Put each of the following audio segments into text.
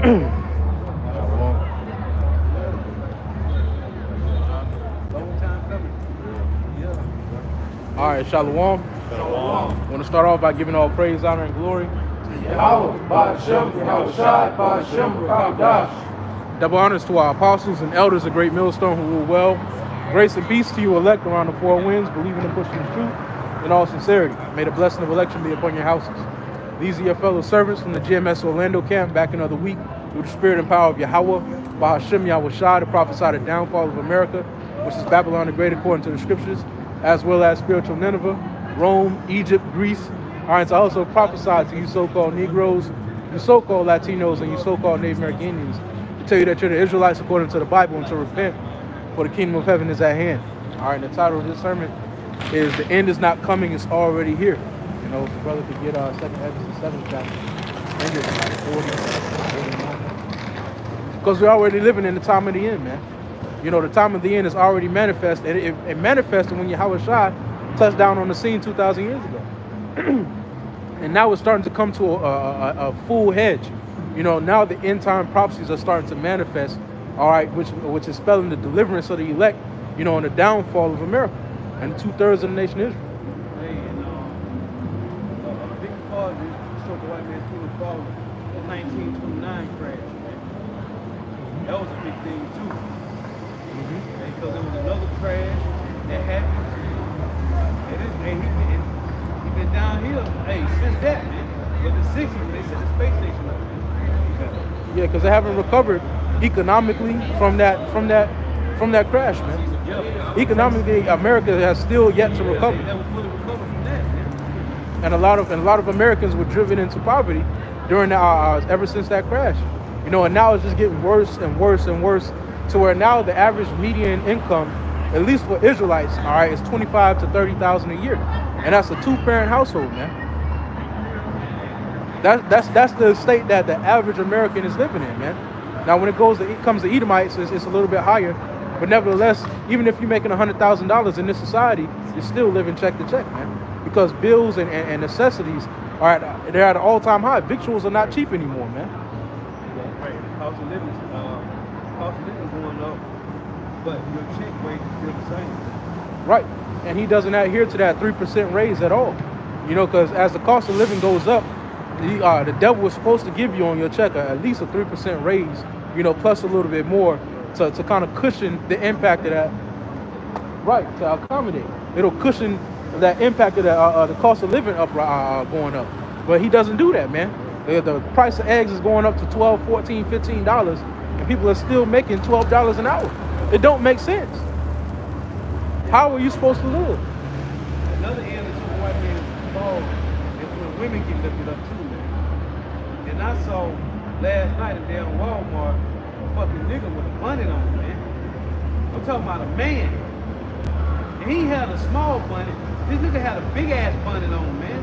All right, Shalom. Shalom. Want to start off by giving all praise, honor, and glory. Double honors to our apostles and elders of Great Millstone who rule well. Grace and peace to you elect around the four winds, believing and pushing the truth in all sincerity. May the blessing of election be upon your houses. These are your fellow servants from the GMS Orlando camp back another week through the spirit and power of Yahweh, Bahashim Yahweh Shai, to prophesy the downfall of America, which is Babylon the Great according to the scriptures, as well as spiritual Nineveh, Rome, Egypt, Greece. All right, so I also prophesy to you so-called Negroes, you so-called Latinos, and you so-called Native American Indians, to tell you that you're the Israelites according to the Bible and to repent, for the kingdom of heaven is at hand. All right, the title of this sermon is "The End is Not Coming, It's Already Here." You know, if the brother could get 2nd Exodus 7th chapter, end is like 40, because we're already living in the time of the end, man. You know, the time of the end is already manifest, and it manifested when Yahweh Shai touched down on the scene 2,000 years ago. And now it's starting to come to a full hedge. You know, now the end time prophecies are starting to manifest, all right, which is spelling the deliverance of the elect, you know, and the downfall of America and 2/3 of the nation Israel. Hey, and a big part of this showed the white man's kingdom fall, the 1929 crash, man. That was a big thing too. Because there was another crash that happened. And he been downhill, since that, man. But the 60s, they set the space station up, man. Yeah, because they haven't recovered economically from that crash, man. Yeah. Economically, America has still yet to recover. They never fully recovered from that, man. And a lot of Americans were driven into poverty during ever since that crash. You know, and now it's just getting worse and worse and worse, to where now the average median income, at least for Israelites, all right, is $25,000 to $30,000 a year, and that's a 2-parent household, man. That's the state that the average American is living in, man. Now, when it comes to Edomites, it's a little bit higher, but nevertheless, even if you're making $100,000 in this society, you're still living check to check, man, because bills and necessities they're at an all-time high. Victuals are not cheap anymore, man. Right, the cost of living going up, but your check wage is still the same. Right, and he doesn't adhere to that 3% raise at all. You know, because as the cost of living goes up, the devil was supposed to give you on your check at least a 3% raise, you know, plus a little bit more to kind of cushion the impact of that. Right, to accommodate. It'll cushion that impact of the cost of living going up. But he doesn't do that, man. The price of eggs is going up to $12, $14, $15, and people are still making $12 an hour. It don't make sense. How are you supposed to live? Another end is the white man's fall, is when women get lifted up too, man. And I saw last night in damn Walmart a fucking nigga with a bonnet on, man. I'm talking about a man. And he had a small bonnet. This nigga had a big ass bonnet on, man.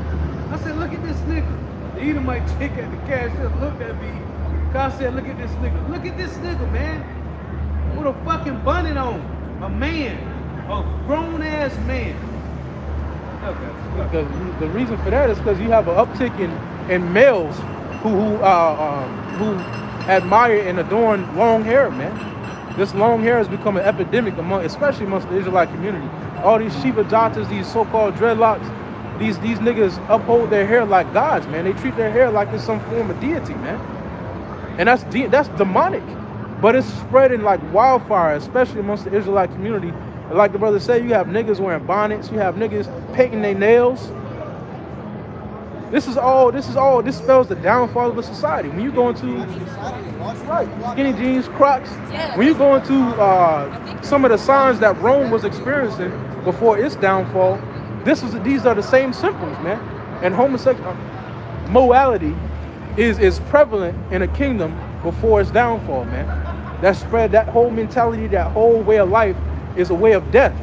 I said, look at this nigga. The Edomite chick at the cashier looked at me. I said, look at this nigga. Look at this nigga, man. With a fucking bonnet on. A man. A grown ass man. Okay. The reason for that is because you have an uptick in males who admire and adorn long hair, man. This long hair has become an epidemic especially amongst the Israelite community. All these Shiva daughters, these so-called dreadlocks, these niggas uphold their hair like gods, man. They treat their hair like it's some form of deity, man. And that's demonic. But it's spreading like wildfire, especially amongst the Israelite community. And like the brother said, you have niggas wearing bonnets, you have niggas painting their nails. This spells the downfall of a society. When you go into skinny jeans, Crocs, when you go into some of the signs that Rome was experiencing before its downfall, these are the same symptoms, man. And homosexual morality is prevalent in a kingdom before its downfall, man. That whole mentality, that whole way of life is a way of death.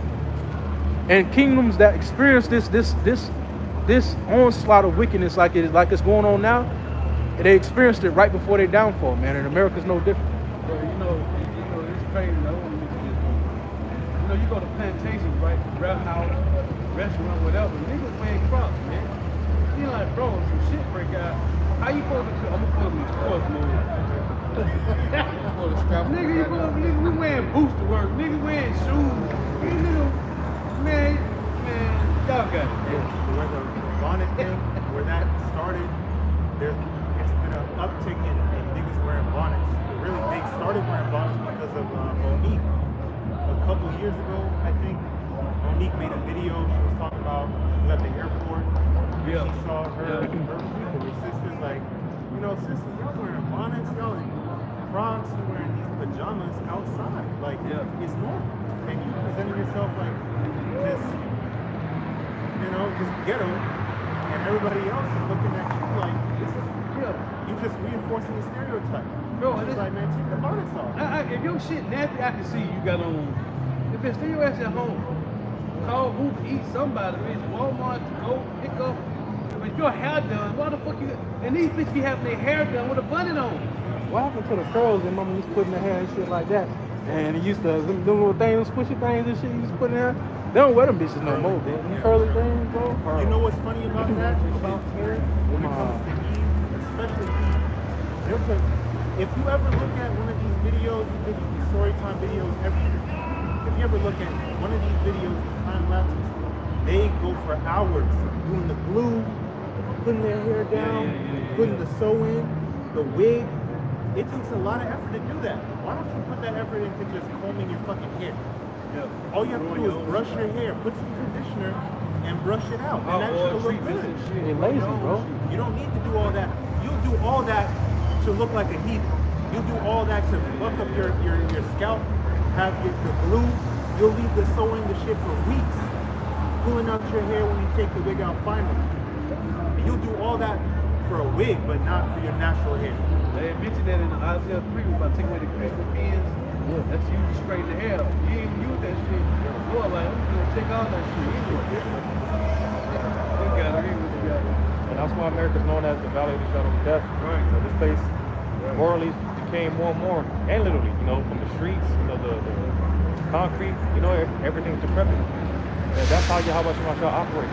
And kingdoms that experience this onslaught of wickedness like it's going on now, they experienced it right before their downfall, man. And America's no different. Well, you know, it's crazy. I don't want to mention this. You know, you go to plantations, right? Rap house, restaurant, whatever. Niggas wearing Crocs, man. You're like, bro, some shit break out. How you supposed to? I'm gonna put them in sports mode. Nigga, nigga, we wearing boots to work. Nigga wearing shoes. Man, y'all got it. Where the bonnet thing, where that started, it's been an uptick in niggas wearing bonnets. They started wearing bonnets because of Monique. A couple years ago, I think, Monique made a video. She was talking about she was at the airport. Yeah. She saw her sisters like, sisters, y'all wearing bonnets, y'all in Crocs, you wearing these pajamas outside. Like, it's normal. And you presenting yourself like this, just ghetto, and everybody else is looking at you like, this is, you just reinforcing the stereotype. Bro, it's like, man, take the bonnets off. If your shit nappy, I can see you got on. If it's still your ass at home, call Uber, eat somebody, bitch, Walmart, go pick up. But your hair done, why the fuck you? And these bitches be having their hair done with a bonnet on. What happened to the curls and mama used to put in their hair and shit like that? And it used to, them little things, squishy things and shit you used to put in there. They don't wear them bitches no more, man. Them curly things, bro. You know what's funny about that? About hair? When it comes to Eve, especially Eve, if you ever look at one of these videos, these story time videos, if you ever look at one of these videos, these time lapses, they go for hours doing the glue, putting their hair down, putting the sew in, the wig. It takes a lot of effort to do that. Why don't you put that effort into just combing your fucking hair? Yeah. All you have to do is brush your hair, put some conditioner, and brush it out. And that should look good. You're lazy, bro. You don't need to do all that. You'll do all that to look like a heathen. You'll do all that to buck up your scalp, have the glue. You'll leave the sewing the shit for weeks, pulling out your hair when you take the wig out finally. And you'll do all that for a wig, but not for your natural hair. They mentioned that in Isaiah 3 about taking away the Christmas pins. Yeah. That's used to straighten the hair. You ain't even use that shit. Boy, like, I'm gonna take all that shit. You got it. And that's why America's known as the Valley of the Shadow of Death. Right. This place morally decaying more and more, and literally, from the streets, the concrete, everything's decrepit. And that's how Yahweh Shemashah operates.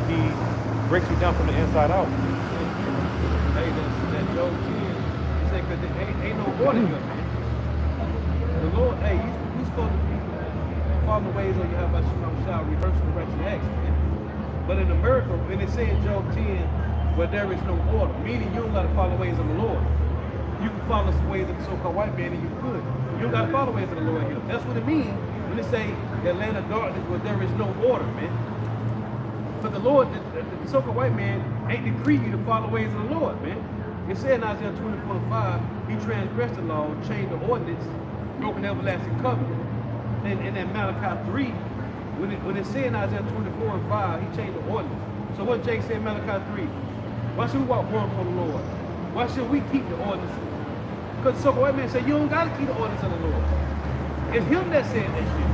He breaks you down from the inside out. Hey, that Job 10, he said, because there ain't no order here, man. The Lord, hey, you supposed to be following the ways of Yahweh Shemashah, rehearsing the righteous acts, man. But in America, when they say in Job 10, where there is no order, meaning you don't got to follow the ways of the Lord. You can follow some ways of the so-called white man, and you could. You don't got to follow the ways of the Lord here. That's what it means when they say the land of darkness where there is no order, man. But the Lord, the so-called white man, ain't decreed you to follow the ways of the Lord, man. It said in Isaiah 24:5, he transgressed the law, changed the ordinance, broken the everlasting covenant. And in Malachi 3, when it said in Isaiah 24:5, he changed the ordinance. So what Jake said in Malachi 3? Why should we walk one for the Lord? Why should we keep the ordinances? Because the so-called white man said, you don't got to keep the ordinance of the Lord. It's him that said that shit.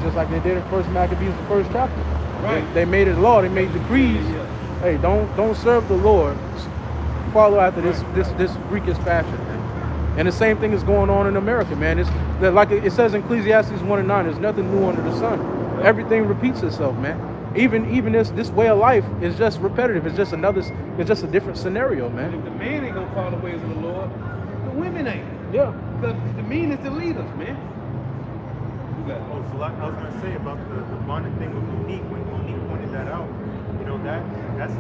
Just like they did in First Maccabees, the first chapter. Right. They made it law. They made decrees. Yeah. Hey, don't serve the Lord. Follow after this freakish fashion, man. And the same thing is going on in America, man. It's like it says in Ecclesiastes 1:9. There's nothing new under the sun. Everything repeats itself, man. Even this way of life is just repetitive. It's just a different scenario, man. And if the man ain't gonna follow the ways of the Lord, the women ain't. Yeah. Because the men is the leaders, man. So like I was gonna say about the bonnet thing with Monique, when Monique pointed that out, that's a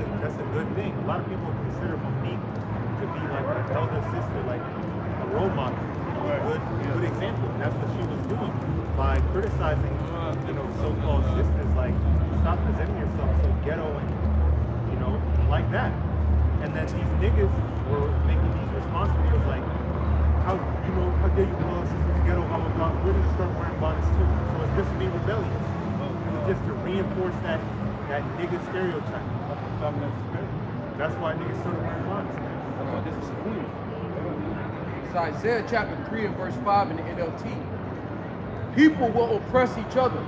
good thing. A lot of people consider Monique to be like an elder sister, like a role model, good example. And that's what she was doing by criticizing, so-called sisters, like stop presenting yourself so ghetto and like that. And then these niggas were making these response videos like, how dare you call us sisters ghetto? We're gonna start wearing bonnets too. So it's just to be rebellious. It's just to reinforce that nigga stereotype. That's why niggas started wearing bonnets. That's why this is subliminal. It's Isaiah chapter 3 and verse 5 in the NLT. People will oppress each other,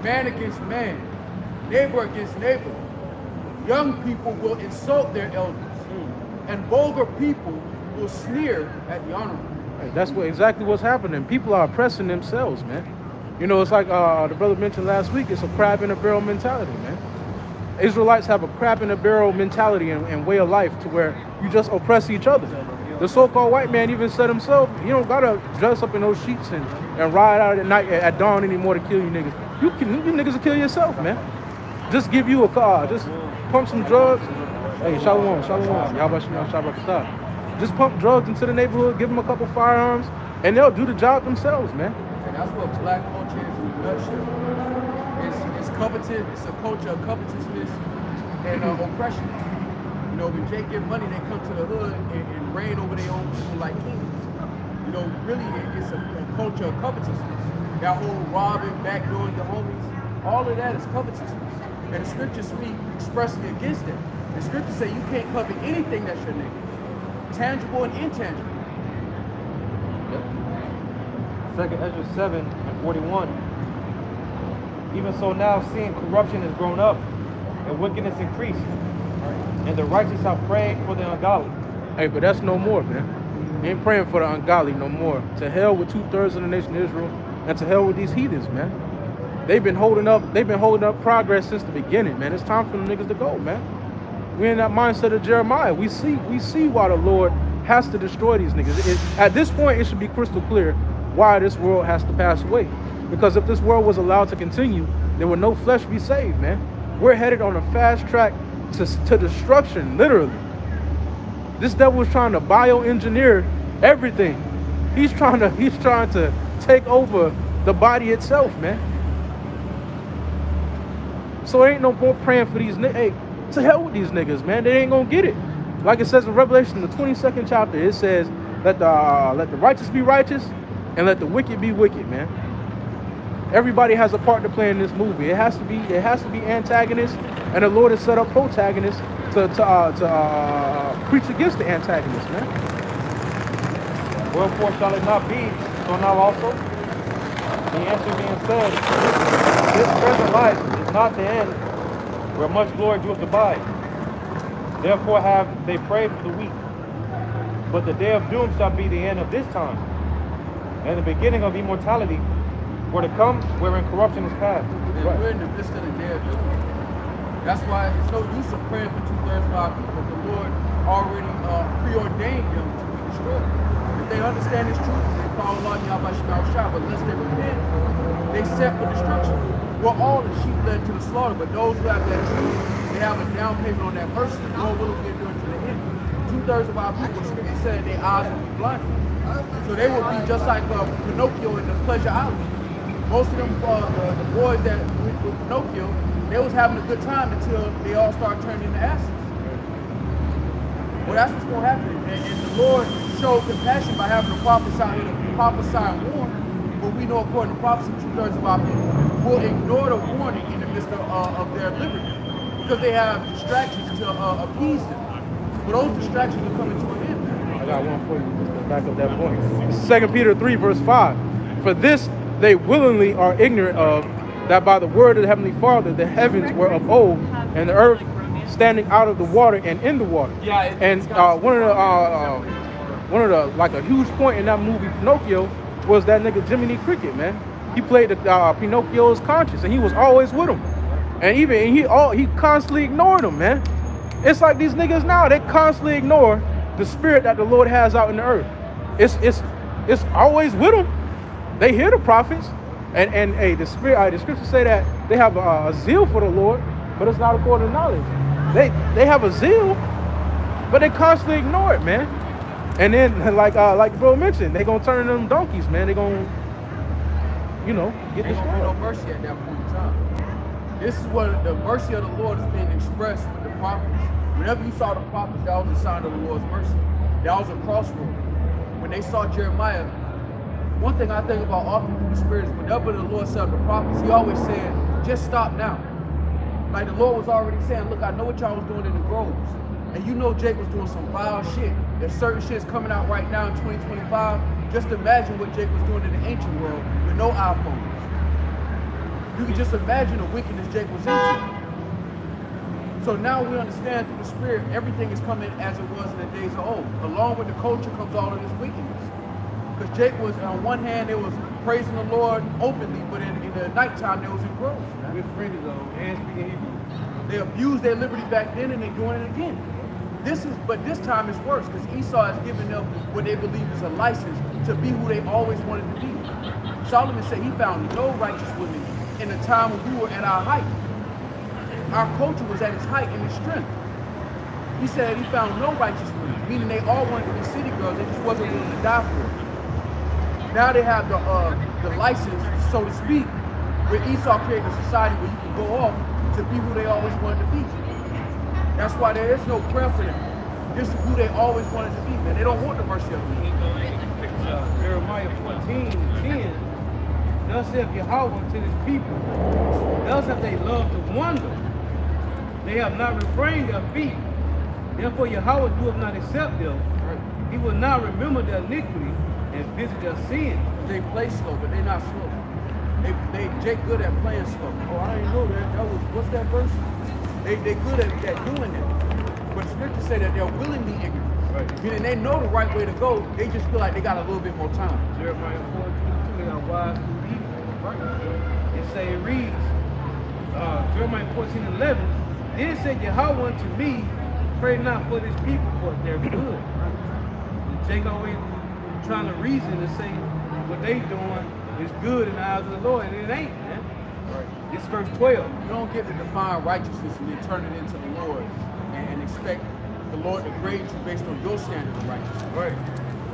man against man, neighbor against neighbor. Young people will insult their elders, and vulgar people will sneer at the honorable. Hey, that's exactly what's happening. People are oppressing themselves, man. It's like the brother mentioned last week. It's a crab in a barrel mentality, man. Israelites have a crap in a barrel mentality and way of life to where you just oppress each other. The so-called white man even said himself, you don't gotta dress up in those sheets and ride out at night at dawn anymore to kill you niggas. You niggas will kill yourself, man. Just give you a car, just pump some drugs. Hey, shalom. Y'all shabbat. Just pump drugs into the neighborhood, give them a couple firearms, and they'll do the job themselves, man. And that's what black culture is in a nutshell. It's covetous. It's a culture of covetousness and oppression. You know, when Jake get money, they come to the hood and reign over their own people like kings. You know, really, it's a culture of covetousness. That whole robbing, backdooring your homies, all of that is covetousness. And the scriptures speak expressly against that. The scriptures say you can't covet anything that's your neighbor, tangible and intangible. Second Ezra 7:41. Even so now, seeing corruption has grown up and wickedness increased, and the righteous have prayed for the ungodly. Hey, but that's no more, man. We ain't praying for the ungodly no more. To hell with 2/3 of the nation of Israel, and to hell with these heathens, man. They've been holding up progress since the beginning, man. It's time for them niggas to go, man. We're in that mindset of Jeremiah. We see why the Lord has to destroy these niggas. At this point, it should be crystal clear why this world has to pass away. Because if this world was allowed to continue, there would no flesh be saved, man. We're headed on a fast track to destruction, literally. This devil is trying to bioengineer everything. He's trying to take over the body itself, man. So it ain't no more praying for these niggas. Hey, to hell with these niggas, man. They ain't gonna get it. Like it says in Revelation, the 22nd chapter, it says, let the righteous be righteous and let the wicked be wicked, man. Everybody has a part to play in this movie. It has to be antagonists, and the Lord has set up protagonists to preach against the antagonists, man. Wherefore shall it not be, so now also? The answer being said, this present life is not the end, where much glory doeth abide. Therefore have they prayed for the weak. But the day of doom shall be the end of this time, and the beginning of immortality, for to come wherein corruption is past. And we're in the midst of the day of doom. That's why it's no use of praying for 2/3 of our people. The Lord already preordained them to be destroyed. If they understand this truth, they follow Allah Yahweh Shah, but unless they repent, they set for destruction. Well, all the sheep led to the slaughter, but those who have that truth, they have a down payment on that mercy. The Lord will be enduring to the end. 2/3 of our people, scripture said, their eyes will be blinded. So they will be just like Pinocchio in the Pleasure Island. Most of them, the boys that went with Pinocchio, they was having a good time until they all start turning into asses. Well, that's what's going to happen. And the Lord showed compassion by having the prophets out here to prophesy and warn. But we know, according to prophecy, 2/3 of our people will ignore the warning in the midst of their liberty because they have distractions to appease them. But those distractions are coming to an end. I got one for you just to back up that point. 2 Peter 3, verse 5. For this they willingly are ignorant of, that by the word of the Heavenly Father the heavens were of old, and the earth standing out of the water and in the water. And one of the like a huge point in that movie Pinocchio was that nigga Jiminy Cricket, man. He played the Pinocchio's conscience, and he was always with him. And he constantly ignored him, man. It's like these niggas now, they constantly ignore the spirit that the Lord has out in the earth. It's always with them. They hear the prophets, and hey, the scriptures say that they have a zeal for the Lord, but it's not according to knowledge. They have a zeal, but they constantly ignore it, man. And then like bro mentioned, they gonna turn them donkeys, man. They gonna, get There's destroyed. no mercy at that point in time. This is what the mercy of the Lord is being expressed with the prophets. Whenever you saw the prophets, that was a sign of the Lord's mercy. That was a crossroad. When they saw Jeremiah, one thing I think about often through the Spirit is whenever the Lord set up the prophets, he always said, just stop now. Like the Lord was already saying, look, I know what y'all was doing in the groves. And you know Jake was doing some vile shit. If certain shit's coming out right now in 2025, just imagine what Jake was doing in the ancient world with no iPhones. You can just imagine the wickedness Jake was into. So now we understand through the Spirit, everything is coming as it was in the days of old. Along with the culture comes all of this wickedness. Because Jake was, on one hand, they was praising the Lord openly, but in the nighttime, they was in groves. We're friendly though, and speaking Hebrew. They abused their liberty back then and they're doing it again. But this time it's worse because Esau has given them what they believe is a license to be who they always wanted to be. Solomon said he found no righteous women in the time when we were at our height. Our culture was at its height and its strength. He said he found no righteous women, meaning they all wanted to be city girls, they just wasn't willing to die for it. Now they have the license, so to speak, where Esau created a society where you can go off to be who they always wanted to be. That's why there is no prayer for them. This is who they always wanted to be, man. They don't want the mercy of God. Jeremiah 14:10. Thus saith Yahweh to his people, thus have they loved to wander. They have not refrained their feet. Therefore Yahweh doeth not accept them. He will not remember their iniquity and visit their sin. They play slow, but they're not slow. They good at playing slow. Oh, I didn't know that. That was, what's that verse? They good at doing that. But scripture say that they're willingly ignorant. Right. Meaning they know the right way to go. They just feel like they got a little bit more time. Jeremiah 4:22, they are wise through evil. Right. It say, it reads, Jeremiah 14:11, then said Yahweh unto me, pray not for this people, for they're good. And Jake always trying to reason and say what they doing is good in the eyes of the Lord, and it ain't, man. Right. It's verse 12. You don't get to define righteousness and then turn it into the Lord and expect the Lord to grade you based on your standard of righteousness. Right.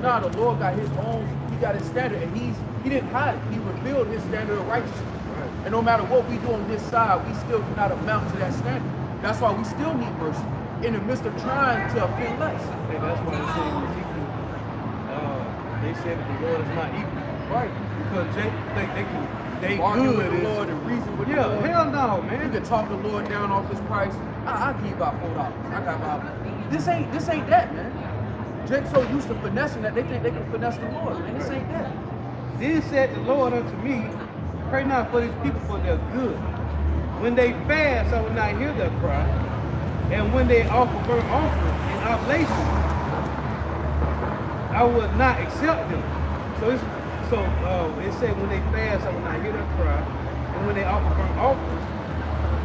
No, the Lord got his own, he got his standard, and he didn't hide it. He revealed his standard of righteousness. Right. And no matter what we do on this side, we still do not amount to that standard. That's why we still need mercy in the midst of trying to offend less. And that's why they say in Ezekiel, they said that the Lord is not equal. Right. Because they Argue good with the is- Lord and reason with the Yeah, Lord. hell no, You man. can talk the Lord down off his price. I give you about $4. I got about this ain't that, man. Jake's so used to finessing that they think they can finesse the Lord, man. This ain't that. Then said the Lord unto me, pray not for these people, for their good. When they fast, I will not hear their cry. And when they offer burnt offering and oblation, I will not accept them. It said when they fast, I will not hear their cry. And when they offer burnt offerings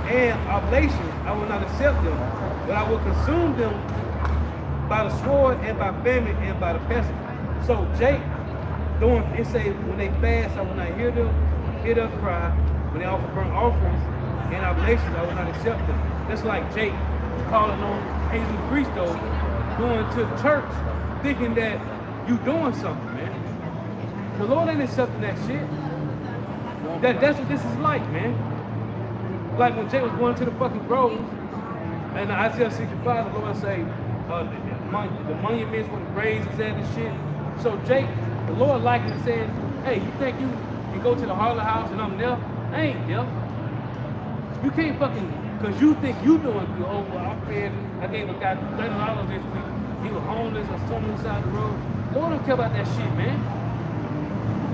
and oblations, I will not accept them. But I will consume them by the sword and by famine and by the pestilence. So Jake, it say when they fast, I will not hear their cry. When they offer burnt offerings and oblations, I will not accept them. That's like Jake calling on Jesus Christo, going to the church, thinking that you doing something, man. The Lord ain't accepting that shit. That's what this is like, man. Like when Jake was going to the fucking groves, and Isaiah 65, the Lord say, the monuments where the graves is at and shit. So Jake, the Lord likely saying, hey, you think you can go to the Harlem house and I'm there? I ain't there. You can't fucking, cause you think you doing good. Oh, well, I gave a guy $30 this week. He was homeless or something inside the road. The Lord don't care about that shit, man.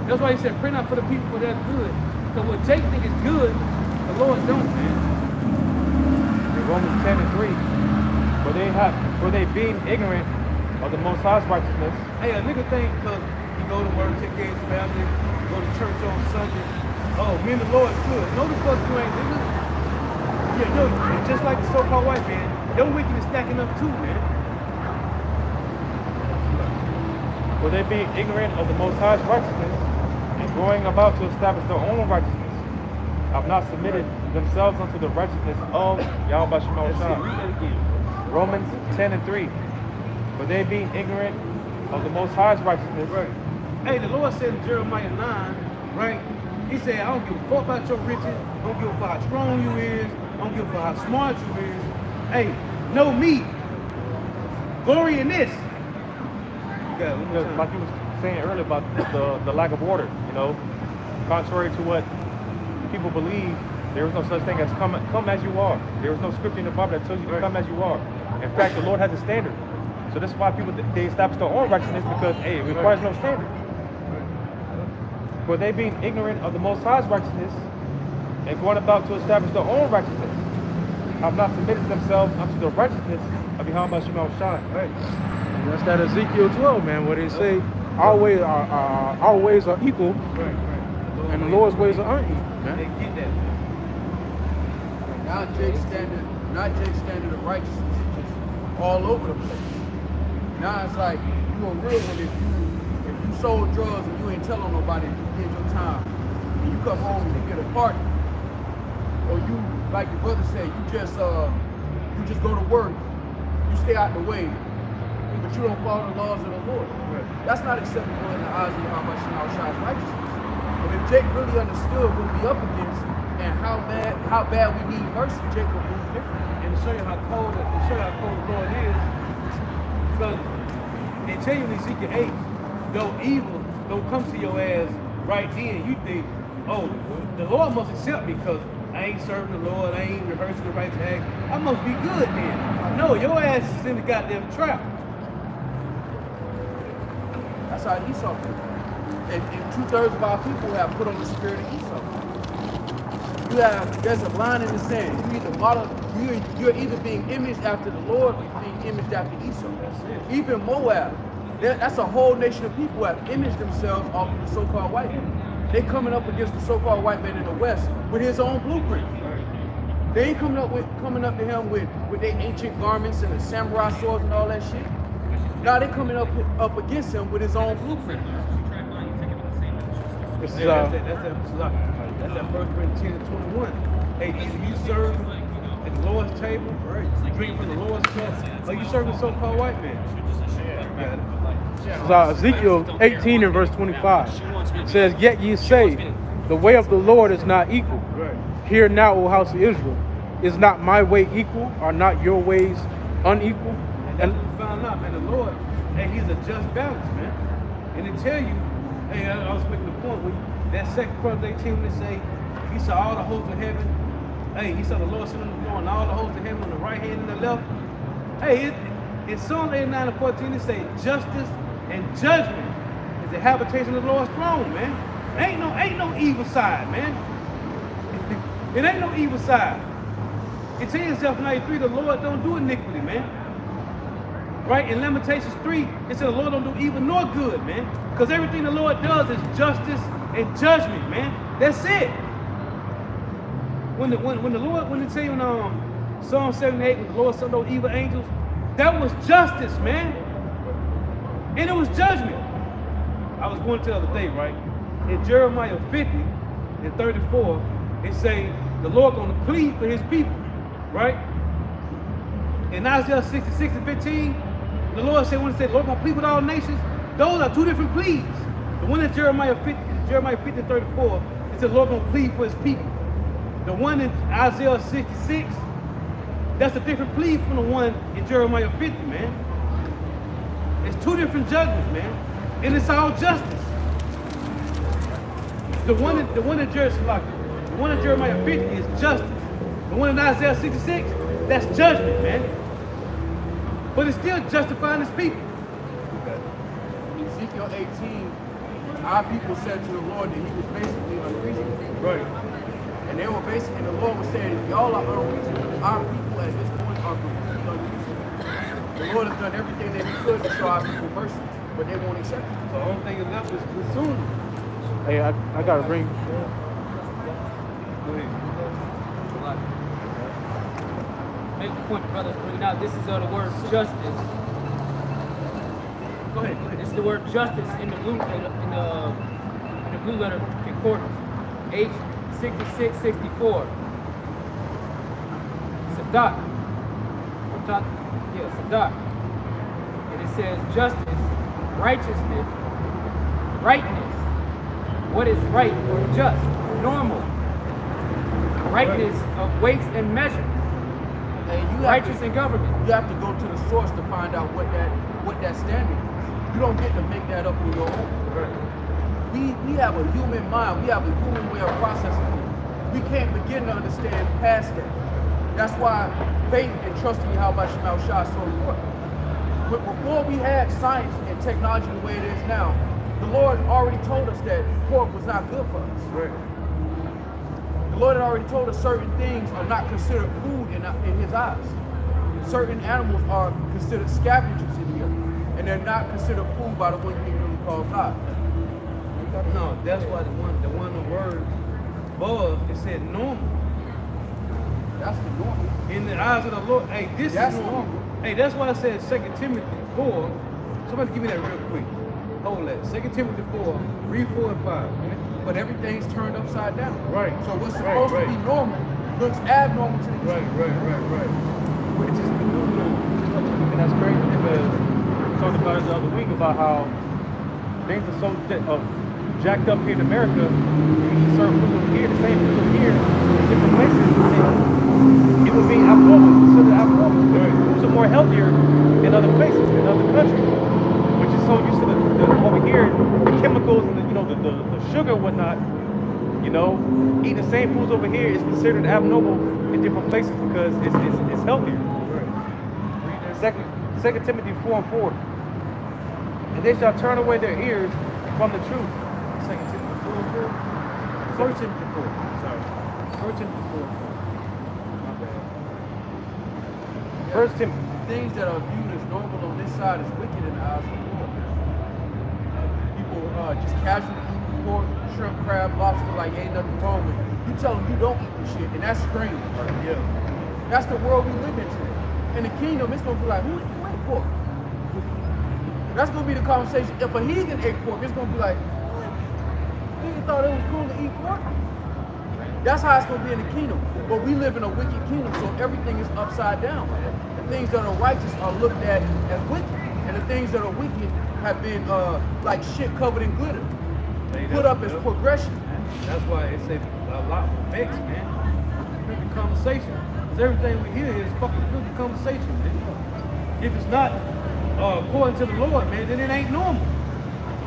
That's why he said, pray not for the people, for their good. Cause what Jake think is good, the Lord don't, man. In Romans 10:3, for they being ignorant of the Most High's righteousness. Hey, a nigga think cause he go to work, take care of his family, go to church on Sunday. Oh, me and the Lord is good. No, the fuck you ain't, nigga. Yeah, yo, just like the so-called white man, your wicked is stacking up too, man. For they being ignorant of the Most High's righteousness and going about to establish their own righteousness, have not submitted themselves unto the righteousness of Yahweh Shema Let's see, Shah. read that again. Romans 10:3. For they being ignorant of the Most High's righteousness. Right. Hey, the Lord said in Jeremiah 9, right? He said, I don't give a fuck about your riches. I don't give a fuck how strong you is. I don't give a fuck how smart you is. Hey, know me. Glory in this. You got it, one more time. Like you was saying earlier about the lack of order, you know, contrary to what people believe, there is no such thing as come as you are. There is no scripture in the Bible that tells you to come as you are. In fact, the Lord has a standard. So that's why people, they establish their own righteousness because, hey, it requires no standard. For they being ignorant of the Most High's righteousness and going about to establish their own righteousness, have not submitted themselves unto the righteousness of Yahweh Shema Shai. Right. And that's that Ezekiel 12, man, where they say our ways are equal Right. and the Lord's ways are unequal, They man. get that. Now Jake's standard not Jake's standard of righteousness, just all over the place. Now it's like you a real one if you sold drugs and you ain't telling nobody and you did your time and you come home and you get a party, or you, like your brother said, you just go to work, you stay out the way, but you don't follow the laws of the Lord. Right. That's not acceptable in the eyes of Yahweh righteousness. But if Jake really understood what we up against and how bad we need mercy, Jake will move different. And to show you how cold the Lord is, because they tell you in Ezekiel 8, though evil don't come to your ass right then, you think, oh, the Lord must accept me because I ain't serving the Lord, I ain't rehearsing the righteous act. I must be good then. No, your ass is in the goddamn trap. That's how Esau did. And 2/3 of our people have put on the spirit of Esau. There's a line in the sand. You're either being imaged after the Lord or you're being imaged after Esau. Even Moab, that's a whole nation of people who have imaged themselves off of the so-called white man. They coming up against the so-called white man in the West with his own blueprint. They ain't coming up to him with their ancient garments and the samurai swords and all that shit. Now they coming up against him with his own blueprint. That's that 1 Corinthians 10:21. Hey, either you serve at the Lord's table, right? Drink from the Lord's cup, or you serve the so-called white man. Ezekiel 18 and verse 25 says, "Yet ye say, the way of the Lord is not equal. Right. Hear now, O house of Israel, is not my way equal? Are not your ways unequal?" And that's what we found out, man. The Lord, hey, he's a just balance, man. And they tell you, hey, I was making the point when that 2 Chronicles 18 when they say, he saw all the hosts of heaven. Hey, he saw the Lord sitting on the throne, all the hosts of heaven on the right hand and the left. Hey, in Psalm 89 and 14, it say justice and judgment is the habitation of the Lord's throne, man. Ain't no evil side, man. It ain't no evil side. It tells you in Zephaniah 3, the Lord don't do iniquity, man. Right? In Lamentations 3, it said the Lord don't do evil nor good, man. Because everything the Lord does is justice and judgment, man. That's it. When the Lord, when they tell you in Psalm 78, when the Lord sent those evil angels, that was justice, man. And it was judgment. I was going to the other day, right? In Jeremiah 50 and 34, it say the Lord gonna plead for his people, right? In Isaiah 66 and 15, the Lord said, when it said, Lord gonna plead with all nations, those are two different pleas. The one in Jeremiah 50 and 34, it said the Lord gonna plead for his people. The one in Isaiah 66, that's a different plea from the one in Jeremiah 50, man. It's two different judgments, man. And it's all justice. The one in Jeremiah 50 is justice. The one in Isaiah 66, that's judgment, man. But it's still justifying his people. In Ezekiel 18, our people said to the Lord that he was basically unreasonable. Right. And they were basically, and the Lord was saying, if y'all are unreasonable, our people at this point are completely unreasonable. The Lord has done everything that he could to show our people mercy, but they won't accept it. So the only thing is left is consume. Hey, I gotta bring. Go ahead. Make the point, brothers, bringing out. This is the word justice. Go ahead. This is the word justice in the blue letter concordance. H6664. Sadak. Sadak. And it says justice, righteousness, rightness. What is right or just? Normal. Rightness of weights and measures. And Righteous in government. You have to go to the source to find out what that standard is. You don't get to make that up on your own. We have a human mind. We have a human way of processing things. We can't begin to understand past that. That's why faith and trusting Yahweh Shema Shah is so important. But before we had science and technology the way it is now, the Lord already told us that pork was not good for us. Right. The Lord had already told us certain things are not considered food in his eyes. Certain animals are considered scavengers in the earth, and they're not considered food by the one he really calls God. No, that's why the one word above, it said normal. That's the normal. In the eyes of the Lord, hey, this That's is normal. normal. Hey, that's why I said 2 Timothy 4. Somebody give me that real quick. Hold that. 2 Timothy 4, read 4 and 5, man. But everything's turned upside down. Right. So what's Right, supposed right. to be normal looks abnormal to the Right. Which is the new norm. And that's crazy because we talked about it the other week about how things are so jacked up here in America. You eat certain food over here, the same food over here, in different places. And it would be abnormal, considered abnormal. Right. Foods are more healthier in other places, in other countries. Which is so used to the over here, the chemicals and the sugar and whatnot. Eating the same foods over here is considered abnormal in different places because it's healthier. Second Timothy 4 and 4. And they shall turn away their ears from the truth. 2 Timothy 4 and 4. 1 Timothy 4. Sorry. 1 Timothy 4 and 4. My bad. First Timothy. Things that are viewed as normal on this side is wicked in the eyes of the Lord. People just casually eat pork, shrimp, crab, lobster like ain't nothing wrong with it. You tell them you don't eat this shit, and that's strange. Yeah. That's the world we live in today. In the kingdom, it's gonna be like, who ate pork? That's gonna be the conversation. If a heathen ate pork, it's gonna be like, what? Nigga thought it was cool to eat pork? That's how it's gonna be in the kingdom. But we live in a wicked kingdom, so everything is upside down. The things that are righteous are looked at as wicked, and the things that are wicked have been like shit covered in glitter, Hey, put up as progression. That's why it's a lot perfects, man. Filthy conversation. Because everything we hear here is fucking filthy conversation, man. If it's not according to the Lord, man, then it ain't normal.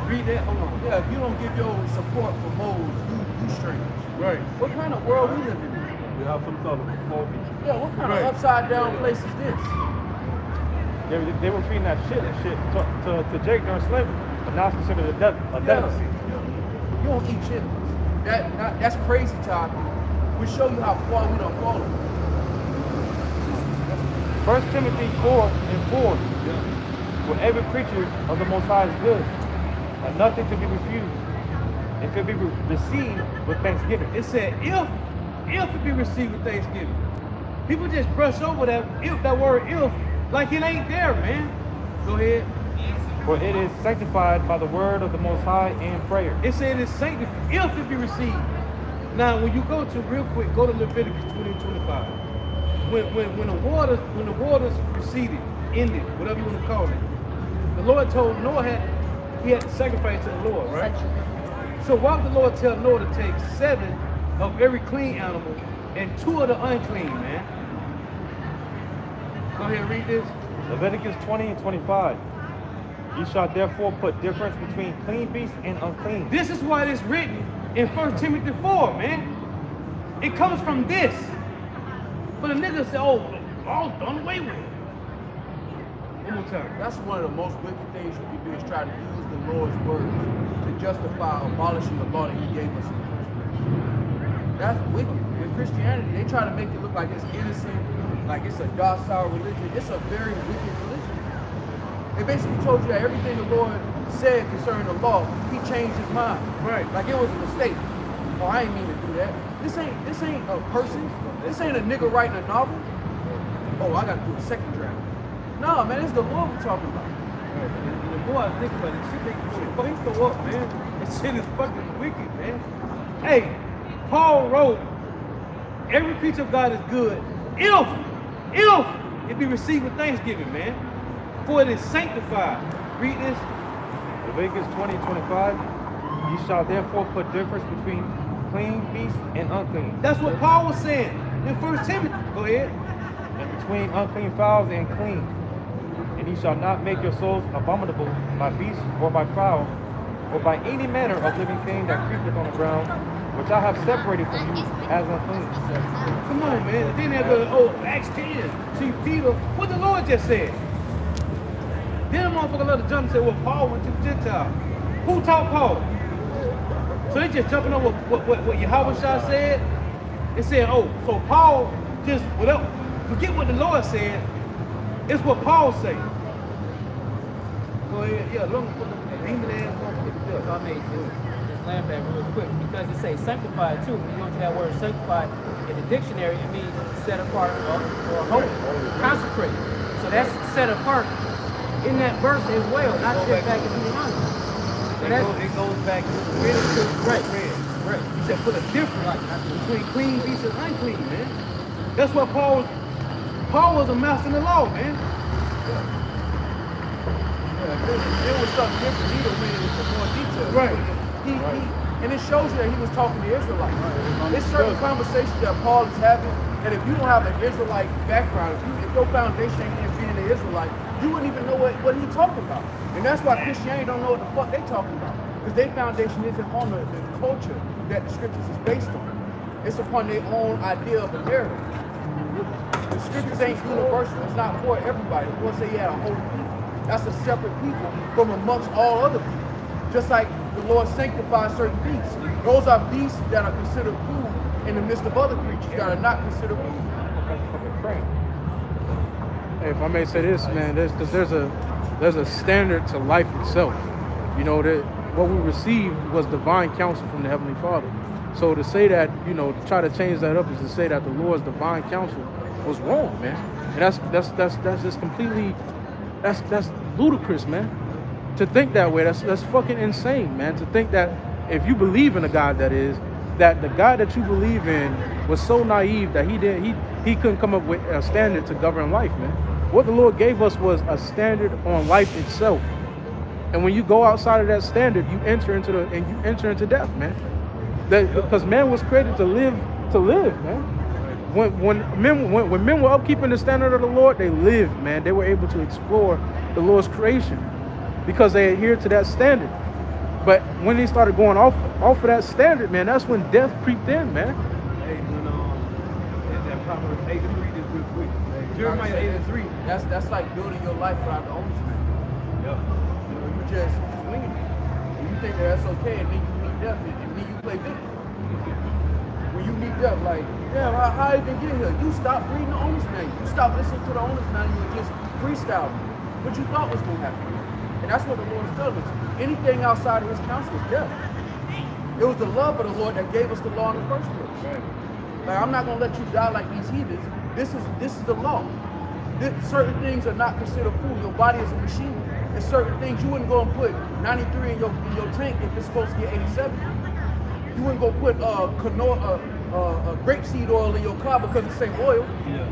Read that. Hold on. Yeah, if you don't give your support for moles, you strange. Right. What kind of world we live in? We have some sort of phobia. Yeah, what kind Right. of upside down place is this? They were feeding that shit to Jake during slavery, but now it's considered a delicacy. You don't eat chitlins. That's crazy to our people. We show you how far we don't follow. First Timothy 4 and 4. For every creature of the Most High is good, and nothing to be refused, if it be received with thanksgiving. It said if it be received with thanksgiving. People just brush over that word if like it ain't there, man. Go ahead. For it is sanctified by the word of the Most High and prayer. It said it's sanctified if it be received. Now when you go to real quick, go to Leviticus 20 and 25. When the waters receded, ended, whatever you want to call it, the Lord told Noah he had to sacrifice to the Lord, right? So why would the Lord tell Noah to take 7 of every clean animal and 2 of the unclean, man? Go ahead and read this. Leviticus 20 and 25. You shall therefore put difference between clean beasts and unclean. This is why it's written in 1 Timothy 4, man. It comes from this. But a nigga say, oh, all done away with it. One more time. That's one of the most wicked things you can do is try to use the Lord's words to justify abolishing the law that he gave us in the first place. That's wicked. In Christianity, they try to make it look like it's innocent, like it's a docile religion. It's a very wicked religion. They basically told you that everything the Lord said concerning the law, he changed his mind. Right. Like it was a mistake. Oh, I ain't mean to do that. This ain't a person. This ain't a nigga writing a novel. Oh, I gotta do a second draft. No, man, it's the Lord we're talking about. Right. And the more I think about it, shit make you fucking throw up, man. This shit is fucking wicked, man. Hey, Paul wrote, every creature of God is good if it be received with thanksgiving, man. For it is sanctified. Read this. Leviticus 20 and 25. You shall therefore put difference between clean beasts and unclean. That's what Paul was saying in 1 Timothy. Go ahead. And between unclean fowls and clean. And ye shall not make your souls abominable by beast or by fowl, or by any manner of living thing that creepeth on the ground, which I have separated from you as unclean. Come on, man. And then they go, Acts 10. See, Peter, what the Lord just said. Then the motherfucker let the jump and say, well, Paul went to the Gentiles. Who taught Paul? So they just jumping over what Yahweh Shah said. They said, oh, so Paul just, whatever. Forget what the Lord said. It's what Paul said. Go ahead. Yeah, long put the demon ass motherfucker there. If I may just land back real quick because it says sanctified too. When you go to that word sanctified in the dictionary, it means set apart or holy, consecrated. So that's set apart in that verse as well, not just back in Deuteronomy. So It goes back to right. Right. He said put a difference between clean beasts and unclean, man. That's what Paul was a master in the law, man. There was something different. He went into more detail. Right. And it shows you that he was talking to Israelites. There's certain conversations that Paul is having, and if you don't have an Israelite background, if your foundation ain't in being an Israelite, you wouldn't even know what he's talking about. And that's why Christianity don't know what the fuck they talking about. Because their foundation isn't on the culture that the scriptures is based on. It's upon their own idea of a narrative. The scriptures ain't universal. It's not for everybody. The Lord say he had a holy people. That's a separate people from amongst all other people. Just like the Lord sanctifies certain beasts. Those are beasts that are considered food in the midst of other creatures that are not considered food. Hey, if I may say this, man, there's a standard to life itself. You know, that what we received was divine counsel from the Heavenly Father. So to say that, you know, to try to change that up is to say that the Lord's divine counsel was wrong, man. And that's just completely, that's ludicrous, man. To think that way, that's fucking insane, man. To think that if you believe in a God that the God that you believe in was so naive that he couldn't come up with a standard to govern life, man. What the Lord gave us was a standard on life itself. And when you go outside of that standard, you enter into death, man. Because man was created to live, man. When men were upkeeping the standard of the Lord, they lived, man. They were able to explore the Lord's creation because they adhered to that standard. But when they started going off of that standard, man, that's when death creeped in, man. Hey, when that Proverbs 8 and 3, just real quick. Jeremiah 8 and 3. That's like building your life without the owner's manual. Yep. You know, you just winging it. And you think that that's okay, and then you meet death, and then you play victim. When you meet death, like, damn, how I even get here? You stop reading the owner's manual. You stop listening to the owner's manual and just freestyle what you thought was going to happen. And that's what the Lord is telling us. Anything outside of his counsel is death. It was the love of the Lord that gave us the law in the first place. Right. Like, I'm not going to let you die like these heathens. This is the law. Certain things are not considered food. Your body is a machine. And certain things you wouldn't go and put 93 in your tank if it's supposed to get 87. You wouldn't go put grapeseed oil in your car because it's the same oil. Yeah.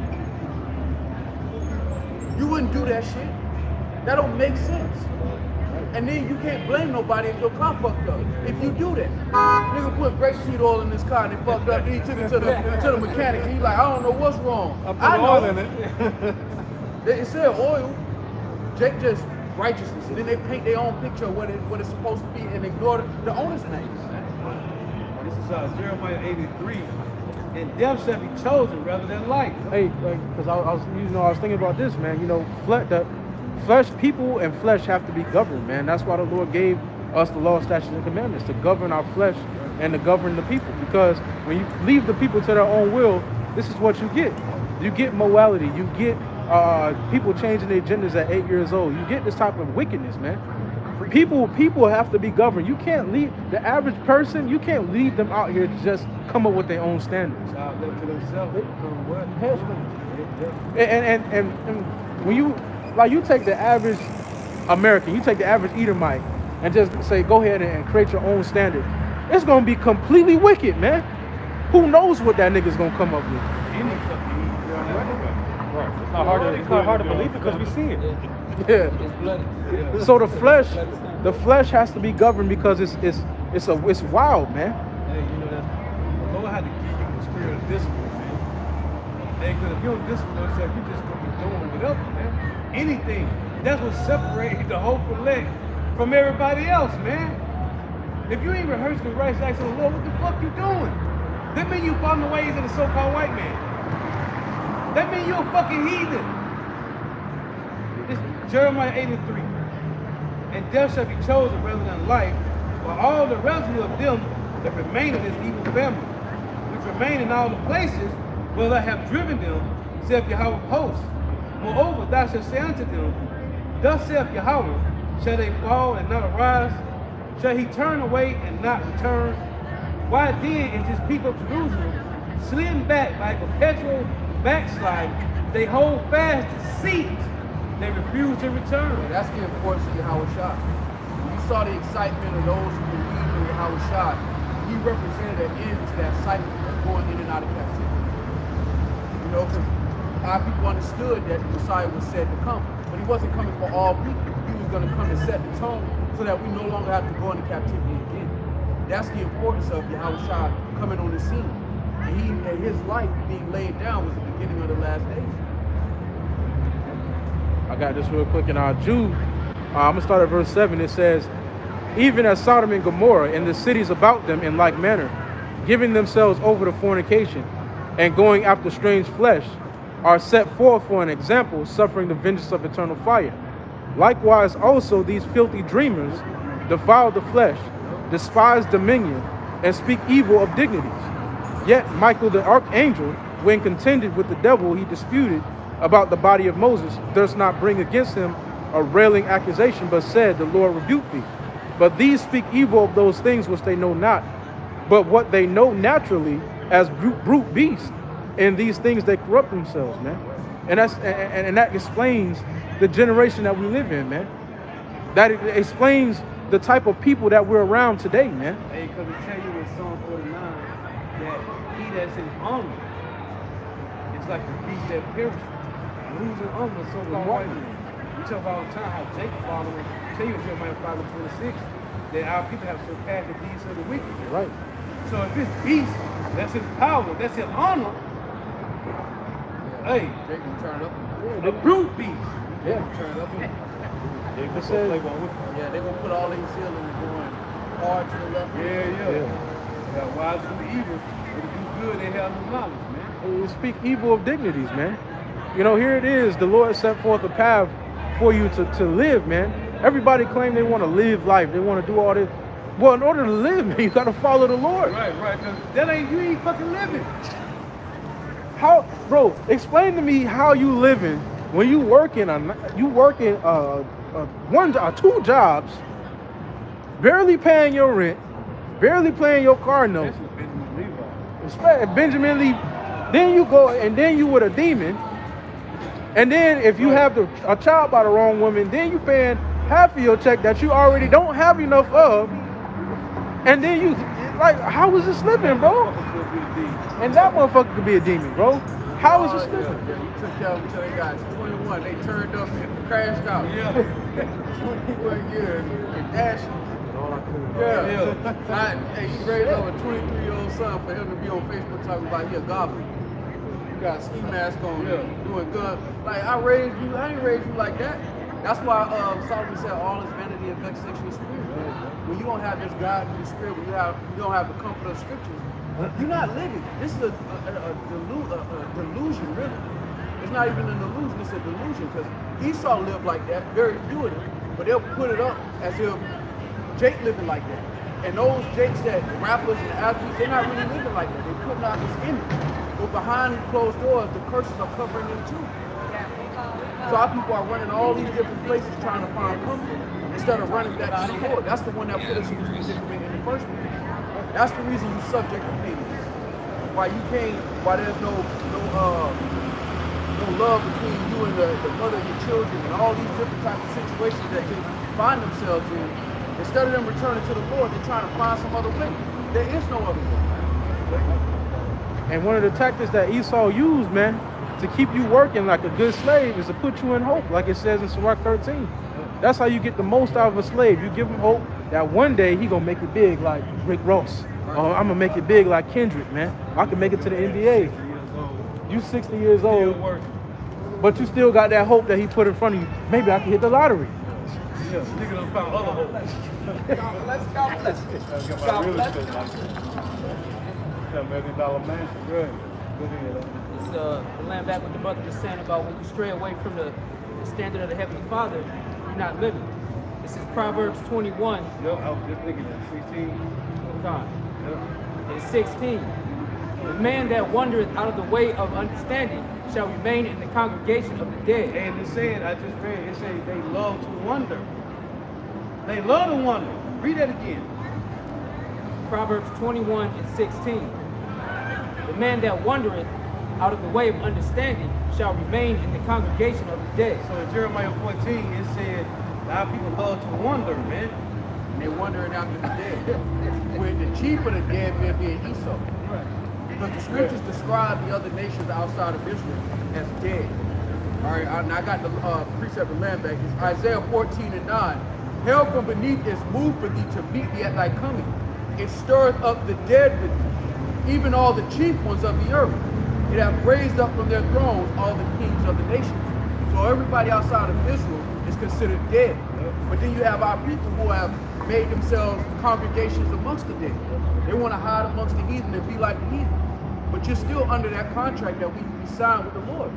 You wouldn't do that shit. That don't make sense. And then you can't blame nobody if your car fucked up. If you do that. Nigga put grapeseed oil in his car and it fucked up. Then he took it to the mechanic. And he like, I don't know what's wrong. I know. Oil in it. It said oil. Jake just righteousness. And then they paint their own picture of what it's supposed to be and ignore the owner's name. This is Jeremiah 8 and 3. And death shall be chosen rather than life. Hey, because I was thinking about this, man. You know, flesh, people and flesh have to be governed, man. That's why the Lord gave us the law, statutes, and commandments to govern our flesh and to govern the people. Because when you leave the people to their own will, this is what you get. You get morality. You get people changing their agendas at 8 years old. You get this type of wickedness, man. People have to be governed. You can't lead the average person. You can't lead them out here to just come up with their own standards. Child left to themselves, they become what? And when you take the average American, you take the average Edomite, and just say, go ahead and create your own standard. It's gonna be completely wicked, man. Who knows what that nigga's gonna come up with? Right. It's not hard to believe because we see it. Yeah. It's bloody. So the flesh has to be governed because it's wild, man. Hey, you know that the Lord had to give you the spirit of discipline, man. Hey, because if you don't discipline yourself, you just gonna be doing whatever, man. Anything. That's what separates the hope elect from everybody else, man. If you ain't rehearsing the right acts of the Lord, what the fuck you doing? That mean you following the ways of the so-called white man. That mean you a fucking heathen. It's Jeremiah 8 and 3. And death shall be chosen rather than life, while all the residue of them that remain in this evil family, which remain in all the places where I have driven them, saith Yahweh of hosts. Moreover, thou shalt say unto them, thus saith Yahweh, shall they fall and not arise? Shall he turn away and not return? Why then is his people of Jerusalem slidden back like a perpetual backslide? They hold fast deceit. They refuse to return. And that's the importance of Yahweh Shai. When you saw the excitement of those who believed in Yahweh Shai, he represented an end to that cycle of going in and out of captivity. You know, because our people understood that the Messiah was said to come, but he wasn't coming for all people. He was going to come to set the tone so that we no longer have to go into captivity again. That's the importance of Yahweh Shai coming on the scene. And his life being laid down was the beginning of the last days. I got this real quick in our Jude. I'm going to start at verse 7. It says, even as Sodom and Gomorrah and the cities about them in like manner, giving themselves over to fornication and going after strange flesh, are set forth for an example, suffering the vengeance of eternal fire. Likewise also these filthy dreamers defile the flesh, despise dominion, and speak evil of dignities. Yet Michael the archangel, when contended with the devil, he disputed about the body of Moses, durst not bring against him a railing accusation, but said, the Lord rebuked thee. But these speak evil of those things which they know not, but what they know naturally as brute beasts. In these things they corrupt themselves, man. And that explains the generation that we live in, man. That explains the type of people that we're around today, man. Hey, because it tell you in Psalm 49 that he that's in armor is like the beast that perishes. And who's in armor? So-called white man. We talk about all the time how Jacob following. Tell you in Jeremiah 5:26 that our people have surpassed the deeds of the wicked. Right. So if this beast that's in power, that's in honor, hey, They can turn up. a brute beast. Yeah. Turn up. It says, Yeah, they're going to put all their zeal into going hard to the left. Yeah, wise to the evil. When they do good, they have no knowledge, man. you speak evil of dignities, man. You know, here it is. The Lord set forth a path for you to live, man. Everybody claim they want to live life. They want to do all this. Well, in order to live, man, you got to follow the Lord. Right, because you ain't fucking living. How, bro? Explain to me how you living when you working two jobs, barely paying your rent, barely paying your car note. Benjamin Lee. Then you go and then you with a demon, and then if you have a child by the wrong woman, then you paying half of your check that you already don't have enough of, and then you like, how is this living, bro? And that motherfucker could be a demon, bro. How is this living? Yeah, you took care of them until they got 21. They turned up and crashed out. Yeah. 21 years and dashed. Yeah. Hey, you raised up a 23-year-old son for him to be on Facebook talking about he a goblin. You got a ski mask on, doing good. Like, I ain't raised you like that. That's why Solomon said all is vanity and vexation of spirit. When you don't have this God in the spirit, when you don't have the comfort of scriptures, you're not living. This is a delusion, really. It's not even an illusion, it's a delusion, because Esau lived like that, very few of them, but they'll put it up as if Jake living like that. And those Jakes that rappers and athletes, they're not really living like that. They're putting out this image. But behind closed doors, the curses are covering them too. So our people are running all these different places trying to find comfort instead of running back to the Lord. That's the one that put us in this predicament in the first place. That's the reason you subject to pain. Why there's no love between you and the mother of your children and all these different types of situations that they find themselves in. Instead of them returning to the Lord, they're trying to find some other way. There is no other way. And one of the tactics that Esau used, man, to keep you working like a good slave is to put you in hope, like it says in Sirach 13. That's how you get the most out of a slave. You give him hope that one day he gonna make it big like Rick Ross. Or I'm gonna make it big like Kendrick, man. I can make it to the NBA. You 60 years old, but you still got that hope that he put in front of you. Maybe I can hit the lottery. Yeah, nigga done found other hope. God bless. $10 million mansion, good. Good to hear that. It's the land back what the brother was saying about when you stray away from the standard of the Heavenly Father, you're not living. This is Proverbs 21. Yo, I was just thinking that 16. God. It's 16. The man that wandereth out of the way of understanding shall remain in the congregation of the dead. And it said, I just read, it said they love to wonder. They love to wonder. Read that again. Proverbs 21:16. The man that wandereth out of the way of understanding shall remain in the congregation of the dead. So in Jeremiah 14, it said, a lot of people love to wander, man. And they're wandering after the dead. With the chief of the dead men being Esau. Right. Because the scriptures describe the other nations outside of Israel as dead. All right, and I got the precept of land back. It's Isaiah 14:9. Hell from beneath is moved for thee to meet thee at thy coming. It stirreth up the dead with thee, even all the chief ones of the earth. It hath raised up from their thrones all the kings of the nations. So everybody outside of Israel is considered dead. But then you have our people who have made themselves congregations amongst the dead. They want to hide amongst the heathen and be like the heathen. But you're still under that contract that we signed with the Lord.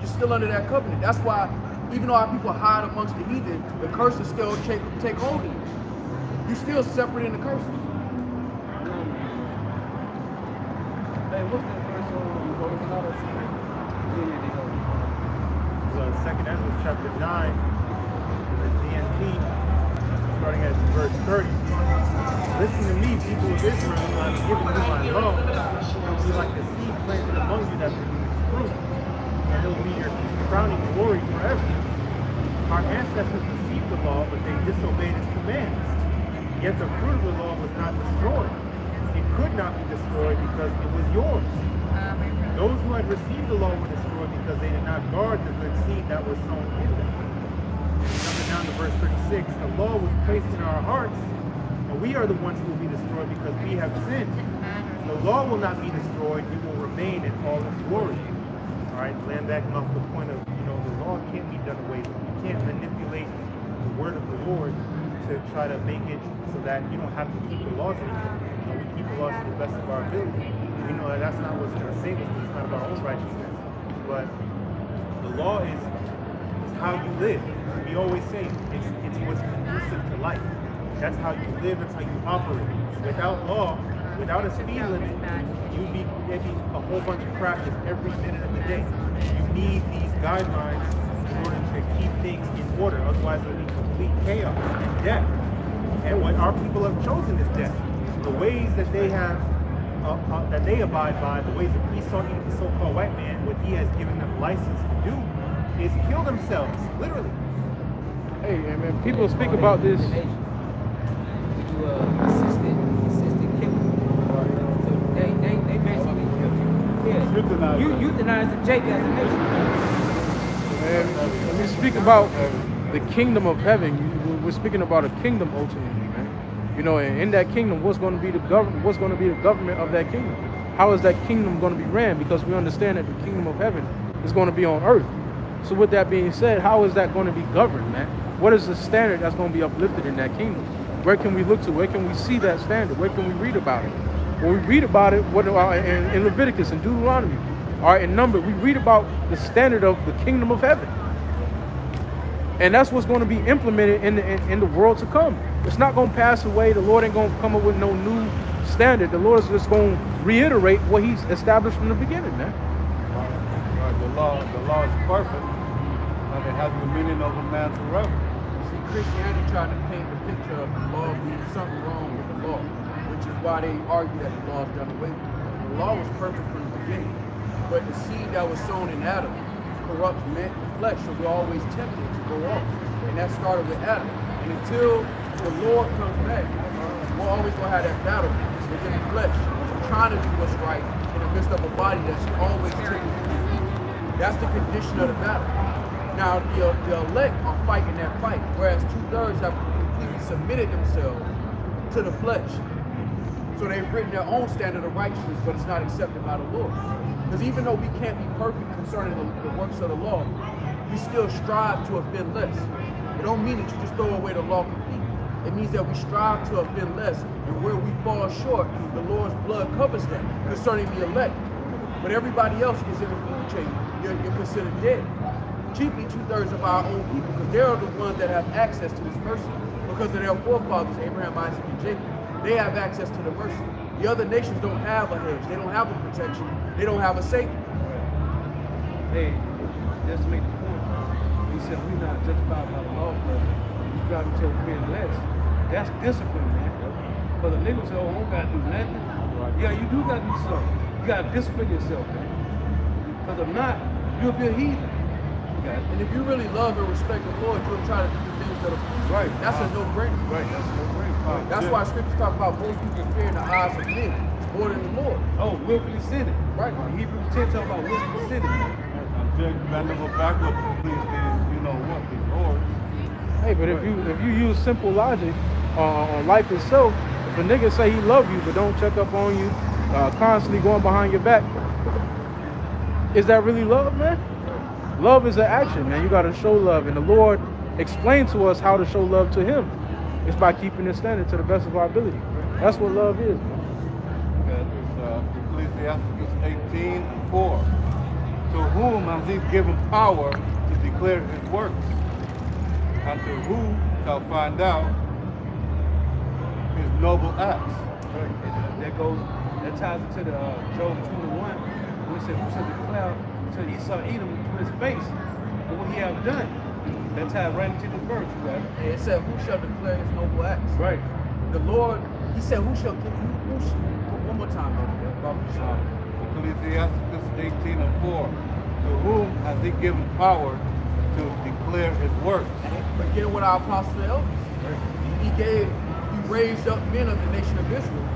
You're still under that covenant. That's why, even though our people hide amongst the heathen, the curses still take hold of you. You're still separate in the curses. Hey, what's that verse So 2nd Ezra chapter 9, the GMS, starting at verse 30. Listen to me, people of Israel, I'm giving you my law. It will be like the seed planted among you that produces fruit, and it will be your crowning glory forever. Our ancestors received the law, but they disobeyed its commands. Yet the fruit of the law was not destroyed. It could not be destroyed because it was yours. Those who had received the law were destroyed because they did not guard the good seed that was sown in them. Jumping down to verse 36, the law was placed in our hearts, and we are the ones who will be destroyed because we have sinned. The law will not be destroyed, it will remain in all its glory. All right, land backing off the point of, the law can't be done away with. You can't manipulate the word of the Lord to try to make it so that you don't have to keep the laws anymore. We keep the laws to the best of our ability. We know that that's not what's going to save us. It's not about our own righteousness. But the law is how you live. We always say it's what's conducive to life. That's how you live. That's how you operate. Without law, without a speed limit, you'd be getting a whole bunch of crashes every minute of the day. You need these guidelines in order to keep things in order. Otherwise, there'll be complete chaos and death. And what our people have chosen is death. The ways that they have, that they abide by, the ways that Esau, even the so-called white man, what he has given them license to do, is kill themselves, literally. Hey, man, people speak about this. Assisted killing. So they basically euthanized Jake as a nation. And when we speak about the kingdom of heaven, we're speaking about a kingdom ultimately, man. And in that kingdom, what's going to be the government? What's going to be the government of that kingdom? How is that kingdom going to be ran? Because we understand that the kingdom of heaven is going to be on earth. So with that being said, how is that going to be governed, man? What is the standard that's going to be uplifted in that kingdom? Where can we look to? Where can we see that standard? Where can we read about it? When we read about it, in Leviticus and Deuteronomy, all right, in Number, we read about the standard of the kingdom of heaven. And that's what's going to be implemented in the world to come. It's not going to pass away. The Lord ain't going to come up with no new standard. The Lord is just going to reiterate what he's established from the beginning, man. The law is perfect, but it has dominion over man forever. See, Christianity tried to paint the picture of the law being something wrong with the law, which is why they argue that the law is done away with. The law was perfect from the beginning, but the seed that was sown in Adam corrupts man, the flesh, so we're always tempted to go off. And that started with Adam. And until the Lord comes back, we're always going to have that battle within the flesh, trying to do what's right in the midst of a body that's always tempted. That's the condition of the battle. Now, the elect are fighting that fight, whereas 2/3 have completely submitted themselves to the flesh. So they've written their own standard of righteousness, but it's not accepted by the Lord. Because even though we can't be perfect concerning the works of the law, we still strive to offend less. It don't mean that you just throw away the law completely. It means that we strive to offend less, and where we fall short, the Lord's blood covers that concerning the elect. But everybody else is in the food chain. You're considered dead. Chiefly 2/3 of our own people, because they're the ones that have access to this mercy. Because of their forefathers, Abraham, Isaac, and Jacob. They have access to the mercy. The other nations don't have a hedge. They don't have a protection. They don't have a safety. Hey, just to make the point, he said we're not justified by the law, but we strive to offend less. That's discipline, man. Because a nigga say, oh, I don't gotta do nothing. Yeah, you do gotta do something. You gotta discipline yourself, man. Because if not, you'll be a heathen. And if you really love and respect the Lord, you'll try to do the things that are pleasing. Right. That's a no-brainer. Right, that's no brainer. That's why scriptures talk about most people fear in the eyes of men more than the Lord. Oh, willfully sinning. Right. Hebrews 10 talk about willfully sinning. Judge Vanderbilt backward, please, you know what, the Lord. Hey, but if you use simple logic on life itself, if a nigga say he love you but don't check up on you, constantly going behind your back, is that really love, man? Love is an action, man. You got to show love, and the Lord explained to us how to show love to Him. It's by keeping His standard to the best of our ability. That's what love is, man. It's Ecclesiastes 18:4. To whom has He given power to declare His works? And to who shall find out His noble acts? That ties into the Job 2:1, when it said, who shall declare to Esau Edom to his face for what he have done? That ties right into the verse, right? And it said, who shall declare his noble acts? Right. The Lord, He said, who shall give you, one more time, Ecclesiastes 18:4. To whom has He given power to declare His works? Beginning with our apostles and elders. He raised up men of the nation of Israel,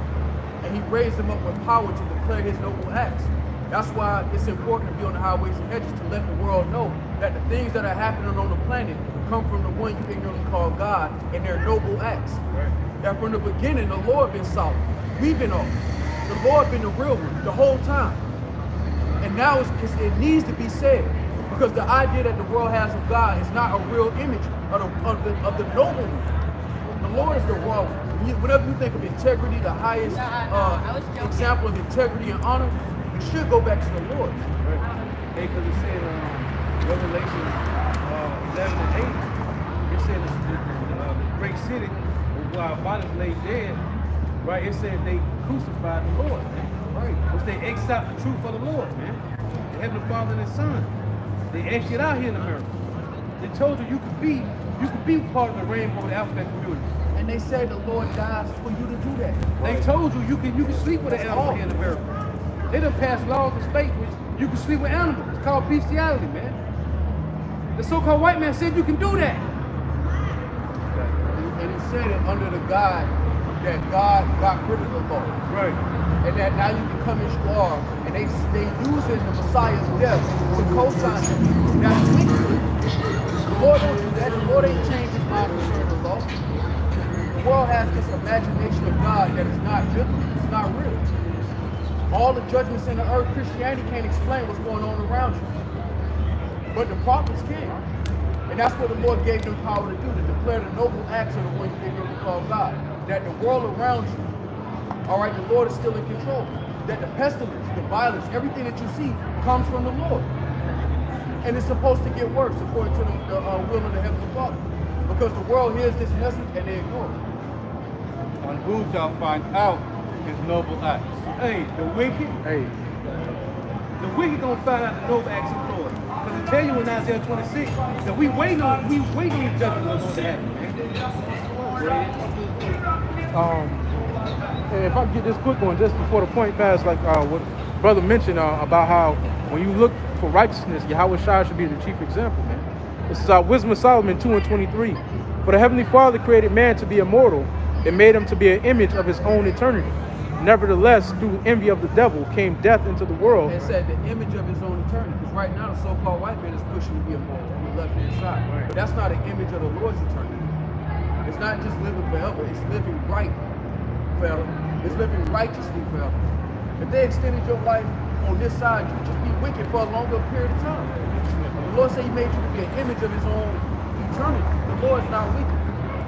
and He raised them up with power to declare His noble acts. That's why it's important to be on the highways and hedges to let the world know that the things that are happening on the planet come from the one you ignorantly call God and their noble acts. Right. That from the beginning, the Lord been solid. We've been off. The Lord been the real one the whole time. And now it needs to be said, because the idea that the world has of God is not a real image of the noble one. The Lord is the raw one. Whenever you think of integrity, the highest example of integrity and honor, you should go back to the Lord. Right. Hey, because it said Revelation 11 and 8, it said the great city where our bodies lay dead, right? It said they crucified the Lord, man. Right. Which they exiled the truth for the Lord, man. The Heavenly Father and His Son. They exed it out here in America. They told you could be part of the rainbow, the alphabet community. And they said the Lord dies for you to do that. They told you you can sleep with an animal here in America. They done passed laws in states which you can sleep with animals. It's called bestiality, man. The so-called white man said you can do that. And He said it under the guise that God got rid of the law. Right. And that now you can come as you are. And they using the Messiah's death to co-sign it. That's wicked. The Lord don't do that. The Lord ain't changed His mind concerning the law. The world has this imagination of God that is not biblical. It's not real. All the judgments in the earth, Christianity can't explain what's going on around you. But the prophets can. And that's what the Lord gave them power to do, to declare the noble acts of the one you ignorantly call God. That the world around you, all right, the Lord is still in control. That the pestilence, the violence, everything that you see comes from the Lord. And it's supposed to get worse according to the will of the Heavenly Father. Because the world hears this message and they ignore it. And who shall find out His noble acts? Hey, the wicked gonna find out the noble acts of the Lord. Because it tell you in Isaiah 26 that we waiting on these judgments that's going to happen, man. If I can get this quick one just before the point pass, like what brother mentioned about how when you look for righteousness, Yahweh Shai should be the chief example, man. This is Wisdom of Solomon 2:23. For the Heavenly Father created man to be immortal and made him to be an image of his own eternity. Nevertheless, through envy of the devil came death into the world. And said the image of his own eternity. Because right now the so-called white man is pushing to be immortal on the left-hand side. Right. But that's not an image of the Lord's eternity. It's not just living forever. It's living right forever. It's living righteously forever. If they extended your life on this side, you'd just be wicked for a longer period of time. The Lord said He made you to be an image of His own eternity. The Lord's not wicked.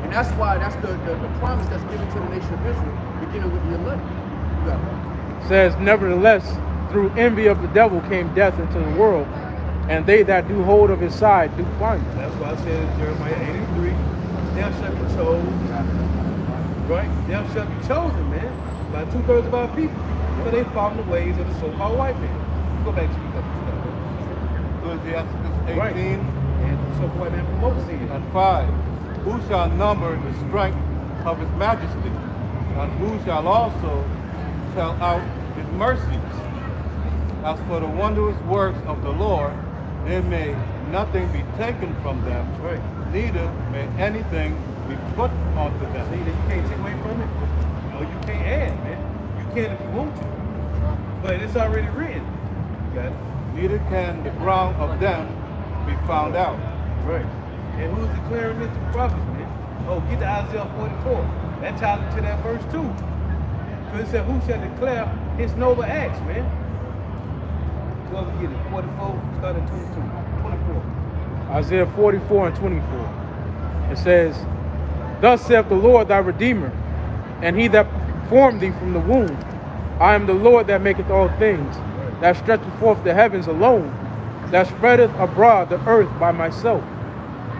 And that's why that's the promise that's given to the nation of Israel, beginning with the elect. Says, nevertheless, through envy of the devil came death into the world, and they that do hold of his side do find it. That's why I said in Jeremiah 83, thou shalt be chosen. Right? Thou shalt be chosen, man, by 2/3 of our people. Because they follow the ways of the so-called white man. Go back to you. Ecclesiastes 18 right. And the so-called white man promotes sin. and 5. Who shall number the strength of his majesty, and who shall also tell out his mercies? As for the wondrous works of the Lord, there may nothing be taken from them, Right. neither may anything be put onto See, them. that you can't take away from it, or you can't add, man. You can if you want to, but it's already written. You got it. Neither can the ground of them be found out. Right. And who's declaring this to the prophets, man? Oh, get to Isaiah 44. That ties into that verse too. Because it said, who shall declare his noble acts, man? 12 get it. 44, start at 22. 24. Isaiah 44 and 24. It says, Thus saith the Lord thy Redeemer, and he that formed thee from the womb. I am the Lord that maketh all things, that stretcheth forth the heavens alone, that spreadeth abroad the earth by myself,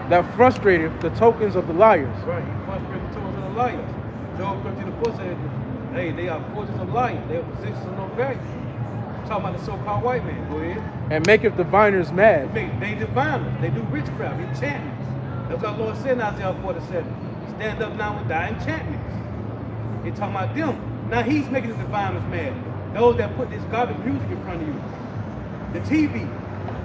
that frustrateth the tokens of the liars. Right, he frustrated the tools of the liars. Job 13:4 said, hey, they are forces of liars. They are positions of no value. Talking about the so-called white man. Go ahead. And maketh diviners mad. They diviners. They do witchcraft, enchantments. That's what the Lord said in Isaiah 47. Stand up now with thy enchantments. He talking about them. Now he's making the diviners mad. Those that put this garbage music in front of you. The TV.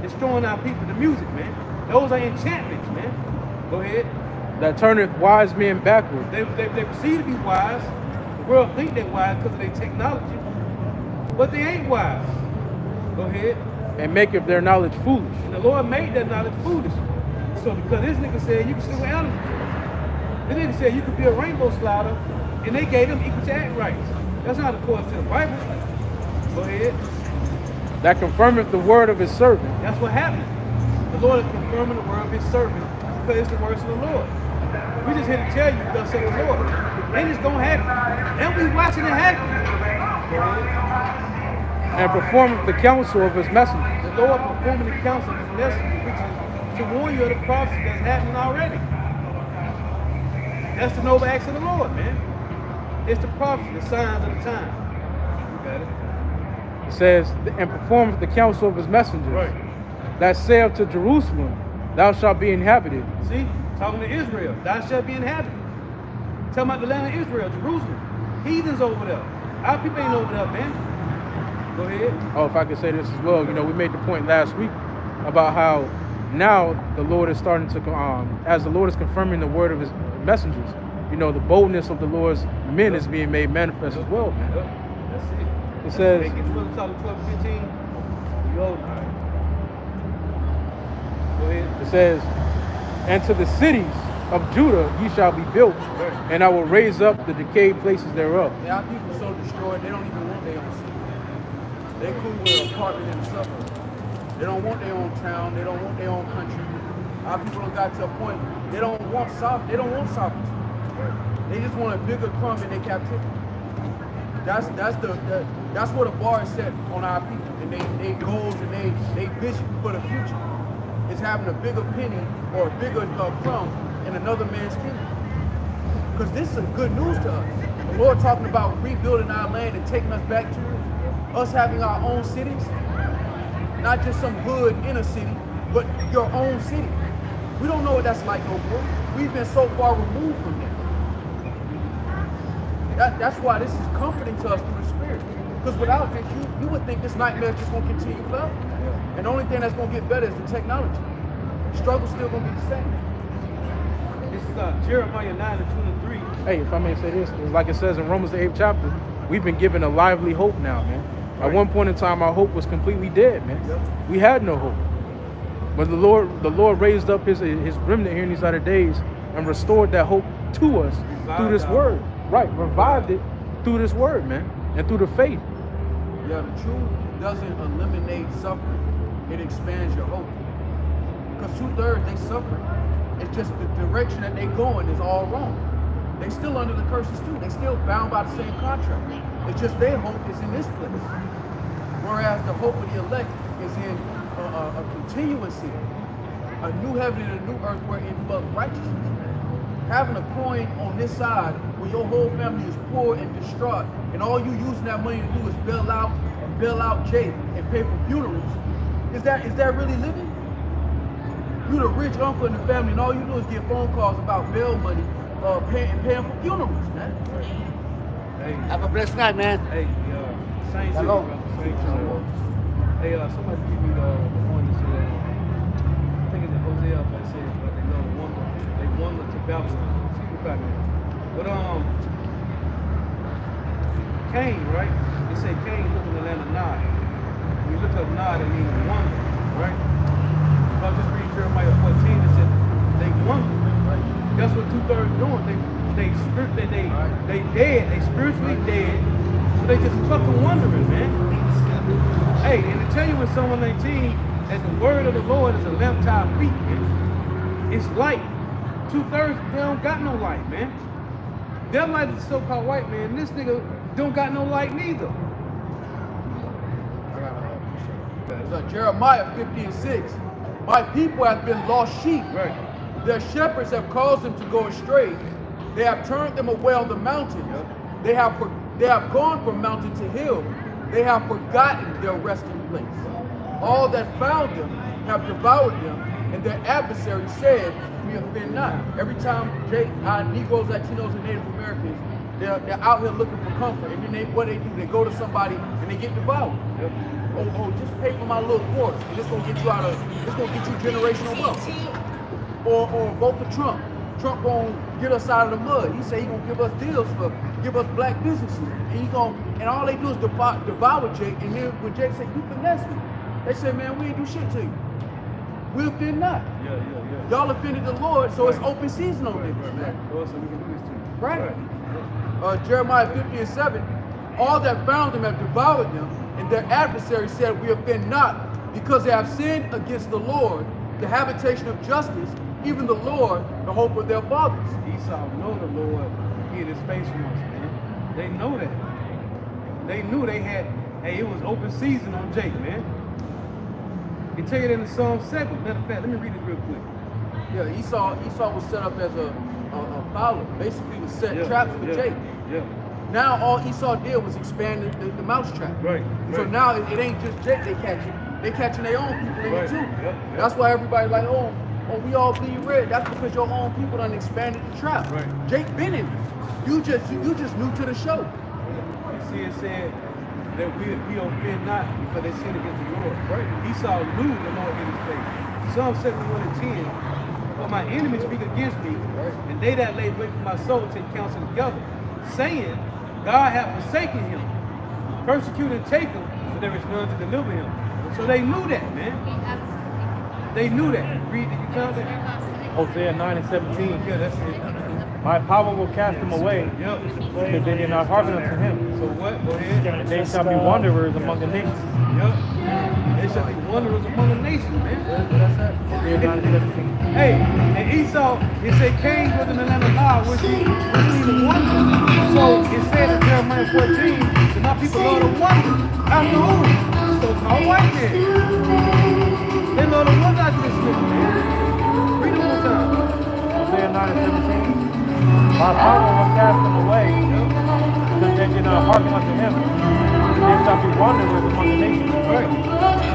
Destroying our people. The music, man. Those are enchantments, man. Go ahead. That turneth wise men backward. They perceive to be wise. The world think they're wise because of their technology. But they ain't wise. Go ahead. And maketh their knowledge foolish. And the Lord made that knowledge foolish. So because this nigga said you can sleep with animals. This nigga said you could be a rainbow slider, and they gave them equal act rights. That's not according to the Bible. Go ahead. That confirmeth the word of his servant. That's what happened. The Lord is confirming the word of his servant because it's the words of the Lord. We just here to tell you, thus said the Lord. And it's gonna happen. And we watching it happen. Go ahead. And performeth the counsel of his messengers. The Lord performing the counsel of his message, which is to warn you of the prophecy that's happening already. That's the noble acts of the Lord, man. It's the prophecy, the signs of the time. You got it? It says, and performeth the counsel of his messengers. Right. That saith to Jerusalem, thou shalt be inhabited. See? Talking to Israel, thou shalt be inhabited. Talking about the land of Israel, Jerusalem. Heathens over there. Our people ain't over there, man. Go ahead. Oh, if I could say this as well, you know, we made the point last week about how now the Lord is starting to, as the Lord is confirming the word of his messengers, you know, the boldness of the Lord's men is being made manifest as well, man. Yep. That's it. It says, Hey, get 12, 15. You hold it. Go ahead. it says, and to the cities of Judah ye shall be built, and I will raise up the decayed places thereof. Our people so destroyed, they don't even want their own city. They cool with an apartment in the suburbs. They don't want their own town. They don't want their own country. Our people have got to a point, they don't want sovereignty. They just want a bigger crumb in their captivity. That's what a bar is set on our people and they goals and they vision for the future. Is having a bigger penny or a bigger crumb in another man's kingdom. Because this is good news to us. The Lord talking about rebuilding our land and taking us back to us having our own cities, not just some hood inner city, but your own city. We don't know what that's like no more. We've been so far removed from that. That's why this is comforting to us through the Spirit. Because without this, you would think this nightmare is just going to continue forever. And the only thing that's going to get better is the technology. The struggle's still going to be the same. This is Jeremiah 9:2-3. Hey, if I may say this, like it says in Romans the 8th chapter, we've been given a lively hope now, man. At one point in time, our hope was completely dead, man. We had no hope. But the Lord raised up his remnant here in these latter days and restored that hope to us through this word. Right, revived it through this word, man, and through the faith. Yeah, the truth doesn't eliminate suffering. It expands your hope. Because 2/3 they suffer. It's just the direction that they're going is all wrong. They still under the curses too. They still bound by the same contract. It's just their hope is in this place. Whereas the hope of the elect is in a continuancy, a new heaven and a new earth wherein dwells righteousness. Having a coin on this side where your whole family is poor and distraught, and all you using that money to do is bail out Jay and pay for funerals. Is that really living? You the rich uncle in the family, and all you do is get phone calls about bail money paying for funerals, man. Hey, Have a blessed night, man. hey, same to you, Hello. brother. Same to you. Hey, somebody give me the one that said, I think it's in Hosea, but it says, but they wander to Babylon. See what that means. But Cain, right? They say Cain lived in the land of Nod. When you look up Nod, it means wander, right? If I just read Jeremiah 14, it said they wander, right? That's what 2/3 doing. They dead. They spiritually dead. So they just fucking wondering, man. Hey, and to tell you in Psalm 119 that the word of the Lord is a lamp to our feet, man. It's light. 2/3 they don't got no light, man. Their light is so-called white man. This nigga don't got no light neither. It's Jeremiah 50:6. My people have been lost sheep. Right. Their shepherds have caused them to go astray. They have turned them away on the mountains. They have gone from mountain to hill. They have forgotten their resting place. All that found them have devoured them, and their adversaries said, we offend not. Every time Negroes, Latinos, and Native Americans, they're out here looking for comfort, and then what they do, they go to somebody and they get devoured. Yep. Oh, just pay for my little quarters, and it's gonna get you generational wealth. Or vote for Trump. Trump gonna get us out of the mud. He say he gonna give us deals give us black businesses, and all they do is devour Jake. And then when Jake said, "You finesse me," they said, "Man, we ain't do shit to you. We offend not. Yeah. Y'all offended the Lord, so it's open season on niggas, man." Lord said we can do this to you. Right. Jeremiah 50:7. All that found them have devoured them, and their adversaries said, "We offend not, because they have sinned against the Lord, the habitation of justice, even the Lord, the hope of their fathers." Esau know the Lord hid his face once, man. They know that. They knew they had, it was open season on Jake, man. They tell you that in Psalm 7. Matter of fact, let me read it real quick. Yeah, Esau was set up as a fowler, basically to set traps for Jake. Yeah. Now all Esau did was expand the mousetrap. Right. So now it ain't just Jake they catching. They catching their own people in it too. Yep. That's why everybody like, oh, we all bleed red. That's because your own people done expanded the trap. Right. Jake been in it. You just new to the show. You see, it said that we offend not because they sin against the Lord. Right. Esau knew the Lord hid his face. Psalm 71:10. But my enemies speak against me, and they that lay wait for my soul take counsel together, saying, God hath forsaken him, persecuted and taken, but there is none to deliver him. So they knew that, man. They knew that. Read, did you count it? Hosea 9:17. Yeah, that's it. My power will cast them away, Yep. because they did not hearken unto him. So what? Go ahead. And they shall be wanderers among the nations. Yep. They shall be wanderers among the nations, man. Hosea 9:17. Hey, and Esau, it said Cain was in the land of Nod, which means the wonder. So it said in Jeremiah 14, that my people love to wonder. After who? So-called white men. They love to wonder after this nigga, man. Read it one time. Hosea 9:17. My power will cast them away, because they did not hearken unto him. They shall be wanderers among the nations. Right.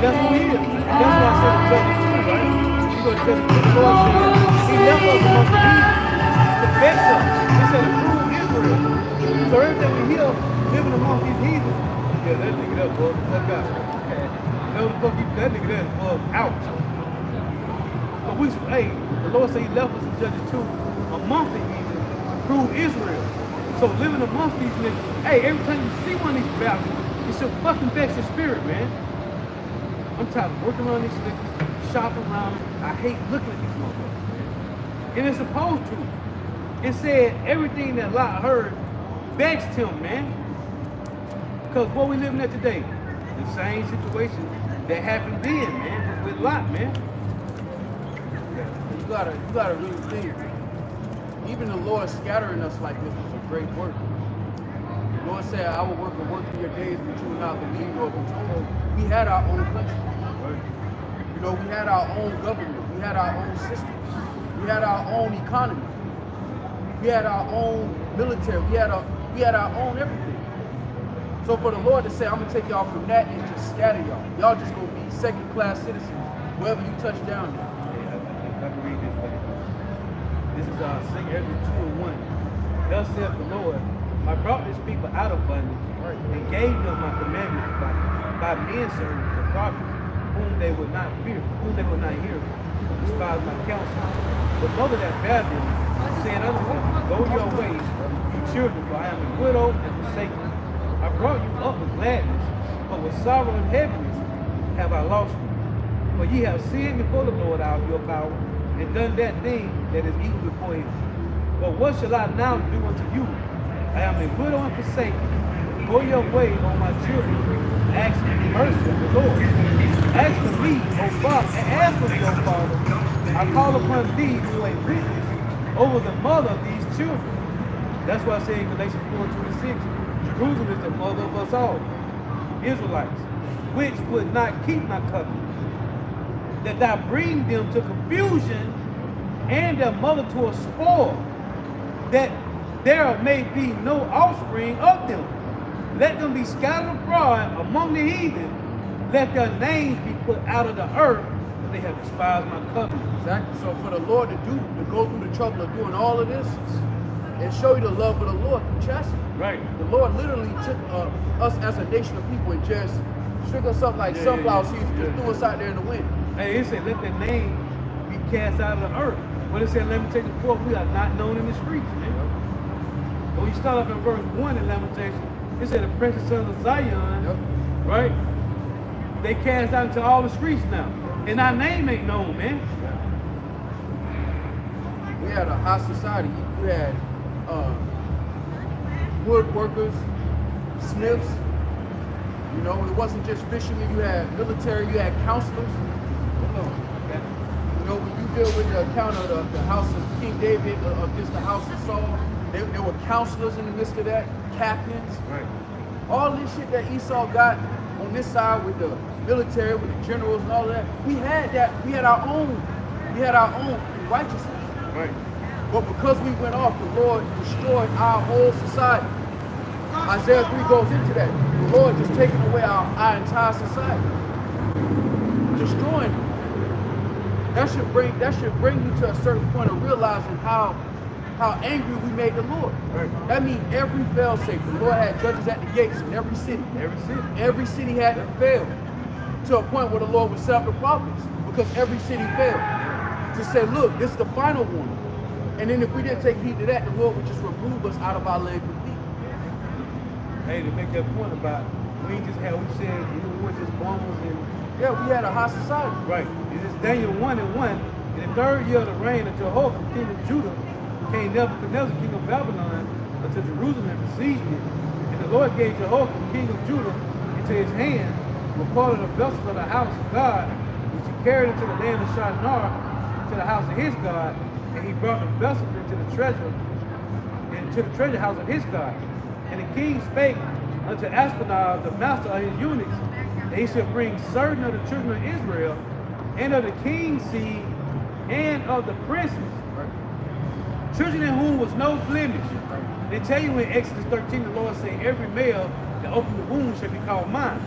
That's who he is. That's why I said the judges too, right? He left us among the heathen to vex us. He said to prove Israel. So everything we hear living among these heathen, that nigga that bug, that guy. That nigga that bug out. But the Lord said he left us in Judges 2 amongst the heathen to prove Israel. So living amongst these niggas, every time you see one of these battles, it should fucking vex your spirit, man. I'm tired of working around these niggas, shopping around them. I hate looking at these motherfuckers, man. And it's supposed to. It said everything that Lot heard vexed him, man. Because what we living at today, the same situation that happened then, man, with Lot, man. You gotta really think. Even the Lord scattering us like this was a great work. The Lord said, I will work in your days, but you will not believe nor be told. We had our own country. You know, we had our own government. We had our own system. We had our own economy. We had our own military. We had our own everything. So for the Lord to say, I'm gonna take y'all from that and just scatter y'all. Y'all just gonna be second-class citizens wherever you touch down there. I can read this for you. This is 2 and 1. Thus saith the Lord, I brought this people out of bondage and gave them my commandments by men servants, the prophets, whom they would not hear, despise my counsel. The mother that bare them said unto them, go your ways, you children, for I am a widow and forsaken. I brought you up with gladness, but with sorrow and heaviness have I lost you. For ye have sinned before the Lord out of your power, and done that thing that is evil before him. But what shall I now do unto you? I am a widow and forsaken. Go your way, O my children. Ask mercy of the Lord. Ask for me, O Father, and ask for me, O Father. I call upon thee to a witness over the mother of these children. That's why I say in Galatians 4:26, Jerusalem is the mother of us all, Israelites, which would not keep my covenant, that thou bring them to confusion and their mother to a spoil, that there may be no offspring of them. Let them be scattered abroad among the heathen. Let their names be put out of the earth, for they have despised my covenant. Exactly. So for the Lord to go through the trouble of doing all of this and show you the love of the Lord through chastity. Right. The Lord literally took us as a nation of people and just shook us up like sunflower seeds, just threw us out there in the wind. Hey, it said, let their name be cast out of the earth. But it said, let me take the forth, we are not known in the streets, man. But when you start off in verse 1 in Lamentation, it said, the precious sons of Zion, right? They cast out into all the streets now. And our name ain't known, man. We had a high society. You had woodworkers, smiths. You know, it wasn't just fishermen. You had military. You had counselors. You know, when you deal with the account of the house of King David against the house of Saul, there were counselors in the midst of that, captains. Right. All this shit that Esau got on this side with the military, with the generals and all of that, we had that. We had our own righteousness. Right. But because we went off, the Lord destroyed our whole society. Isaiah 3 goes into that. The Lord just taking away our entire society. Destroying it. That should bring you to a certain point of realizing how angry we made the Lord. Right. That means every fail-safe. The Lord had judges at the gates in every city. Every city had to fail to a point where the Lord would set up the prophets because every city failed. To say, look, this is the final one. And then if we didn't take heed to that, the Lord would just remove us out of our land completely. Hey, to make that point about, we ain't just had, we said, we weren't just bombers and... Yeah, we had a high society. Right. It is Daniel 1:1. In the 3rd year of the reign of Jehoiakim, king of Judah, came Nebuchadnezzar, king of Babylon, unto Jerusalem and besieged it. And the Lord gave Jehoiakim, king of Judah, into his hand, with part of the vessels of the house of God, which he carried into the land of Shinar, to the house of his God, and he brought the vessels into the treasure house of his God. And the king spake unto Aspenaz, the master of his eunuchs, that he should bring certain of the children of Israel, and of the king's seed, and of the princes, children in whom was no blemish. They tell you in Exodus 13, the Lord say, every male that opened the womb shall be called mine,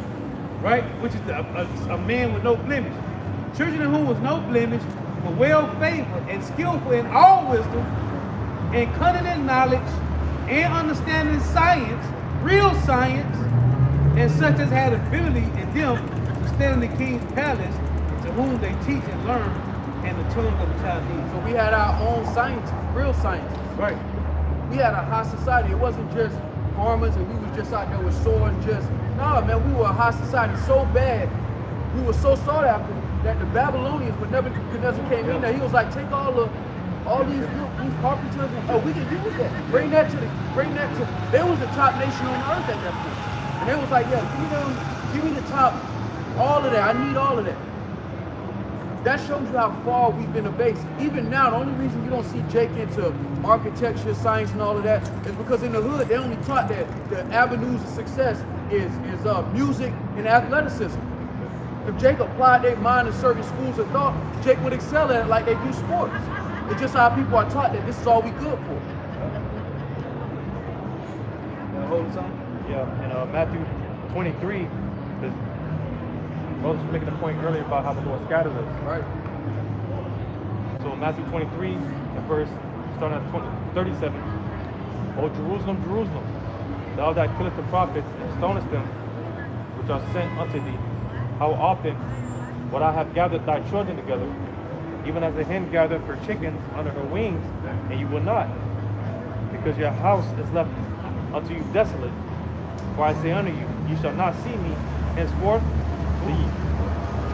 right? Which is a man with no blemish. Children in whom was no blemish, were well favored and skillful in all wisdom, and cunning in knowledge, and understanding science, real science, and such as had ability in them to stand in the king's palace, to whom they teach and learn, and the tongue of the Chaldees. So we had our own scientists, real scientists. Right. We had a high society. It wasn't just farmers and we was just out there with swords. No, man, we were a high society so bad. We were so sought after that the Babylonians, when Nebuchadnezzar came in there, he was like, take all these carpenters, and we can use that. Bring that to. They was the top nation on earth at that point. And they was like, yeah, give me the top, all of that. I need all of that. That shows you how far we've been abased. Even now, the only reason you don't see Jake into architecture, science, and all of that is because in the hood, they only taught that the avenues of success is music and athleticism. If Jake applied their mind to certain schools of thought, Jake would excel at it like they do sports. It's just how people are taught that this is all we good for. Hold something? Yeah, in Matthew 23, Moses was making a point earlier about how the Lord scattered us. Right. So in Matthew 23, starting at 37. O Jerusalem, Jerusalem, thou that killest the prophets and stonest them which are sent unto thee, how often would I have gathered thy children together, even as a hen gathereth her chickens under her wings, and you will not, because your house is left unto you desolate. For I say unto you, you shall not see me henceforth.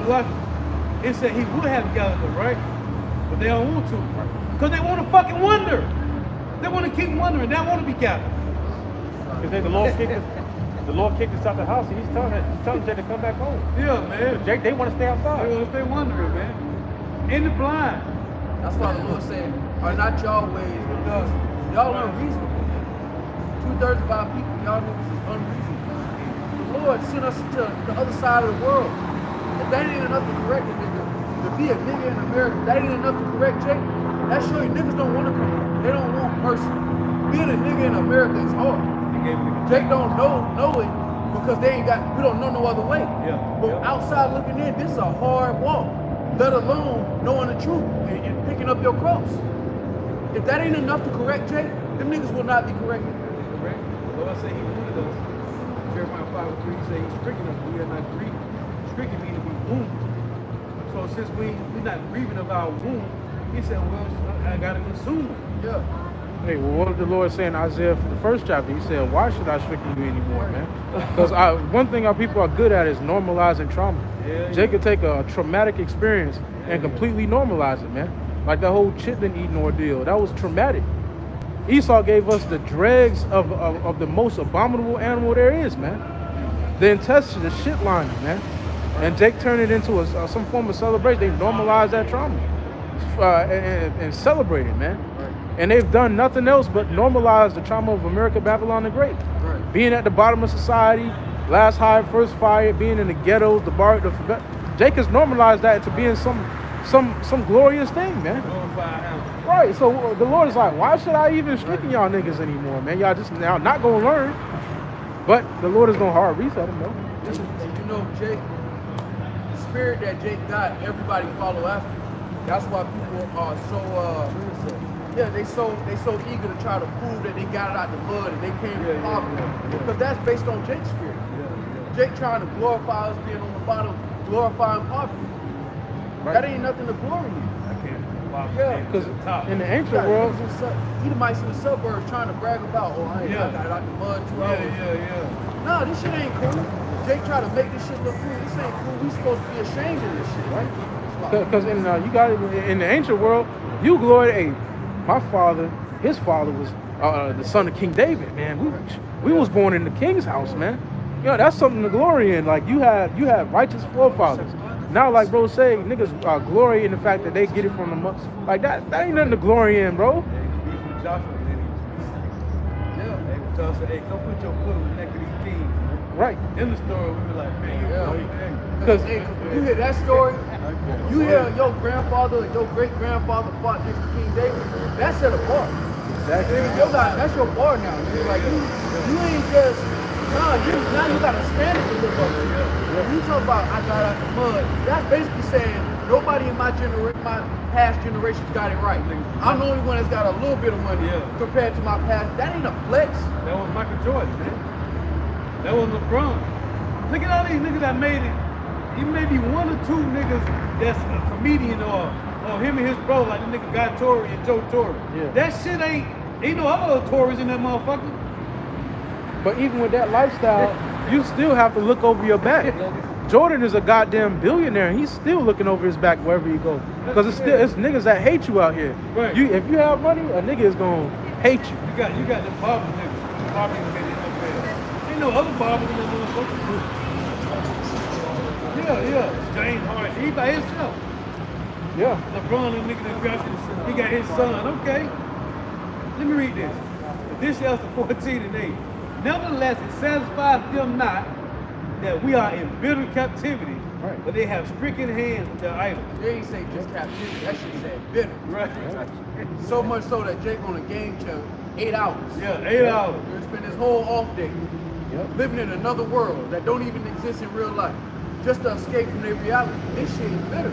Look, it said he would have gathered them, right? But they don't want to. Because they want to fucking wonder. They want to keep wondering. They don't want to be gathered. Because the Lord kicked us out the house, and he's telling Jake to come back home. Yeah, man. Jake, they want to stay They outside. want to stay wondering, man. In the blind. That's why the Lord said, are not y'all ways, because y'all unreasonable. 2/3 of our people, y'all niggas is unreasonable. The Lord sent us to the other side of the world. If that ain't enough to correct a nigga, to be a nigga in America, that ain't enough to correct Jake. That show you niggas don't want to come here. They don't want mercy. Being a nigga in America is hard. Jake don't know it because we don't know no other way. Yeah. But outside looking in, this is a hard walk, let alone knowing the truth and picking up your cross. If that ain't enough to correct Jake, them niggas will not be corrected. Correct. The Lord said he wounded us. Jeremiah 5:3 said he's stricken us. We are not grieved. Stricken meaning we wounded. So since we're not grieving of our wound, he said, well, I gotta consume it. Yeah. Hey, well, what did the Lord say in Isaiah for the first chapter? He said, why should I stricken you anymore, man? Because one thing our people are good at is normalizing trauma. Yeah, Jake could take a traumatic experience and completely normalize it, man. Like the whole chitlin eating ordeal. That was traumatic. Esau gave us the dregs of the most abominable animal there is, man. The intestine, the shit lining, man. And Jake turned it into some form of celebration. They normalized that trauma and celebrate it, man. And they've done nothing else but normalize the trauma of America, Babylon the Great. Right. Being at the bottom of society, last hired, first fired, being in the ghettos, Jake has normalized that into being some glorious thing, man. Glorify him. Right, so the Lord is like, why should I even stricken y'all niggas anymore, man? Y'all just now not gonna learn. But the Lord is gonna hard reset them, though. And you know, Jake, the spirit that Jake got, everybody follow after. That's why people are they so eager to try to prove that they got it out the mud and they came from poverty. Because that's based on Jake's spirit. Jake trying to glorify us being on the bottom, glorifying poverty. Right. That ain't nothing to glory in. I can't. Yeah, Because in the You ancient got world, niggas in the mice in the suburbs trying to brag about, I got it out the mud 2 hours. Yeah. No, this shit ain't cool. Jake try to make this shit look cool. This ain't cool. We supposed to be ashamed of this shit, right? because you got in the ancient world, you glory. Hey, my father, his father was the son of King David, man. We was born in the king's house, man. You know, that's something to glory in. Like you had righteous forefathers. Now, like bro say, niggas glory in the fact that they get it from the months. Like that ain't nothing to glory in, bro. Hey, come put your foot on the neck of these kings. Right. In the story, we were like, man, Because You hear that story? You hear your grandfather and your great grandfather fought next to King David. That's at a bar. exactly. That's your bar now. You're like you ain't just now you got a standard to live up to. When you talk about I got out the mud, that's basically saying nobody in my past generations got it right. I'm the only one that's got a little bit of money compared to my past. That ain't a flex. that was Michael Jordan, man. That was LeBron. Look at all these niggas that made it. You may be one or two niggas that's a comedian or him and his bro, like the nigga Guy Torrey and Joe Torrey. Yeah. That shit ain't no other Torreys in that motherfucker. But even with that lifestyle, you still have to look over your back. Jordan is a goddamn billionaire, and he's still looking over his back wherever you go. Because it's niggas that hate you out here. Right. If you have money, a nigga is gonna hate you. You got the barber niggas. Barber niggas made the NFL. Ain't no other barbers in that motherfucker. Yeah. James Harden. He by himself. Yeah. LeBron, the nigga that drafted, he got his son. Okay. Let me read this. This is 14:8. Nevertheless, it satisfies them not that we are in bitter captivity, Right. but they have stricken hands with their idols. They ain't say just captivity. That shit said bitter. Right. So much so that Jake on a game show 8 hours. Yeah, 8 hours. He spent his whole off day Yep. living in another world that don't even exist in real life, just to escape from their reality. This shit is bitter.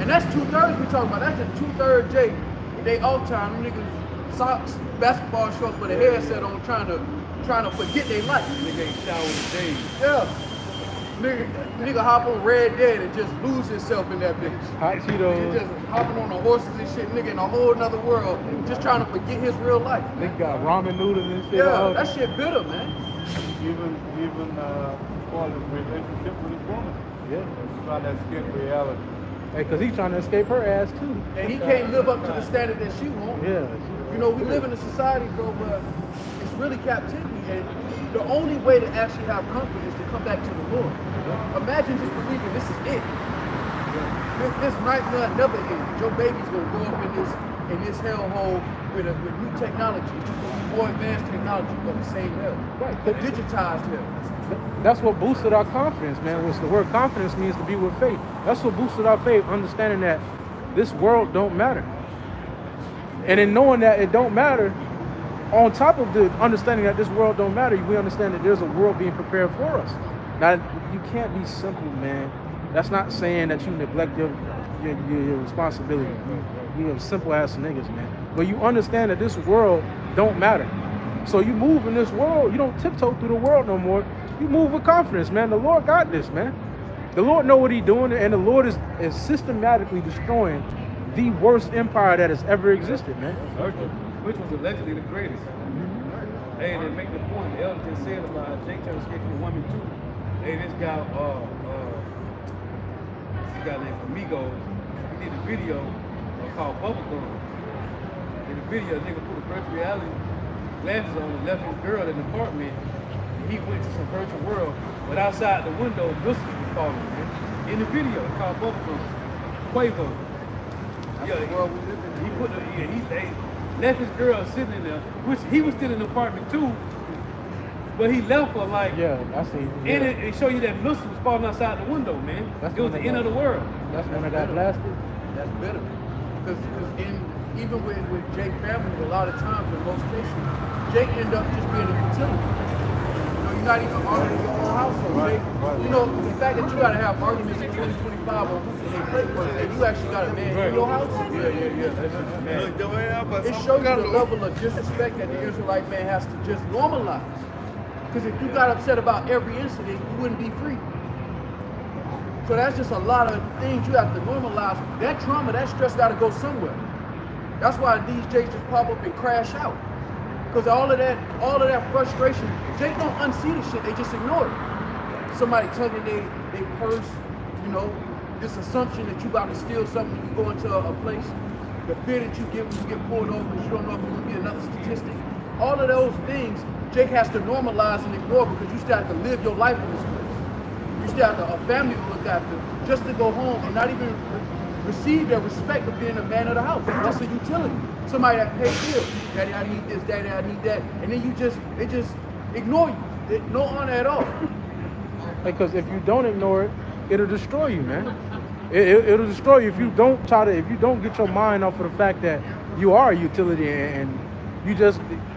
And that's 2/3 we talking about. That's the 2/3 Jake. They all time. Them niggas socks, basketball shorts with a headset on, trying to forget their life. Nigga ain't showered in days. Yeah. Nigga hop on Red Dead and just lose himself in that bitch. Hot He Cheetos. just hopping on the horses and shit, nigga, in a whole nother world, just trying to forget his real life. Nigga got ramen noodles and shit. Yeah, that shit bitter, man. Even for his relationship with his woman. Yeah. He's trying to escape reality. Hey, cause he's trying to escape her ass too. And he can't live up to the standard that she wants. Yeah. You know, we live in a society, bro, where it's really captivity, and the only way to actually have comfort is to come back to the Lord. Imagine just believing this is it. This nightmare never ends. Your baby's gonna grow up in this hellhole with new technology. It's just gonna be more advanced technology, but the same hell. Right. The digitized hell. That's what boosted our confidence, man. Which the word confidence means to be with faith. That's what boosted our faith, understanding that this world don't matter. And in knowing that it don't matter, on top of the understanding that this world don't matter, we understand that there's a world being prepared for us. Now, you can't be simple, man. That's not saying that you neglect your responsibility. You're simple ass niggas, man. But you understand that this world don't matter. So you move in this world, you don't tiptoe through the world no more. You move with confidence, man. The Lord got this, man. The Lord know what he's doing, and the Lord is systematically destroying the worst empire that has ever existed, man. Which was allegedly the greatest. Hey, they make the point, the elder just said about Jake trying to escape from the woman too. Hey, this guy named Amigos, he did a video called Bubblegum. In the video, a nigga put a virtual reality glasses on and left his girl in the apartment. And he went to some virtual world, but outside the window, missiles was falling, man. In the video, it's called Bubblegum. Quavo. That's the world we live in. He left his girl sitting in there, which he was still in the apartment too, but he left her like, Yeah, I see. Yeah. and it show you that missiles was falling outside the window, man. That's It was the end of the world. That's when I got blasted. That's bitter. Because even with Jake family, a lot of times, in most cases, Jake end up just being a utility. You know, you're not even arguing in your own household. Right, Jake, right. You know, the fact that you got to have arguments in 2025 on who can play first, and you actually got a man in your house. Yeah. That's just mad. It shows you the level of disrespect that the Israelite man has to just normalize. Because if you got upset about every incident, you wouldn't be free. So that's just a lot of things you have to normalize. That trauma, that stress got to go somewhere. That's why these Jakes just pop up and crash out. Because all of that frustration, Jake don't unsee the shit, they just ignore it. Somebody tugging they purse, you know, this assumption that you about to steal something when you go into a place, the fear that you get when you get pulled over because you don't know if it's going to be another statistic. All of those things, Jake has to normalize and ignore because you still have to live your life in this place. You still have a family to look after, just to go home and not even receive their respect of being a man of the house. Just a utility. Somebody that pays bills. Daddy, I need this. Daddy, I need that. And then they just ignore you. No honor at all. Because if you don't ignore it, it'll destroy you, man. It'll destroy you if you don't get your mind off of the fact that you are a utility and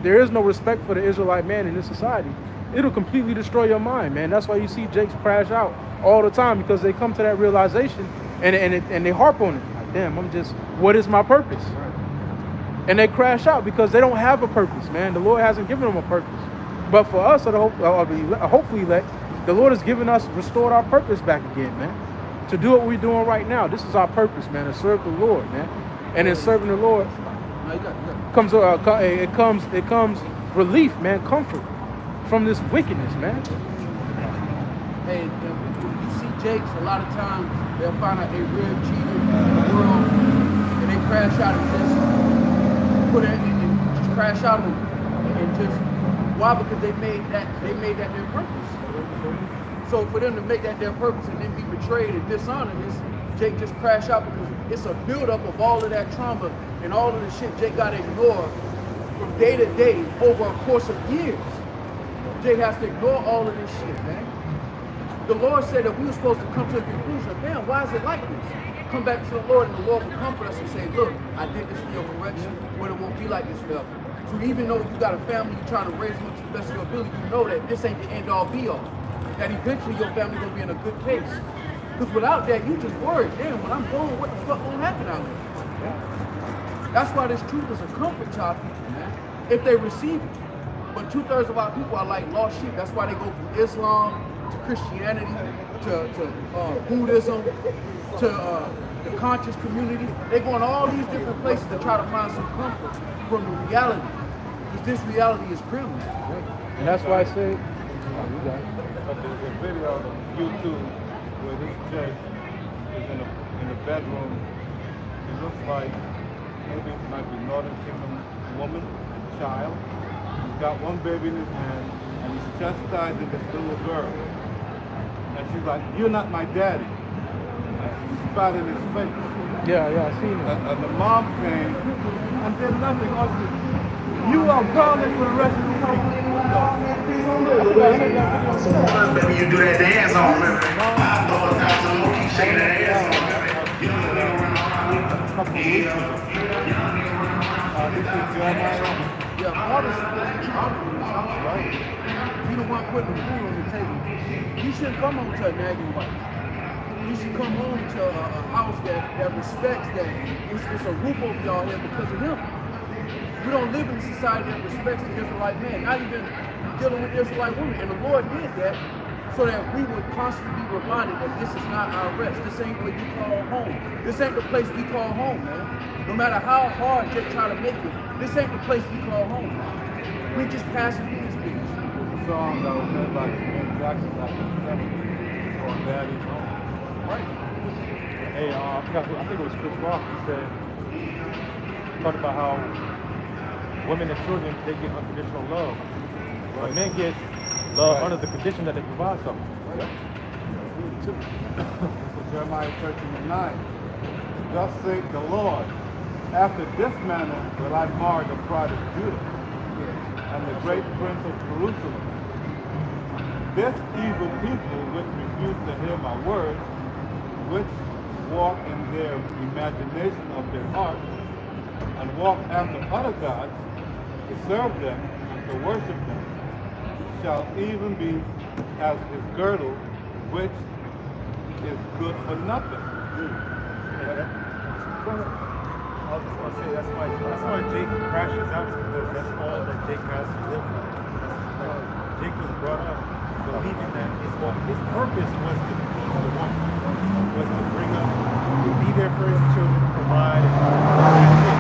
there is no respect for the Israelite man in this society. It'll completely destroy your mind, man. That's why you see Jakes crash out all the time, because they come to that realization and they harp on it. Like, damn, what is my purpose? And they crash out because they don't have a purpose, man. The Lord hasn't given them a purpose. But for us, hopefully, the Lord has given us, restored our purpose back again, man. To do what we're doing right now. This is our purpose, man, to serve the Lord, man. And in serving the Lord comes relief, man, comfort from this wickedness, man. Hey, you see Jakes, a lot of times they'll find out they real cheated in the world and they crash out and just crash out and just why? Because they made that their purpose. So for them to make that their purpose and then be betrayed and dishonored, Jake just crash out because it's a buildup of all of that trauma and all of the shit Jake got to ignore from day to day over a course of years. Jake has to ignore all of this shit, man. The Lord said that we were supposed to come to a conclusion, man, why is it like this? Come back to the Lord and the Lord will comfort us and say, look, I did this for your correction, but it won't be like this forever. So even though you got a family, you're trying to raise them to the best of your ability, you know that this ain't the end all be all. That eventually your family gonna be in a good case. Because without that, you just worried, damn, when I'm gone, what the fuck gonna happen out there? That's why this truth is a comfort to our people, man, if they receive it. But 2/3 of our people are like lost sheep. That's why they go from Islam to Christianity to Buddhism to the conscious community. They go in all these different places to try to find some comfort from the reality. Because this reality is grim, man. And that's why I say, But there's a video on YouTube where this chick is in a bedroom. It looks like maybe it might be Northern Kingdom woman and child. He's got one baby in his hand and he's chastising this little girl. And she's like, "You're not my daddy." And she spat in his face. yeah, I seen it. And the mom came and did nothing. All she said, "You are grounded for the rest of the week." Baby, you do that dance on, baby. I throw it down some more, keep shaking that ass on, baby. You don't need to go around. This is Jeremiah. Yeah, all this stuff is arguing in his house, right? You the one putting the food on the table. You shouldn't come home to a nagging wife. You should come home to a house that respects that it's a roof over y'all here because of him. We don't live in a society that respects the Israelite man, not even dealing with Israelite women. And the Lord did that so that we would constantly be reminded that this is not our rest. This ain't what you call home. This ain't the place we call home, man. No matter how hard they try to make it, this ain't the place we call home, man. We just passing through this bitch. There's a song that was made by Jim Jackson back in the 70s called Daddy's Home. Right. Hey, I think it was Chris Rock who said, talked about how women and children, they get unconditional love. But men get love under the condition that they provide something. So Jeremiah 13:9. Thus saith the Lord, after this manner will I mar the pride of Judah and the great prince of Jerusalem. This evil people which refuse to hear my words, which walk in their imagination of their heart, and walk after other gods, to serve them and to worship them, shall even be as his girdle, which is good for nothing. I was just gonna say that's why Jake crashes out, is because that's all that Jake has to live for. Jake was brought up believing that his purpose was to please the woman, was to bring up, to be there for his children, provide, and that's it.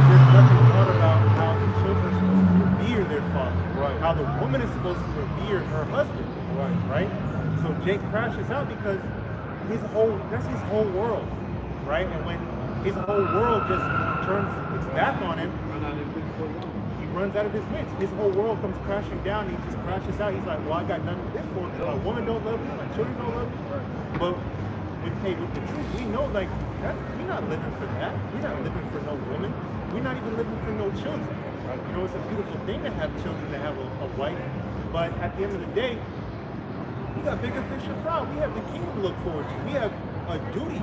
There's nothing taught about how the children are supposed to revere their father, Right. how the woman is supposed to revere her husband, right? So Jake crashes out because that's his whole world, right? And when his whole world just turns its back on him, he runs out of his wits. His whole world comes crashing down. He just crashes out. He's like, well, I got nothing to live for. My woman don't love me. My children don't love me. But with the truth, we know like that, we're not living for that. We're not living for no woman. We're not even living for no children. You know, it's a beautiful thing to have children, to have a wife. But at the end of the day, we got bigger fish to fry. We have the kingdom to look forward to. We have a duty.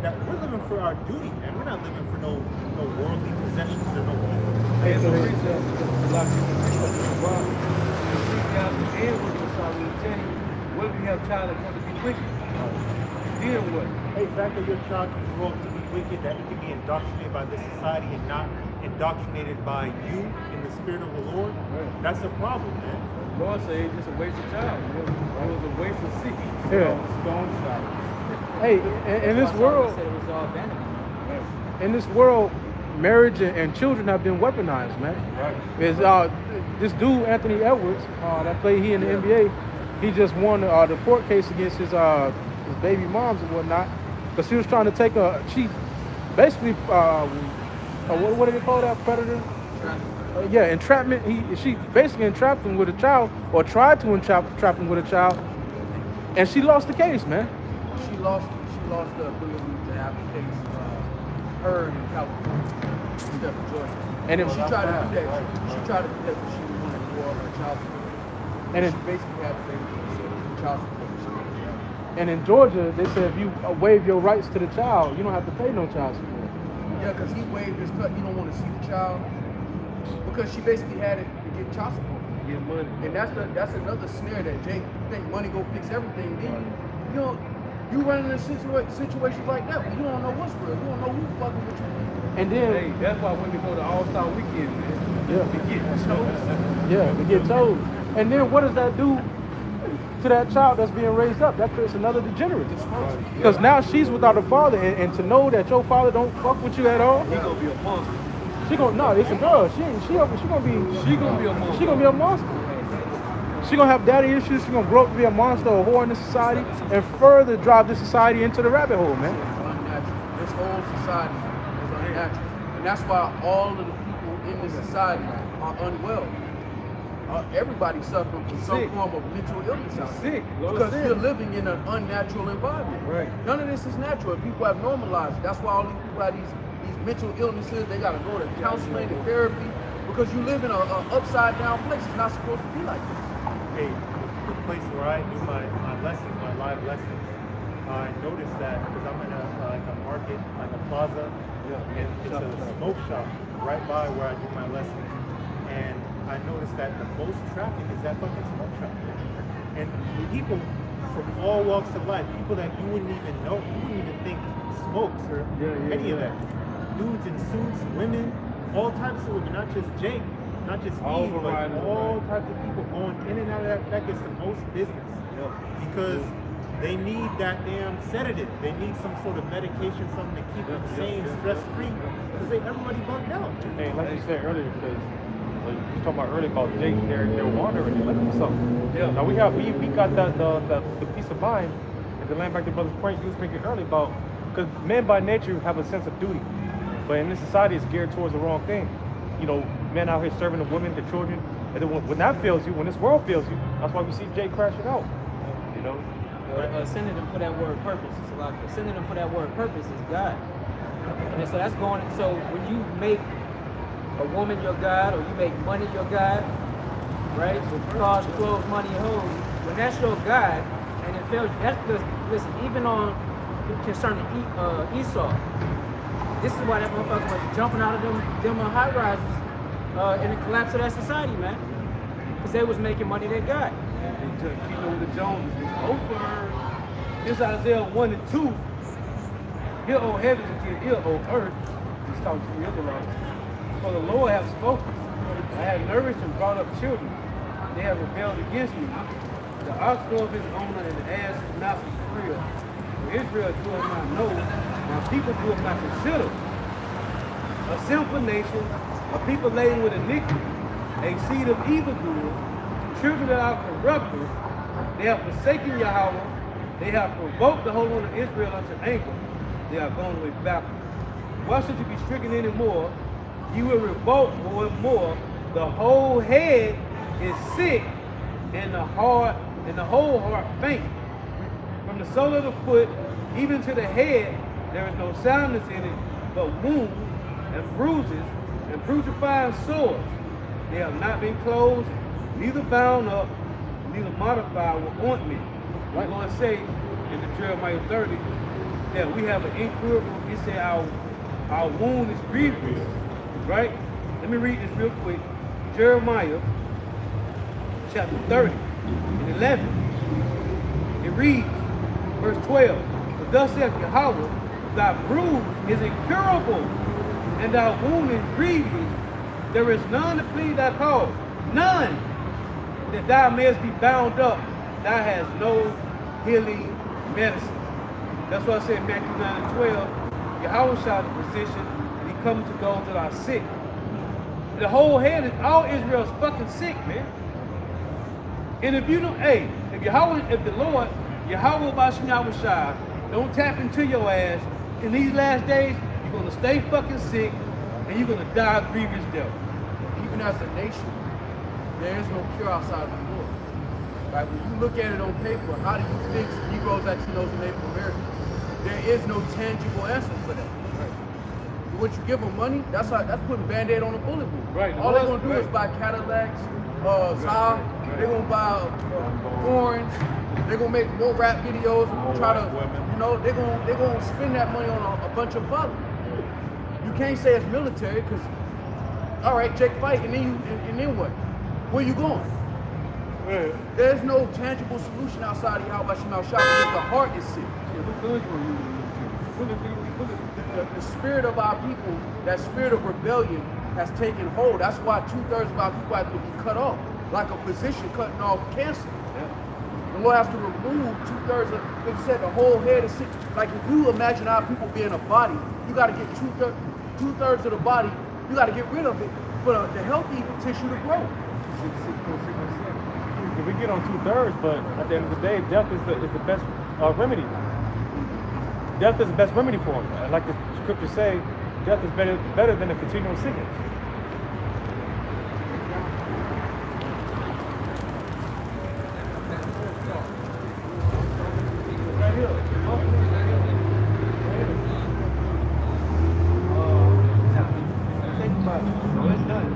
That we're living for our duty, and we're not living for no worldly possessions or no people. Hey, so they- What if you have a child that's going to be wicked? Then what? Hey, the fact that your child can grow up to be wicked, that it can be indoctrinated by this society and not indoctrinated by you in the spirit of the Lord, that's a problem, man. Lord said it's just a waste of time. It was a waste of seed. Yeah. Stone shot. Hey, in this world, Said it was all vanity. in this world, marriage and children have been weaponized, man. Right. Is this dude Anthony Edwards that played here in the NBA? He just won the court case against his baby moms and whatnot, because she was trying to take she basically what do they call that, predator? Yeah, entrapment. She basically entrapped him with a child, or tried to entrap him with a child, and she lost the case, man. She lost the ability to have a case heard in California instead of Georgia. And if She tried to do that. She tried to do that because she wanted to go over her child support. And she basically had to pay for child support. And in Georgia, they said if you waive your rights to the child, you don't have to pay no child support. Yeah, because he waived his cut. He don't want to see the child because she basically had it to get child support. Get money. And that's another snare that Jake think money go fix everything. Then you know, You run into situations like that where you don't know what's real. You don't know who's fucking with you. And then, Hey, that's why women go to All-Star Weekend, man. yeah, They get chosen. yeah, they get told. And then what does that do to that child that's being raised up? That creates another degenerate. Because now she's without a father, and to know that your father don't fuck with you at all, He gonna be a monster. she gonna no, it's a girl. She gonna be She gonna be a monster. she gonna be a monster. She gonna have daddy issues. She gonna grow up to be a monster, a whore in this society, and further drive this society into the rabbit hole, man. Unnatural. This whole society is unnatural. And that's why all of the people in this society are unwell. Everybody's suffering from some Sick. form of mental illness out there. Sick. Well, Because sick. you're living in an unnatural environment. Right. None of this is natural. People have normalized it. That's why all these people have these mental illnesses. They got to go to counseling and therapy because you live in a upside down place. It's not supposed to be like this. Hey, the place where I do my lessons, my live lessons, I noticed that because I'm in a market, like a plaza, and it's a smoke shop right by where I do my lessons. And I noticed that the most traffic is that fucking smoke shop. And people from all walks of life, people that you wouldn't even know, you wouldn't even think smokes or any of that. Dudes in suits, women, all types of women, not just Jake, not just All me, but varieties, all types of people going in and out of that. That gets the most business because they need that damn sedative. They need some sort of medication, something to keep them sane, stress-free, because everybody bugged out. Hey, like you said earlier, because you was talking about earlier about Jake, they're wandering, they're looking for something. Yeah. Now we got the peace of mind, and to land back to brother's point you was making earlier about, because men by nature have a sense of duty, but in this society it's geared towards the wrong thing. You know, men out here serving the women, the children, and then when that fails you, when this world fails you, that's why we see Jake crashing out. You know. Synonym for that word purpose. It's like a synonym for that word purpose is God. And so that's going. So when you make a woman your God, or you make money your God, right? Cars, clothes, money, hoes. When that's your God, and it fails you, that's because listen. Even on concerning Esau, this is why that motherfucker was jumping out of them high rises in the collapse of that society, man. Because they was making money they got. And just keep with the Joneses. It's over. This Isaiah 1 and 2. Hear, O heavens, and give ear, O earth. He's talking to the Israelites. For the Lord hath spoken. I have nourished and brought up children. They have rebelled against me. The ox doeth his owner, and the ass is not for real. For Israel doeth not know, my people doeth not consider. A sinful nation, a people laden with iniquity, a seed of evildoers, children that are corrupted. They have forsaken Yahweh. They have provoked the Holy One of Israel unto anger. They are gone away backward. Why should you be stricken anymore? You will revolt more and more. The whole head is sick, and the whole heart faint. From the sole of the foot even to the head, there is no soundness in it, but wounds and bruises and putrefying sores. They have not been closed, neither bound up, neither modified with ointment. Like the Lord say in the Jeremiah 30, that we have an incurable. He said our wound is grievous, right? Let me read this real quick. Jeremiah chapter 30 and 11. It reads, verse 12. But thus saith Yahweh, thy bruise is incurable, and thy wound is grievous. There is none to plead thy cause, none that thou mayest be bound up. Thou hast no healing medicine. That's why I said Matthew 9 and 12, Yahweh shall the physician, and he coming to those that are sick. The whole head is all Israel's fucking sick, man. And if you don't, hey, if the Lord, Yahweh Bashim Yahushua, don't tap into your ass in these last days, you're gonna stay fucking sick and you're gonna die a grievous death. Even as a nation, there is no cure outside of the Lord. Right? When you look at it on paper, how do you fix Negroes, Latinos, and Native Americans? There is no tangible answer for that. Right? What you give them money, that's putting Band-Aid on a bullet wound. Right. All they're gonna do is buy Cadillacs, Saab, they're gonna buy foreigns, they're gonna make more rap videos, try to, you know, they're gonna spend that money on a bunch of fun. You can't say it's military because, all right, Jake fight, and then what? Where you going? There's no tangible solution outside of Yahweh Shema Shah because the heart is sick. The spirit of our people, that spirit of rebellion has taken hold. That's why 2/3 of our people have to be cut off, like a physician cutting off cancer. The Lord has to remove 2/3 of, because he said the whole head is sick. Like if you imagine our people being a body, you got to get 2/3 of the body, you got to get rid of it for the healthy tissue to grow. We get on 2/3, but at the end of the day, death is the best remedy. Death is the best remedy for him. And like the scriptures say, death is better than a continual sickness. Right here. Think about it. So it's done.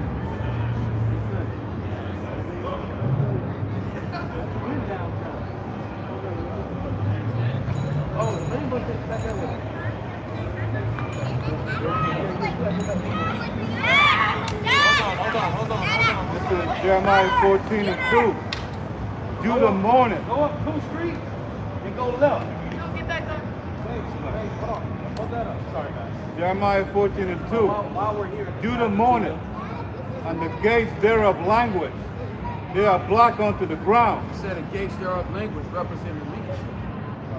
This is Jeremiah 14:2. Do the morning. Go up 2 streets and go left. Hold that up. Sorry, guys. Jeremiah 14:2. While we're here. Do the morning, and the gates thereof language. They are black unto the ground. He said the gates thereof language represent the leadership.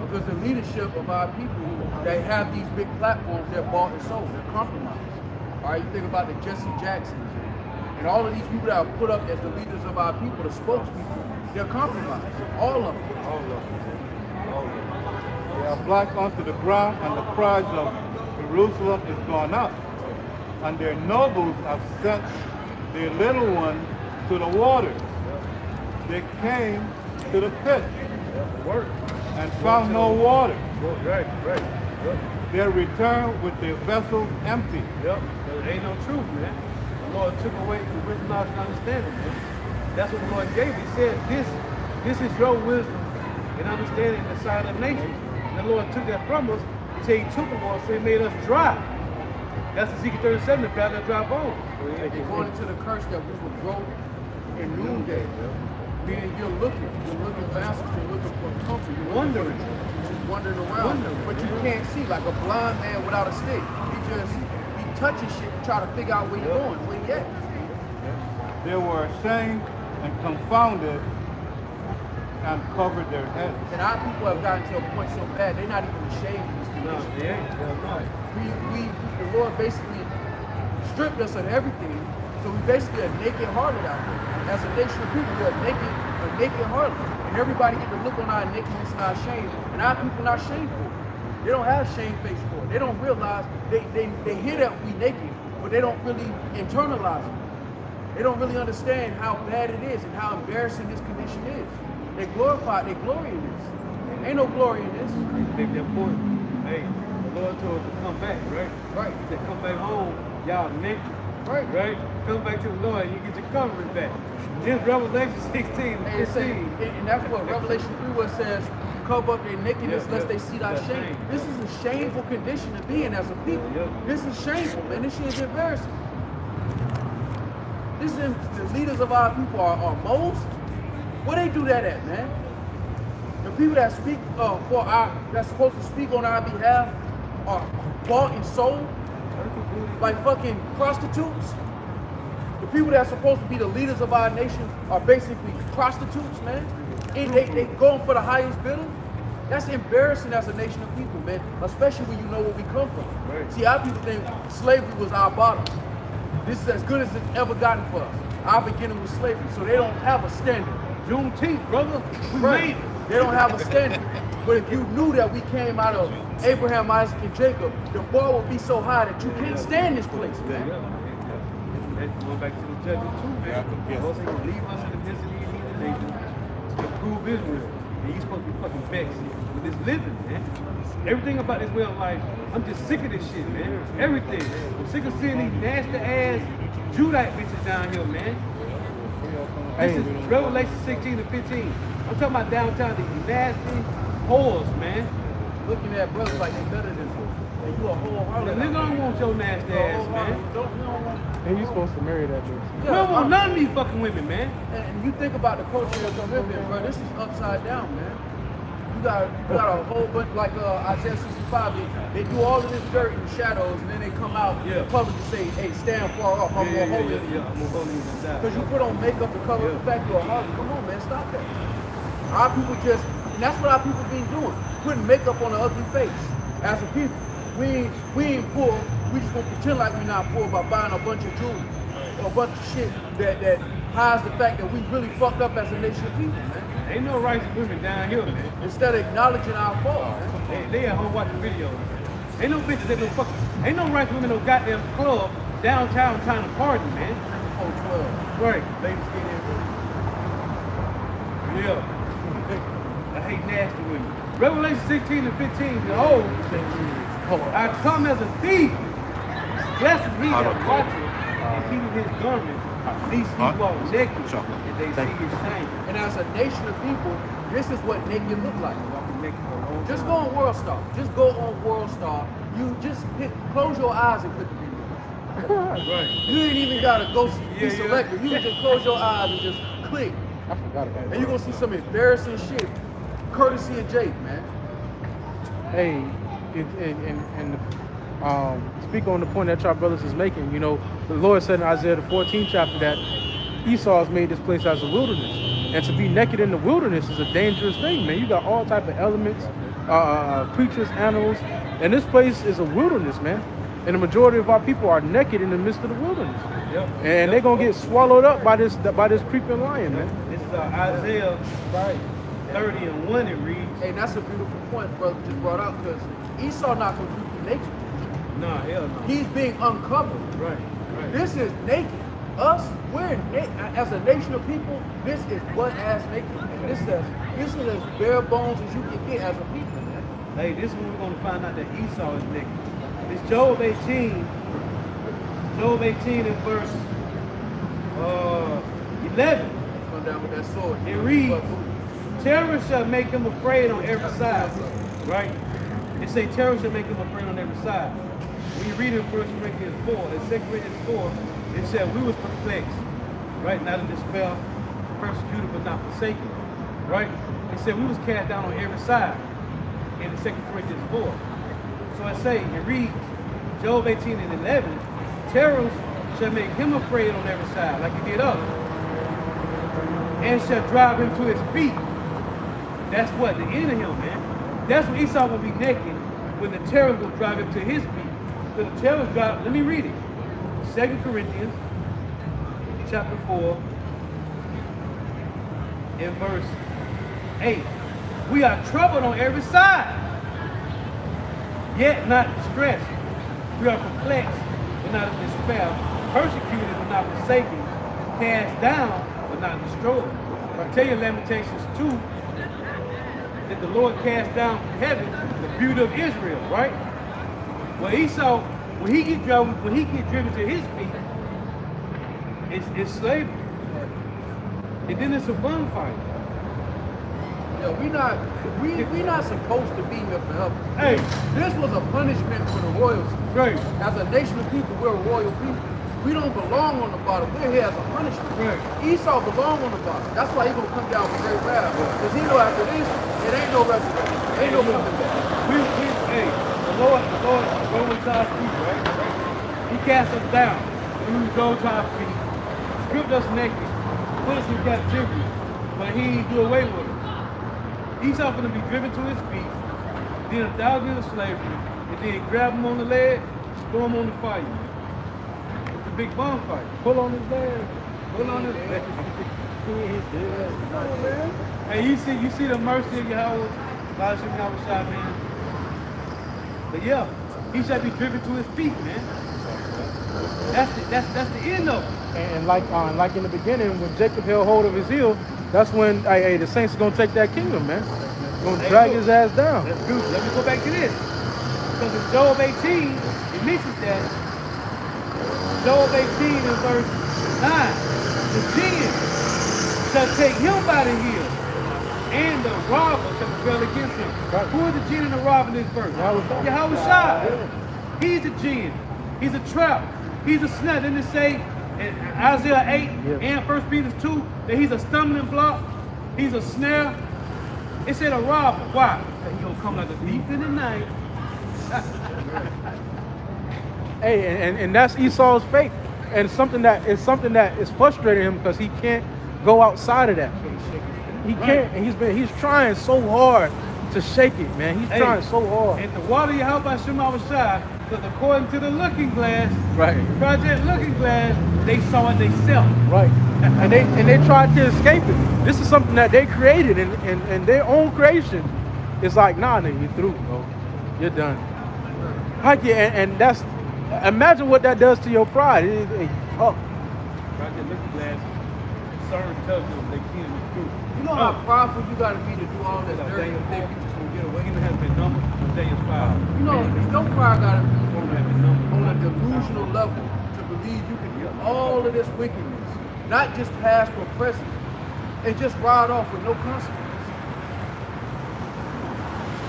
Because the leadership of our people, they have these big platforms, they're bought and sold, they're compromised. All right, you think about the Jesse Jacksons and all of these people that are put up as the leaders of our people, the spokespeople, they're compromised. All of them. They are black unto the ground, and the cries of Jerusalem is gone up. And their nobles have sent their little ones to the waters. They came to the pit and found no water. Right. They returned with their vessels empty. Yep. There ain't no truth, man. The Lord took away the wisdom, knowledge, and understanding, man. That's what the Lord gave. He said, this is your wisdom and understanding in the sight of nations. And the Lord took that from us. He said he took them all, so he made us dry. That's Ezekiel 37, the valley of dry bones. They're going into the curse that we will grow in noonday. Meaning you're looking for answers, you're looking for comfort, you're wondering around, but you can't see, like a blind man without a stick. He touches shit and try to figure out where you're going, where you at. They were ashamed and confounded and covered their heads. And our people have gotten to a point so bad, they're not even ashamed of this condition. The Lord basically stripped us of everything, so we basically a naked harlot out there. As a nation of people, we're a naked harlot. And everybody get to look on our nakedness and our shame, and our people not shameful. They don't have shame face for it. They don't realize, they hear that we naked, but they don't really internalize it. They don't really understand how bad it is and how embarrassing this condition is. They glory in this. Ain't no glory in this. Make that point. Hey, the Lord told us to come back, right? Right. He said, come back home, y'all naked. Right? Come back to the Lord and you get your covering back. This Revelation 16 and 15. And that's what Revelation 3 where it says, cover up their nakedness lest they see thy shame. This is a shameful condition to be in as a people. This is shameful, man. This shit is embarrassing. This is the leaders of our people are moles. Where they do that at, man? The people that speak that's supposed to speak on our behalf are bought and sold like fucking prostitutes. The people that are supposed to be the leaders of our nation are basically prostitutes, man. And they going for the highest bidder. That's embarrassing as a nation of people, man. Especially when you know where we come from. Right. See, our people think slavery was our bottom. This is as good as it's ever gotten for us. Our beginning was slavery, so they don't have a standard. Juneteenth, brother. We made it. They don't have a standard. But if you knew that we came out of Abraham, Isaac, and Jacob, the bar would be so high that you can't stand this place, man. That's going back to the judges too, man. The Lord said, leave us in the midst of these heathen nations to prove Israel. And you're supposed to be fucking vexed with this living, man. Everything about this way of life, I'm just sick of this shit, man. Everything. I'm sick of seeing these nasty ass Judite bitches down here, man. This is Revelation 16 to 15. I'm talking about downtown, these nasty whores, man. Looking at brothers like they better than you. And you a whole harlot. The nigga don't want your nasty ass, man. You don't want And you supposed to marry that bitch. We don't want none of these fucking women, man. And you think about the culture that we live in, bro. This is upside down, man. You got a whole bunch like Isaiah 65. They do all of this dirt in the shadows, and then they come out in public and say, "Hey, stand far off. I'm more holy than you." I'm more holy than that. Because you put on makeup to cover the fact you're a harlot. Come on, man, stop that. Our people and that's what our people been doing, putting makeup on an ugly face. As a people, we ain't poor. We just gonna pretend like we're not poor by buying a bunch of jewelry or a bunch of shit that hides the fact that we really fucked up as a nation of people, man. Ain't no righteous women down here, man. Instead of acknowledging our fault, man. They at home watching videos. Ain't no bitches that no fucking. Ain't no righteous women no goddamn club downtown trying to party, man. Oh, 12. Right. Ladies get in. Yeah. I hate nasty women. Revelation 16 and 15. Behold, I come as a thief. Blessed is he that watcheth and keepeth his garment, lest he walk naked, and they see his shame. And as a nation of people, this is what naked look like. Walking naked for a long Just time. go on World Star. Just go on World Star. You just close your eyes and click the video. Right. You ain't even gotta go be Yeah. selected. You can just close your eyes and just click. I forgot about And that. you're gonna see some embarrassing shit. Courtesy of Jake, man. Hey, speak on the point that y'all brothers is making. You know, the Lord said in Isaiah the 14th chapter that Esau has made this place as a wilderness, and to be naked in the wilderness is a dangerous thing, man. You got all type of elements, creatures, animals, and this place is a wilderness, man. And the majority of our people are naked in the midst of the wilderness, and they're gonna get swallowed up by this creeping lion, man. This is Isaiah 30 and 1. It reads. Hey, that's a beautiful point, brother, just brought up, because Esau not completely naked. Nah, hell no. He's being uncovered. Right. This is naked. Us, we're as a nation of people, this is butt-ass naked. And this is as bare bones as you can get as a people, man. Hey, this is when we're gonna find out that Esau is naked. It's Job 18. Job 18 and verse 11. Come down with that sword. It reads, terror shall make him afraid on every side. Right? It say terror shall make him afraid on every side. When you read in 1 Corinthians 4, in 2 Corinthians 4, it said we was perplexed, right? Not in despair, persecuted but not forsaken. Right? It said we was cast down on every side in 2 Corinthians 4. So it reads, Job 18 and 11, terrors shall make him afraid on every side, like he did us, and shall drive him to his feet. That's what? The end of him, man. That's when Esau will be naked, when the terrors will drive him to his feet. So the terrors drive, let me read it. 2 Corinthians chapter 4 in verse 8. We are troubled on every side, yet not distressed. We are perplexed, but not in despair. Persecuted, but not forsaken. Cast down, but not destroyed. I tell you, Lamentations 2, that the Lord cast down from heaven the beauty of Israel, right? Well, Esau, when he get driven to his feet, it's slavery. And then it's a bonfire. Yo, we not supposed to be here forever. Hey, This was a punishment for the royalty. right, As a nation of people, we're a royal people. We don't belong on the bottom. We're here as a punishment. Right. Esau belong on the bottom. That's why he's gonna come down with great wrath. Because he know after this, it ain't no resurrection. Ain't no coming back. hey, the Lord with our feet, right? He cast us down. We go to our feet, stripped us naked, put us in captivity, but he ain't do away with it. Esau gonna be driven to his feet, then 1,000 years of slavery, and then grab him on the leg, throw him on the fire. It's a big bonfire. Pull on his leg. Pull on his leg. Hey, you see the mercy of Yahweh, man. But yeah, he shall be driven to his feet, man. That's the end of it. And like in the beginning, when Jacob held hold of his heel, that's when the saints are gonna take that kingdom, man. Gonna drag his ass down. Let's do it. Let me go back to this. Because in Job 18, it mentions that. Job 18 in verse 9, the jinn shall take him by the heel, and the robber shall prevail against him. Right. Who is the jinn and the robber in this verse? Yahweh Shai. Yahweh Shai. He's the jinn. He's a trap. He's a snare. Didn't it say in Isaiah 8 and 1 Peter 2 that he's a stumbling block? He's a snare. It said a robber. Why? Because he's going to come like a thief in the night. Hey, and that's Esau's fate. And something that is frustrating him because he can't go outside of that. He can't, and he's trying so hard to shake it, man. He's trying so hard. And the water you help by Shema Shai, because according to the Looking Glass, Right. Project Looking Glass, they saw it themselves. Right. And they tried to escape it. This is something that they created and their own creation. It's like, nah, nigga, you're through, bro. You're done. And that's, imagine what that does to your pride. Project Looking Glass, certain tells them they can't be true. You know how prideful you gotta be to do all this dirty and think you just gonna get away? Even has been numbered, Daniel 5. You know, your pride gotta be on a delusional level to believe you can do all of this wickedness, not just past or present, and just ride off with no consequence.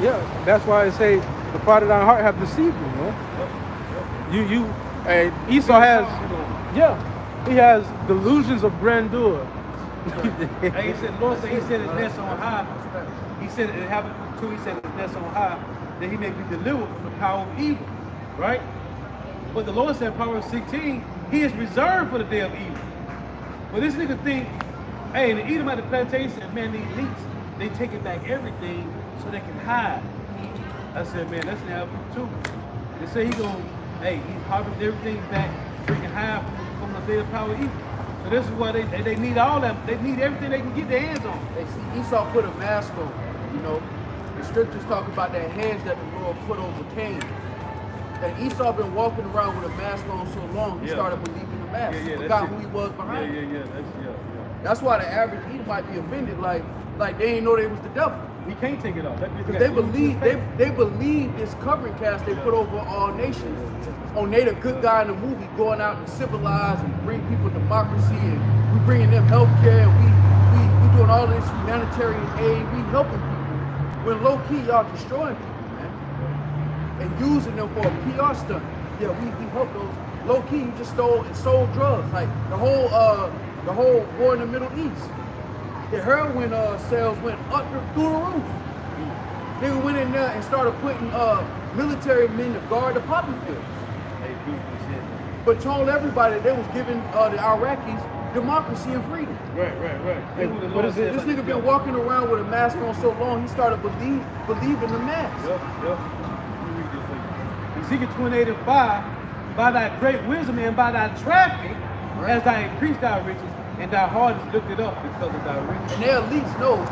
Yeah, that's why I say the pride of thy heart have deceived you, man. Esau has, he has delusions of grandeur. Hey, he said, the Lord said, he said his nest on high. He said in Habakkuk 2, he said his nest on high, that he may be delivered from the power of evil, right? But the Lord said in Proverbs 16, he is reserved for the day of evil. But this nigga think, hey, the Edom at the plantation, man, these elites, they taking back everything so they can hide. I said, man, that's in Habakkuk 2. They say he harvest everything back so he can hide from the day of power of evil. So this is why they need all that. They need everything they can get their hands on. They see Esau put a mask on, you know. The scriptures talk about that hedge that the Lord put over Cain. And Esau been walking around with a mask on so long, he started believing the mask. He forgot who he was behind it. That's why the average Edom might be offended, like they ain't know they was the devil. We can't take it off. Because they believe this covering cast they put over all nations. On they the good guy in the movie going out and civilize and bring people democracy and we bringing them health care and we doing all this humanitarian aid, we helping people. When low key y'all destroying people, man. And using them for a PR stunt. Yeah, we help those. Low key you just sold drugs. Like the whole war in the Middle East. The heroin sales went up through the roof. They went in there and started putting military men to guard the poppy fields. But told everybody they was giving the Iraqis democracy and freedom. Right. Hey, what is it? This nigga been walking around with a mask on so long, he started believing the mask. Yep. Let me read this for you. Ezekiel 28:5, by thy great wisdom and by thy traffic, as thy increased thy riches, and thy heart is lifted up because of thy riches. And their elites know,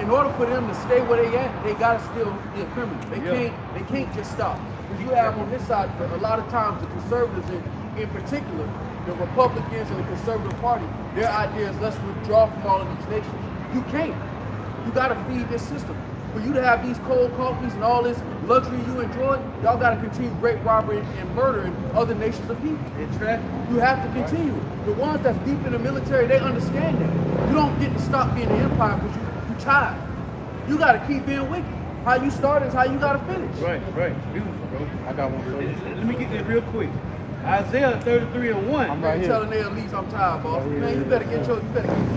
in order for them to stay where they at, they gotta still be a criminal. They can't just stop. Because you have on this side, a lot of times the conservatives in particular, the Republicans and the Conservative Party, their idea is let's withdraw from all of these nations. You can't. You gotta feed this system. For you to have these cold coffees and all this luxury you enjoy, y'all gotta continue rape, robbery, and murder in other nations of people. You have to continue. The ones that's deep in the military, they understand that. You don't get to stop being an empire because you tired. You gotta keep being wicked. How you start is how you gotta finish. Right. Beautiful, bro. I got one for you. Let me get this real quick. Isaiah 33:1. I'm right here. Telling their elites I'm tired, boss. Man, you better get your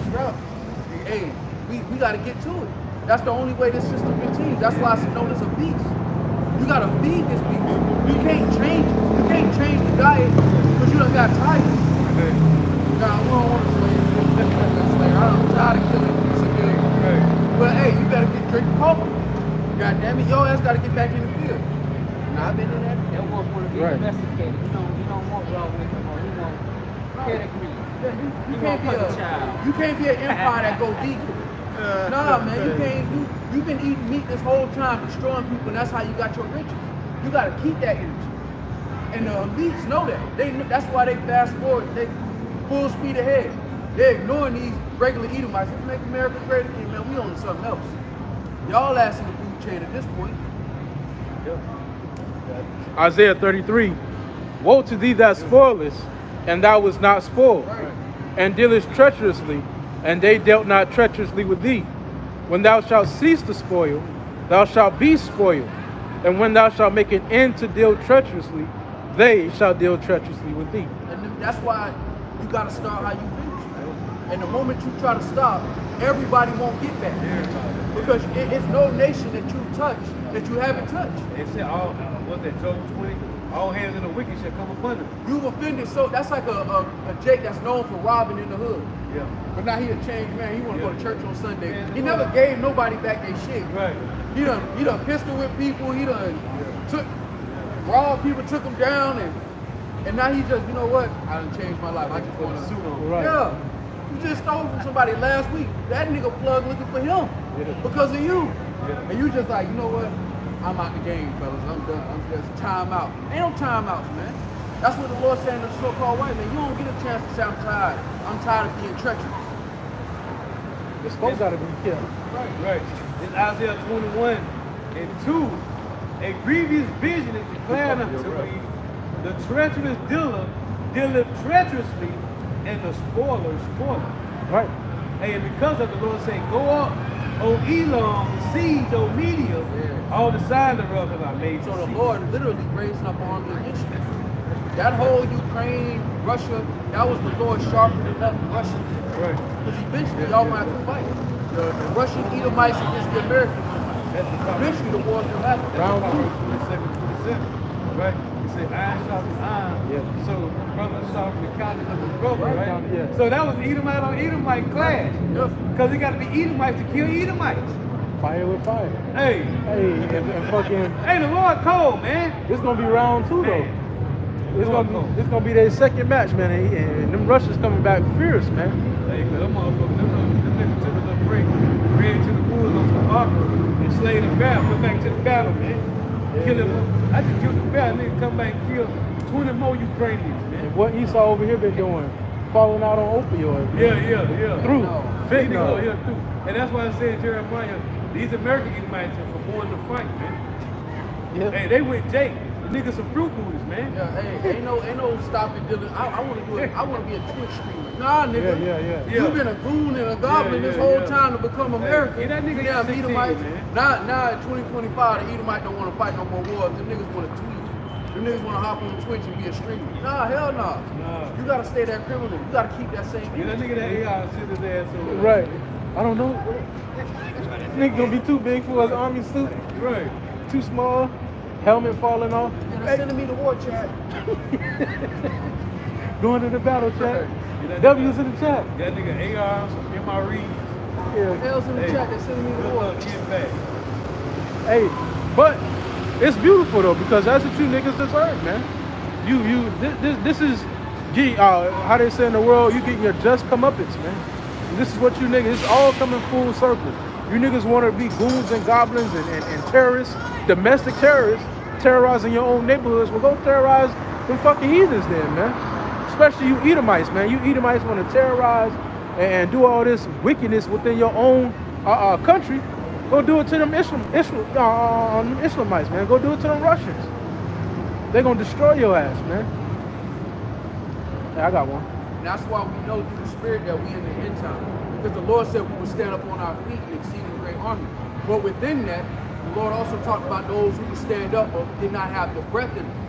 strap. Hey, we gotta get to it. That's the only way this system continues. That's why it's known as a beast. You gotta feed this beast. You can't change it. You can't change the diet because you done got tired. Nah, we don't want to slave. I'm tired of killing civilians. But hey, you better get drinking coffee. God damn it, your ass gotta get back in the field. Nah, I've been in that. That wolf want to be domesticated. You don't want raw with him or you want pedigree. You can't be an empire that go vegan. Nah, man, you've been eating meat this whole time, destroying people, and that's how you got your riches. You gotta keep that energy. And the elites know that. That's why they fast forward, they full speed ahead. They're ignoring these regular Edomites. Let's make America great again, man. We on to something else. Y'all ass in the food chain at this point. Isaiah 33, woe to thee that spoilest, and thou wast not spoiled, and dealest treacherously, and they dealt not treacherously with thee. When thou shalt cease to spoil, thou shalt be spoiled, and when thou shalt make an end to deal treacherously, they shall deal treacherously with thee. And that's why you gotta start how you finish, man. And the moment you try to stop, everybody won't get back. Because it's no nation that you touch that you haven't touched. It said, what's that, Job 20? All hands in the wicked shall come upon them. You've offended, so that's like a Jake that's known for robbing in the hood. Yeah. But now he a changed man. He want to go to church on Sunday. Man, He never gave nobody back their shit. Right. He done pistol with people. He done robbed people, took them down, and now he just, you know what? I done changed my life. I just want to Suit on. Right. Yeah. You just stole from somebody last week. That nigga plug looking for him because of you. Yeah. And you just like, you know what? I'm out the game, fellas. I'm done. I'm just time out. Ain't no time outs, man. That's what the Lord saying to the so-called white man. You don't get a chance to say I'm tired. I'm tired of being treacherous. The skull gotta be killed. Right. It's Isaiah 21 and 2. A grievous vision is declared unto me. The treacherous dealer dealeth treacherously, and the spoiler spoileth. Right. Hey, and because of the Lord saying, go up, O Elam, siege, O Media, all the signs thereof have I made. So the Lord literally raising up armies against you. That whole Ukraine, Russia, that was the Lord sharpening up Russia. Right. Because eventually y'all might have to fight. The Russian Edomites against the Americans. Eventually the war's gonna happen. Round two. 27. Right? It said iron sharpens iron. Yeah. So brother sharpens the countenance of his brother, right? Yeah. So that was Edomite on Edomite clash. Because it got to be Edomites to kill Edomites. Fire with fire. Hey. Hey, and fucking, Hey, the Lord cold, man. it's gonna be round two though. Man. It's gonna be their second match, man. And them Russians coming back fierce, man. Hey, them motherfuckers, them niggas took a little break, ran to the woods on some armor, and slayed the battle, went back to the battle, man. Kill him. I just killed the battle, nigga come back and kill 20 more Ukrainians, man. And what Esau over here been doing, falling out on opioids. Yeah. Through. Fentanyl. Yeah, through. And that's why I said, Jeremiah, these American Edomites are for going to fight, man. Yeah. Hey, they with Jake. The niggas some fruit booters, man. Yeah, hey, ain't no stopping dealing. I want to do it. I want to be a Twitch streamer. Nah, nigga. Yeah. You've been a goon and a goblin this whole time to become American. Get that nigga Yeah, 16, Edomites. man. Now in 2025, the Edomites don't want to fight no more wars. The niggas want to tweet. The niggas want to hop on Twitch and be a streamer. Nah, hell nah. You gotta stay that criminal. You gotta keep that same. Get that nigga that AI and sit his ass over. Right. I don't know. Nigga gonna be too big for his army suit. Right. Too small. Helmet falling off. You're sending me the war chat. Going to the battle chat. That W's in the chat. That nigga AR, some MRE. Yeah. L's in the chat. They're sending me the Good war. luck getting back. Hey, but it's beautiful though because that's what you niggas deserve, man. This is, how they say in the world, you getting your just comeuppance, man. This is what you niggas. It's all coming full circle. You niggas want to be goons and goblins and terrorists, domestic terrorists, terrorizing your own neighborhoods. Well, go terrorize them fucking heathens then, man. Especially you Edomites, man. You Edomites want to terrorize and do all this wickedness within your own country. Go do it to them Islamites, man. Go do it to them Russians. They're going to destroy your ass, man. Hey, I got one. And that's why we know through the spirit that we in the end time. Because the Lord said we would stand up on our feet and exceed a great army. But within that, the Lord also talked about those who would stand up but did not have the breath in them.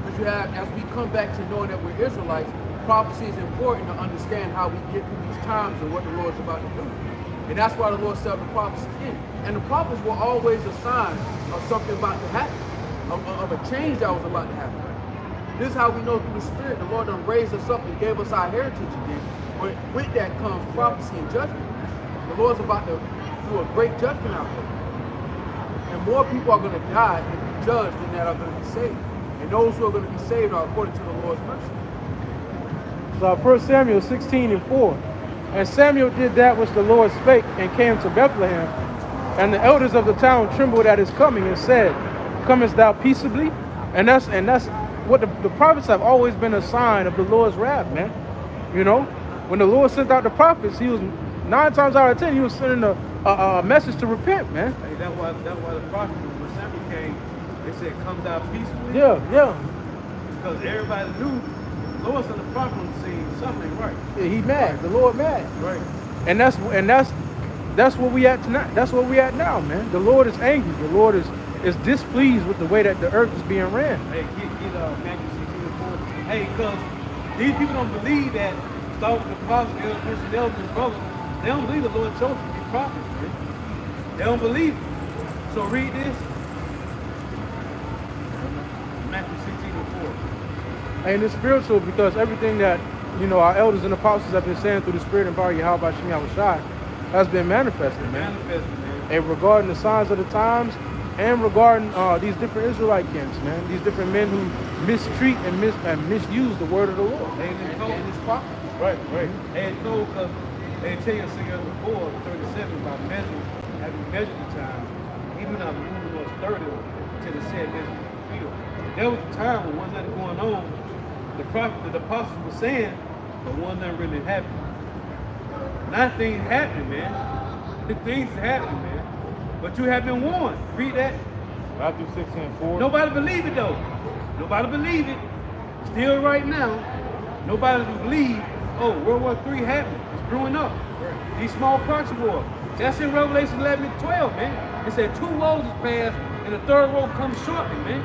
Because you have, as we come back to knowing that we're Israelites, prophecy is important to understand how we get through these times and what the Lord's about to do. And that's why the Lord set the prophets in. And the prophets were always a sign of something about to happen, of a change that was about to happen. This is how we know through the Spirit, the Lord done raised us up and gave us our heritage again. But with that comes prophecy and judgment. The Lord's about to do a great judgment out there. And more people are going to die and be judged than that are going to be saved. And those who are going to be saved are according to the Lord's mercy. So 1 Samuel 16:4. And Samuel did that which the Lord spake and came to Bethlehem. And the elders of the town trembled at his coming and said, Comest thou peaceably? And that's what the prophets have always been a sign of the Lord's wrath, man. You know, when the Lord sent out the prophets, he was 9 times out of 10, he was sending a message to repent, man. Hey, that's why the prophet, when Samuel came, they said, come thou peacefully. Yeah. Because everybody knew the Lord sent the prophet on the scene, something ain't right. Yeah, he mad. The Lord mad. Right. And that's where we at tonight. That's where we at now, man. The Lord is angry. The Lord is displeased with the way that the earth is being ran. Hey, get Matthew Hey, because these people don't believe that, start with the apostles, the Christian elders, and brothers, they don't believe the Lord chose to be prophets, man. They don't believe it. So read this. Matthew 16:4. And it's spiritual because everything that, you know, our elders and apostles have been saying through the Spirit and power of Yahweh Shai has been manifested, man. Manifested, man. And regarding the signs of the times and regarding these different Israelite camps, man, these different men who mistreat and misuse the word of the Lord. And his prophets. Right, right. And told because they tell you before 37 by measure, having measured the time, even now the moon was 30 till the said measure was fulfilled. There was a time when one nothing going on, the apostles were saying, but one nothing really happened. Now things happening, man. The things is happening, man. But you have been warned. Read that. Matthew 16:4. Nobody believe it though. Nobody believe it. Still right now, nobody believe, oh, World War III happened. It's brewing up. These small proxy wars. That's in Revelation 11 and 12, man. It said 2 woes is passed and the third woe comes shortly, man.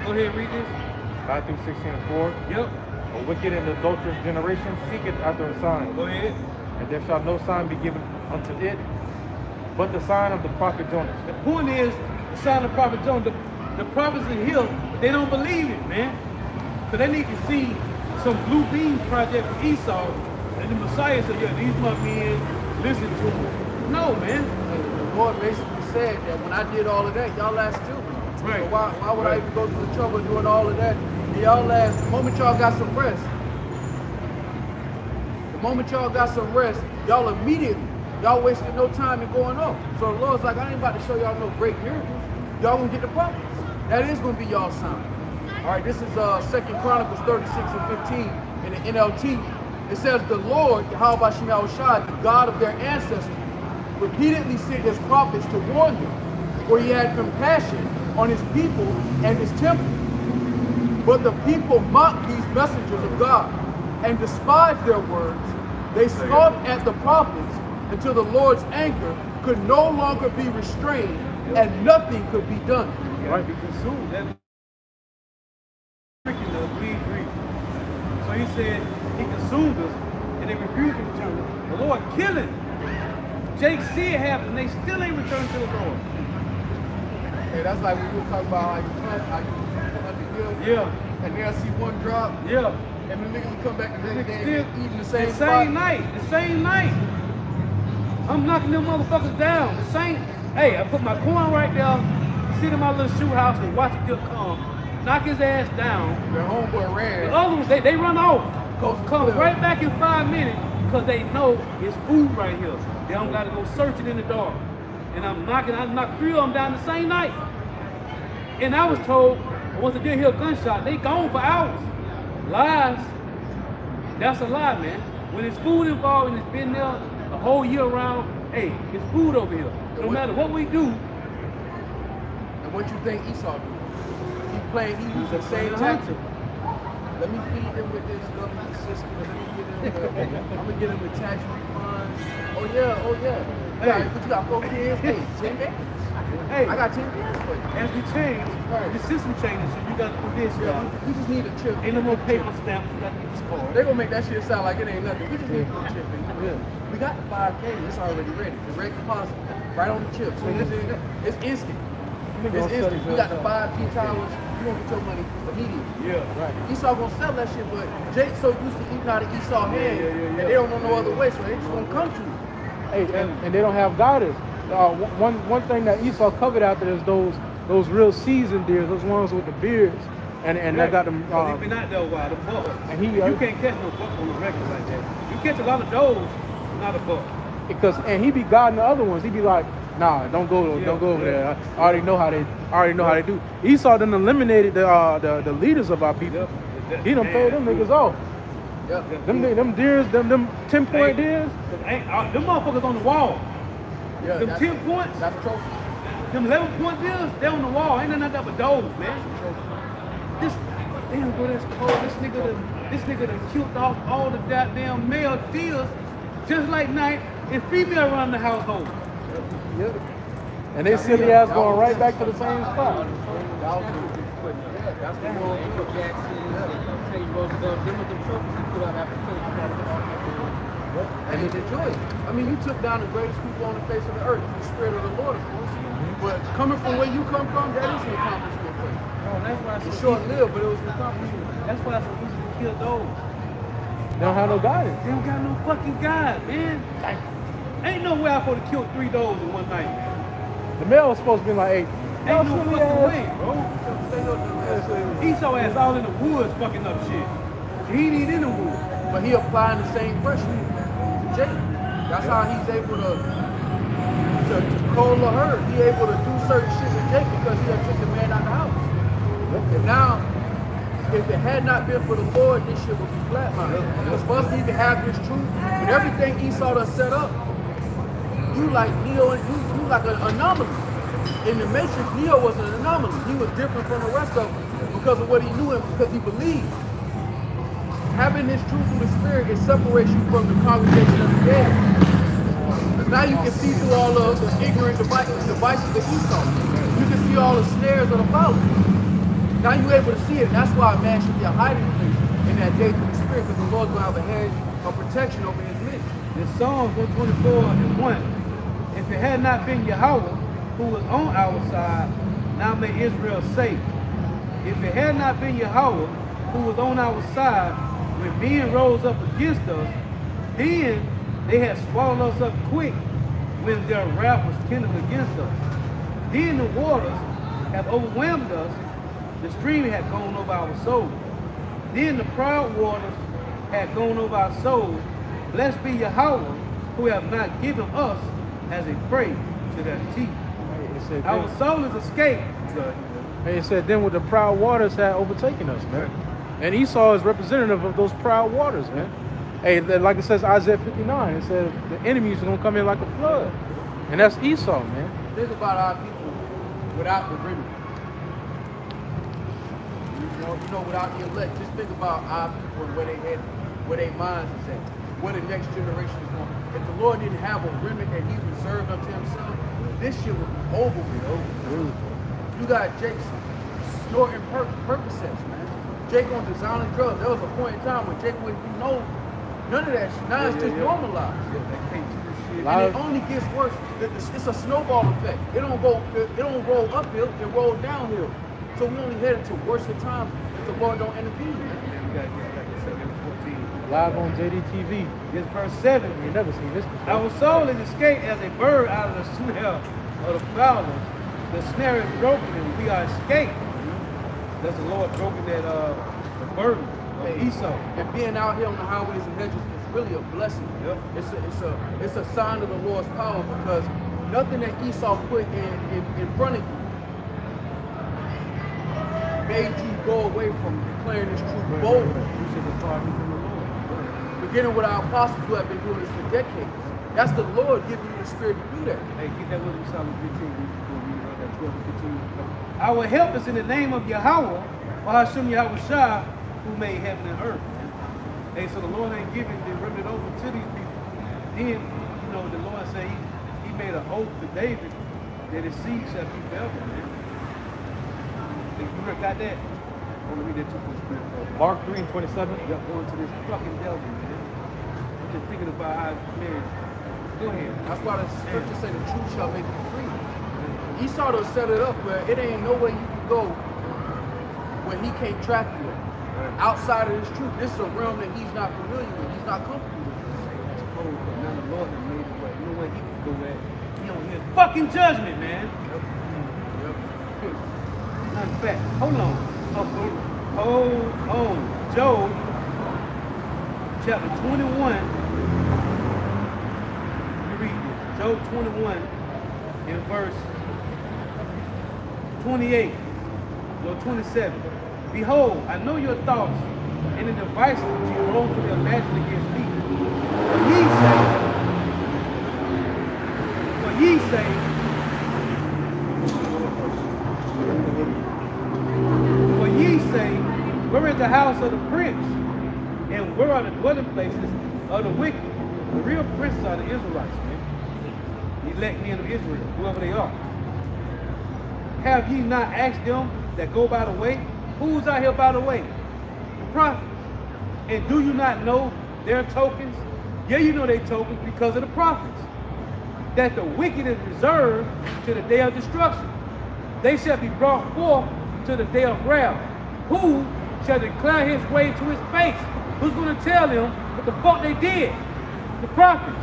Go ahead and read this. Matthew 16:4. Yep. A wicked and adulterous generation seeketh after a sign, Go ahead. and there shall no sign be given unto it, but the sign of the prophet Jonas. The point is, the sign of Prophet Jonah, the prophets in here, they don't believe it, man. So they need to see some blue beam project from Esau, and the Messiah said, yeah, these my men, listen to them. No, man. The Lord basically said that when I did all of that, y'all last still me. Right. So why would I even go through the trouble of doing all of that? Y'all last, the moment y'all got some rest, y'all immediately, y'all wasted no time in going off. So the Lord's like, I ain't about to show y'all no great miracles. Y'all gonna get the prophets. That is gonna be y'all sign. All right, this is 2 Chronicles 36 and 15 in the NLT. It says, the Lord, Yahweh Shai, the God of their ancestors, repeatedly sent his prophets to warn them, for he had compassion on his people and his temple. But the people mocked these messengers of God and despised their words. They scoffed at the prophets until the Lord's anger could no longer be restrained and nothing could be done. Right, be consumed. That freaking bleed grief. So he said he consumed us, and they refused to return. The Lord killing. Jake see it happen, and they still ain't returned to the Lord. Hey, that's like when we were talking about how you plant the hill, Yeah, and they'll see one drop, yeah. and the niggas will come back the next day Still and eating the the same same spot. night. The same night. I'm knocking them motherfuckers down. The same. Hey, I put my corn right there, sit in my little shoe house and watch it just come, knock his ass down. Their homeboy ran. The other ones, they run off. Come Yeah. right back in 5 minutes because they know it's food right here. They don't got to go search it in the dark. And I knocked 3 of them down the same night. And I was told, once I did hear a gunshot, they gone for hours. Lies. That's a lie, man. When it's food involved and it's been there a whole year round, hey, it's food over here. No matter what we do. And what you think Esau do? He used the same hunter. tactic. Let me feed them with this government system. Let me get them, I'm gonna get them the tax refunds. Oh yeah. Hey. But you got 4 kids? Hey, 10 bands. Hey, I got 10 bands for you. as we change, the system changes, so you got to do this. We just need a chip. Ain't no more paper stamps, you got to get this card. They're gonna make that shit sound like it ain't nothing. We just need a chip. We got the 5K, it's already ready. Direct deposit. Right on the chip. So it's instant. It's instant. We got the 5G towers. You gonna get your money immediately. Yeah, right. Esau gonna sell that shit, but Jake's so used to eating out of Esau's hand, and they don't know no other way, so they just gonna come to you. Hey, and they don't have guidance. One thing that Esau covered after is those real seasoned deers, those ones with the beards, and that got them. Because he been out there a while, the bucks. And he you can't catch no buck on the record like that. You catch a lot of those, not a buck. and he be guiding the other ones. He be like, nah, don't go over there. I already know how they do. Esau done eliminated the leaders of our people. He done paid them niggas off. Them deers, them 10-point deers. Them motherfuckers on the wall. Yeah, Them 10 points, That's a trophy. them 11-point deals, they on the wall. Ain't nothing but those, man. This, damn, bro, that's cold. This nigga done killed off all the goddamn male deals, just like night, and female around the household. Yep. And they silly ass going right back to the same spot. That's the one. say he rose above them with the trophies he put out after killing And he enjoyed it. I mean, you took down the greatest people on the face of the earth, the spirit of the Lord, of course. But coming from where you come from, that is an accomplishment for you. No, that's why It's it's so short-lived, but it was an accomplishment. That's why it's so easy to kill those. They don't have no guidance. They don't got no fucking God, man. Ain't no way I'm supposed to kill 3 does in one night, man. The male was supposed to be like, hey, Ain't no silly fucking ass. way, bro. Esau ass all in the woods fucking up shit. He ain't even in the woods. But he applying the same pressure to Jacob. That's how he's able to cull the herd. He able to do certain shit with Jacob because he had took the man out of the house. And now, if it had not been for the Lord, this shit would be flatlined. Because for us to even have this truth, with everything Esau done set up, you like Neo, you like an anomaly. In the Matrix, Neo was an anomaly. He was different from the rest of them because of what he knew and because he believed. Having this truth through the spirit, it separates you from the congregation of the dead. Because now you can see through all of the ignorant devices of Esau. You can see all the snares of the followers. Now you're able to see it, and that's why a man should be a hiding place in that day through the spirit, because the Lord's going to have a hedge of protection over his men. In Psalms 124:1, if it had not been Yahweh who was on our side, now may Israel say. If it had not been Yahweh who was on our side, when men rose up against us, then they had swallowed us up quick when their wrath was kindled against us. Then the waters have overwhelmed us, the stream had gone over our souls. Then the proud waters had gone over our souls. Blessed be Yahweh, who have not given us as a prey to their teeth. Our soul is escaped. And it said, then with the proud waters had overtaken us, man. And Esau is representative of those proud waters, man. Hey, like it says Isaiah 59, it says the enemies are going to come in like a flood. And that's Esau, man. Think about our people without the remedy. You know, without the elect. Just think about our people and where they headed, where their minds is at, where the next generation is going. If the Lord didn't have a remnant that he reserved unto himself, this shit would be over with. You got Jake snorting Percocets, man. Jake on designing drugs. There was a point in time when Jake wouldn't do none of that shit. Now it's just normalized. And it only gets worse. It's a snowball effect. It don't roll uphill, it rolls downhill. So we only headed to worse times if the Lord don't intervene. Live on JDTV. This verse 7. You never seen this before. Our soul is escaped as a bird out of the snare of the fowler. The snare is broken and we are escaped. That's the Lord broken that the burden of Esau. And being out here on the highways and hedges is really a blessing. Yep. It's a sign of the Lord's power, because nothing that Esau put in front of you made you go away from declaring this truth boldly. Beginning with our apostles who have been doing this for decades. That's the Lord giving you the spirit to do that. Hey, get that with me, Psalm 15. That 12 and 15. I will help us in the name of Yahweh, or Hashem Yahweh Shah, who made heaven and earth. Hey, so the Lord ain't giving the remnant over to these people. Then, you know, the Lord said he made an oath to David that his seed shall be forever, man. Think you got that? Oh, let me read that too for spirit. Mark 3:27. Yep, going to this fucking devil, man. I'm just thinking about how, man. Go ahead. That's why the scripture say the truth shall make you free. Esau done set it up where it ain't no way you can go where he can't track you. Outside of this truth, this is a realm that he's not familiar with. He's not comfortable with. That's cold, but now the Lord has made it way. No way he can go at. He on his fucking judgment, man. Not fact. Hold on. Hold on. Job, chapter 21. You read this. Job 21 in verse 28. Or 27. Behold, I know your thoughts and the devices which you wrongfully imagine against me. For ye say, where is the house of the prince? And where are the dwelling places of the wicked? The real princes are the Israelites, man. The elect men of Israel, whoever they are. Have ye not asked them that go by the way? Who's out here by the way? prophets. And do you not know their tokens? Yeah, you know their tokens because of the prophets. That the wicked is reserved to the day of destruction. They shall be brought forth to the day of wrath. Who shall declare his way to his face? Who's going to tell him what the fuck they did? The prophets.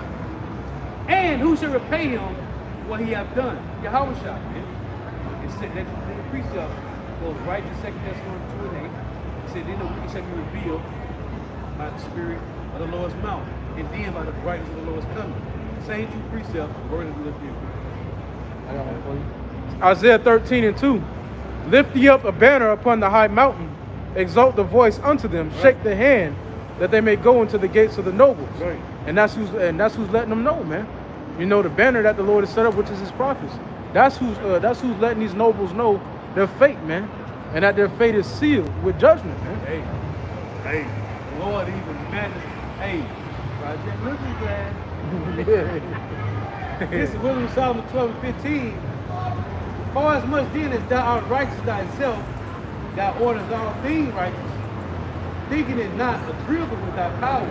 And who shall repay him what he hath done? Yahweh shall. It said that the precept goes right to 2 Thessalonians 2 and 8. It said, then the wicked shall be revealed by the spirit of the Lord's mouth, and then by the brightness of the Lord's coming. Same two precepts, word of the living. I got one for you. Isaiah 13 and 2. Lift ye up a banner upon the high mountain, exalt the voice unto them, shake the hand, that they may go into the gates of the nobles. Right. And that's who's letting them know, man. You know, the banner that the Lord has set up, which is his prophets. That's who's letting these nobles know their fate, man, and that their fate is sealed with judgment, man. Hey, Lord even imagine. Hey, Project Looking Glass. This is Wisdom of Solomon 12 and 15. For as much then as thou art righteous thyself, thou orders all things righteous, thinking it not agreeable with thy power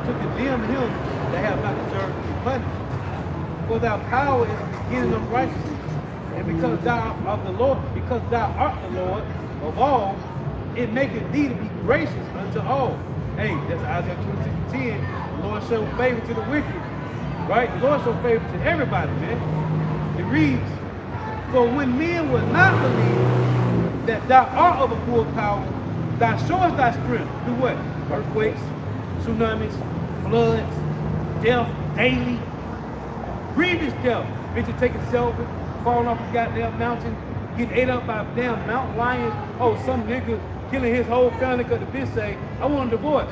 to condemn him that hath not deserved to be punished. For thy power is the beginning of righteousness, and because thou art the Lord, of all, it maketh thee to be gracious unto all. Hey, that's Isaiah 26:10. The Lord show favor to the wicked, right? The Lord show favor to everybody, man. It reads, for when men will not believe that thou art of a full power, thou showest thy strength. Do what? Earthquakes, tsunamis, floods, death daily. Grievous death. Bitches taking selfies, falling off the goddamn mountain, getting ate up by damn mountain lions. Oh, some nigga killing his whole family because the bitch say, I want a divorce.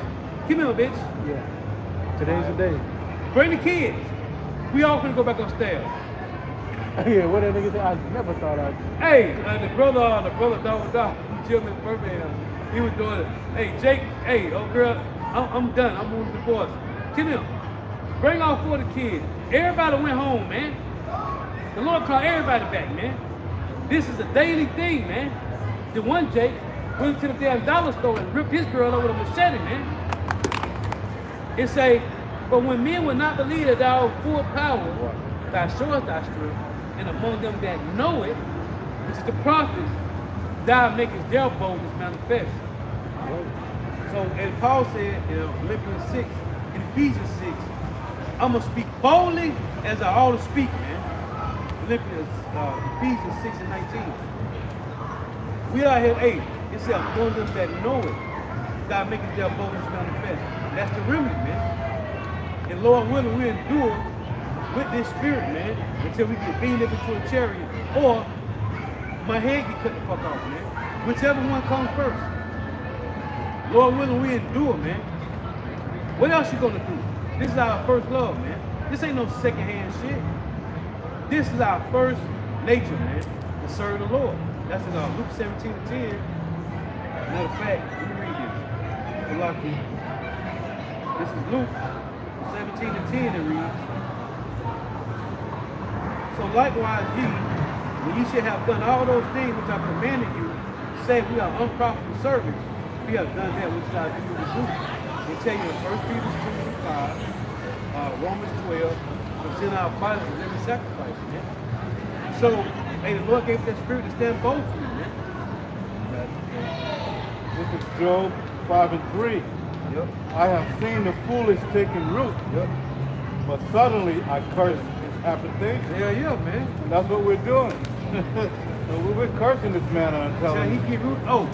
Come here, bitch. Yeah. Today's the day. Bring the kids. We all finna go back upstairs. Yeah, what that nigga say? I never thought I'd. Hey, the brother dog, Jim's birthday, he was doing it. Hey, Jake, hey, oh girl, I'm done. I'm moving to divorce. Come here. Bring all 4 of the kids. Everybody went home, man. The Lord called everybody back, man. This is a daily thing, man. The one Jake went to the damn dollar store and ripped his girl over with a machete, man. It say, but when men will not believe that thou art full power, thou showest thy strength, and among them that know it, which is the prophets, thou makest their boldness manifest. So, and Paul said in Philippians 6, in Ephesians 6, I'm going to speak boldly as I ought to speak, man. Ephesians 6 and 19. We are here, 8. It said, among them that know it, thou makest their boldness manifest. That's the remedy, man. And Lord willing, we endure with this spirit, man, until we get beamed up into a chariot, or my head get cut the fuck off, man. Whichever one comes first. Lord willing, we endure, man. What else you gonna do? This is our first love, man. This ain't no secondhand shit. This is our first nature, man, to serve the Lord. That's in Luke 17 and 10. Matter of fact, let me read this. This is Luke 17 and 10 it reads. So likewise ye, when ye should have done all those things which I commanded you, say we are unprofitable servants, we have done that which I do with you. They tell you in 1 Peter 2 and 5, Romans 12, present our bodies as living sacrifice, man. So, hey, the Lord gave that spirit to stand bold for you, man. This is Job 5 and 3. Yep. I have seen the foolish taking root, Yep. but suddenly I curse his habitation. Yeah, man. And that's what we're doing. So we're cursing this man and Shall telling he him. get root? Oh,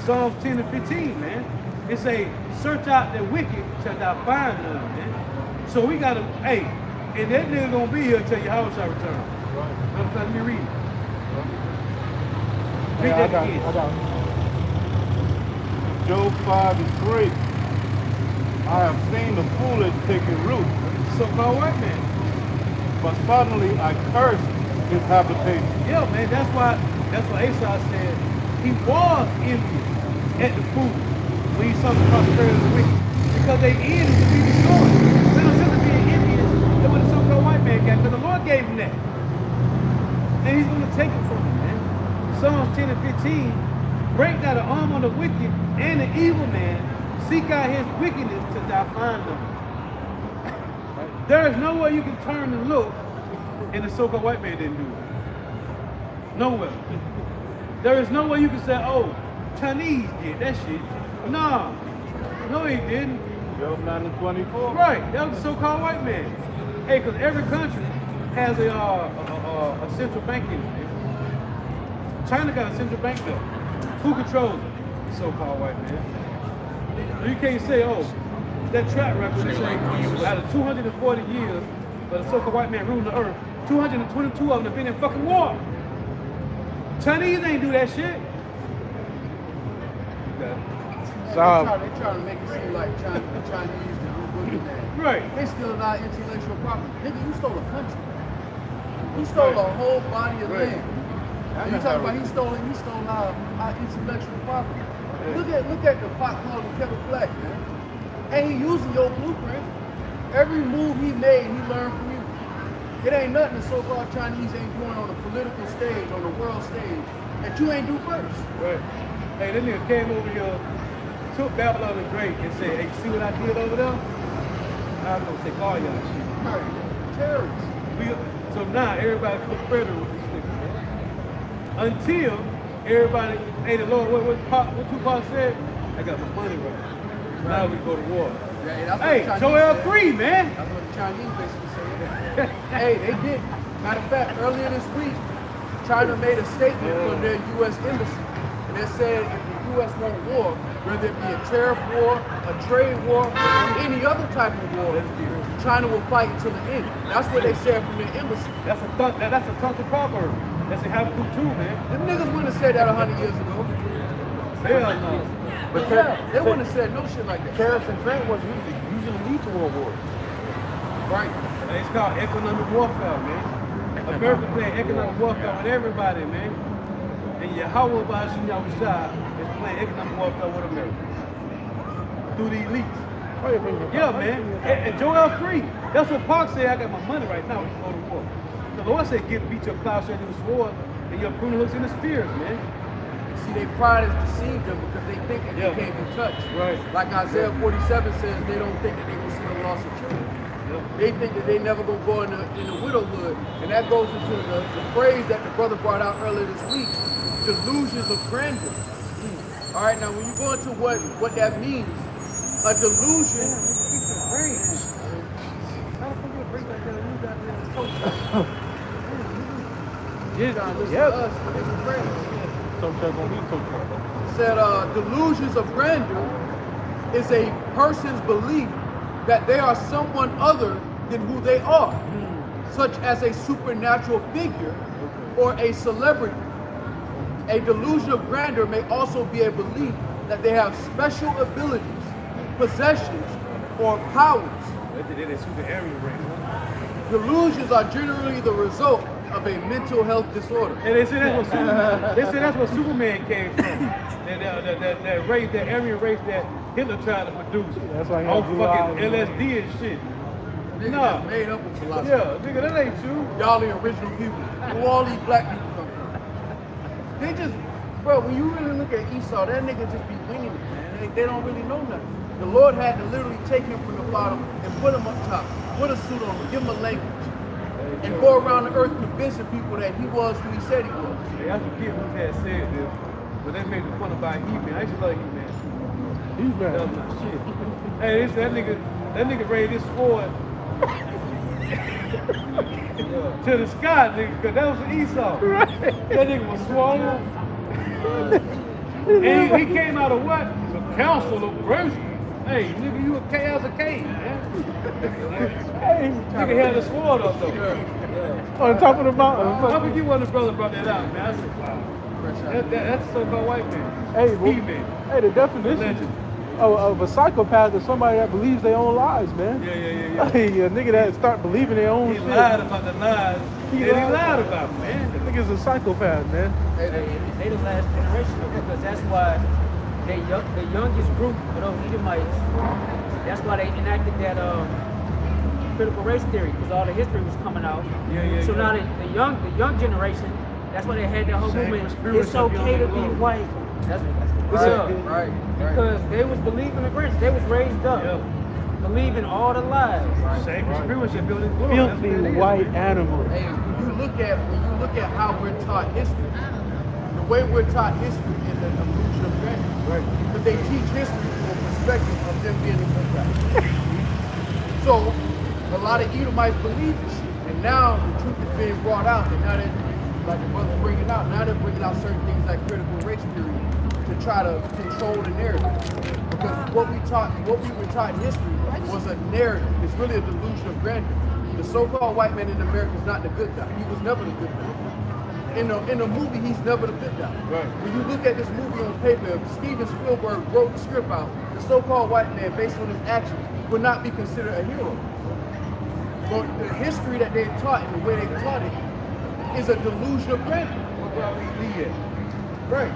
Psalms 10 and 15, man. It say, search out the wicked, shall thou find none, man. So we gotta, hey, and that nigga gonna be here until your house shall return. Right. Let me read it. Read Yeah, that I again. got it. Job 5 and 3. I have seen the foolish taking root, So-called white man. but suddenly I curse his habitation. Yeah, man, that's why Esau said he was envious at the food when he saw the prosperity of the wicked. Because they end to be destroyed. So instead of being envious, they what the so-called white man got, because the Lord gave him that. And he's going to take it from him, man. Psalms 10 and 15, break not an arm on the wicked and the evil man, seek out his wickedness till thou find them. There is no way you can turn and look, and the so-called white man didn't do it. Nowhere. There is no way you can say, oh, Chinese did that shit. Nah. No, he didn't. Job 9 and 24. Right. That was the so-called white man. Hey, because every country has a central bank in it. China got a central bank though. Who controls it? The so-called white man. You can't say, oh, that track record is saying out of 240 years of the so-called white man ruling the earth, 222 of them have been in fucking war. Chinese ain't do that shit. They trying to make it seem like the Chinese do boogeyman. Right. They still not intellectual property. Nigga, you stole a country. He stole a whole body of land. And you talking about he stole our intellectual property. Look at the pot calling Kevin Black, man. And he using your blueprint. Every move he made, he learned from you. It ain't nothing the so-called Chinese ain't doing on the political stage, on the world stage, that you ain't do first. Right. Hey, this nigga came over here, took Babylon the Great and said, hey, see what I did over there? I'm gonna take all y'all shit. Right. Terrorists. So now everybody confederate with these niggas, man. Until everybody, hey, the Lord, what Tupac said? I got my money right. Now we go to war. Yeah, hey, Joel 3, man. That's what the Chinese basically say. Hey, they did. Matter of fact, earlier this week, China made a statement from their U.S. embassy. And they said if the U.S. want war, whether it be a tariff war, a trade war, or any other type of war, China will fight until the end. That's what they said from their embassy. That's a Tonka proverb. That's a Habakkuk too, man. Them niggas wouldn't have said that 100 years ago. Hell no. But they wouldn't have said no shit like that. Tariffs and trade was usually lead to world war. Right. It's called economic warfare, man. America playing economic warfare with everybody, man. And Yahweh Bashim Yahushua is playing economic warfare with America. Through the elites. Yeah, man. And Joel 3, that's what Park said, I got my money right now, we can go to war. The Lord said, beat your plowshare in the sword and your pruning hooks in the spears, man. See, their pride has deceived them because they think that they can't be touched. Right. Like Isaiah 47 says, they don't think that they will see the loss of children. They think that they never gonna go in the widowhood. And that goes into the phrase that the brother brought out earlier this week, delusions of grandeur. All right, now when you go into what that means, a delusion. Said delusions of grandeur is a person's belief that they are someone other than who they are, such as a supernatural figure or a celebrity. A delusion of grandeur may also be a belief that they have special abilities, possessions, or powers. Delusions are generally the result of a mental health disorder. And they say that's what Superman came from. That race, that Aryan race that Hitler tried to produce. That's why he on had fucking LSD and shit. Nigga made up a philosophy. Yeah, nigga, that ain't true. Y'all the original people. Who all these black people come from? They just, bro, when you really look at Esau, that nigga just be winging it, man. They don't really know nothing. The Lord had to literally take him from the bottom and put him up top, put a suit on him, give him a language, and go around the earth convincing people that he was who he said he was. Hey, I forget who had said this, but they made the fun about He-Man. I used to love He-Man. He-Man. That was my shit. Hey, that nigga raised his sword to the sky, nigga, because that was Esau. Right. That nigga was swollen. And he came out of what? The Council of Grace. Hey, nigga, you a chaos of Cain, man. Hey, nigga had the sword up though. Yeah. On top of the mountain. I forget when the brother brought that out, man. I said, wow. That's a so-called white man. Hey, He-Man. Hey, the definition of a psychopath is somebody that believes their own lies, man. Yeah. Hey, a nigga that start believing their own shit. He lied about the lies. He lied about it, man. The nigga's a psychopath, man. They the last generation because that's why the youngest group of those Edomites, that's why they enacted that critical race theory, because all the history was coming out. So now the young generation, that's why they had that whole movement. It's okay to be white. That's It's Right. because they was believing the Grinch. They was raised up believing all the lies. Same conspiracy building glory. That's what filthy it is, white man. animals. Hey, when you look at how we're taught history, the way we're taught history is an illusion of grandeur. Right. But they teach history from a perspective of them being the good guys. So a lot of Edomites believe this shit. And now the truth is being brought out. And now that, like the brother's bringing out, now they're bringing out certain things like critical race theory to try to control the narrative. Because what we were taught in history was a narrative. It's really a delusion of grandeur. The so-called white man in America is not the good guy. He was never the good guy. In the movie, he's never the good guy. Right. When you look at this movie on paper, if Steven Spielberg wrote the script out, the so-called white man, based on his actions, would not be considered a hero. But the history that they taught and the way they taught it is a delusion of grandeur. What we did. Right.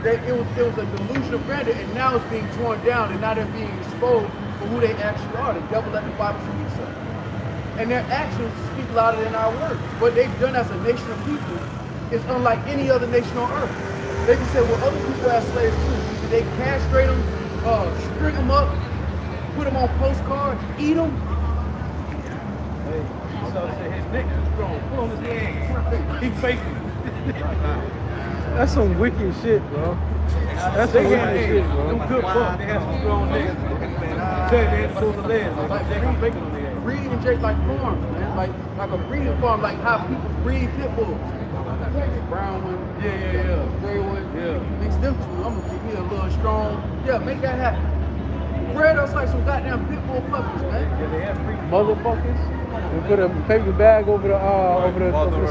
It was a delusion of grandeur, and now it's being torn down, and now they're being exposed for who they actually are. The devil let the Bible speak so. And their actions speak louder than our words. What they've done as a nation of people is unlike any other nation on earth. They can say, well, other people have slaves too. Did they castrate them, string them up, put them on postcards, eat them? Hey, Esau said his neck is strong. Put on his legs. He faithful. That's some wicked shit, bro. That's some wicked shit, Them bro. good bucks, they have some strong legs. Tell you, they had to pull the legs. Like they got bacon on their ass. Breeding just like farms, man. Like a breeding farm, like how people breed pit bulls. Brown one, Yeah. gray one. Yeah. Mix them two. I'm gonna give me a little strong. Yeah, make that happen. Bred us like some goddamn pit bull puppies, man. Yeah, they have free. Motherfuckers. We put a paper bag over the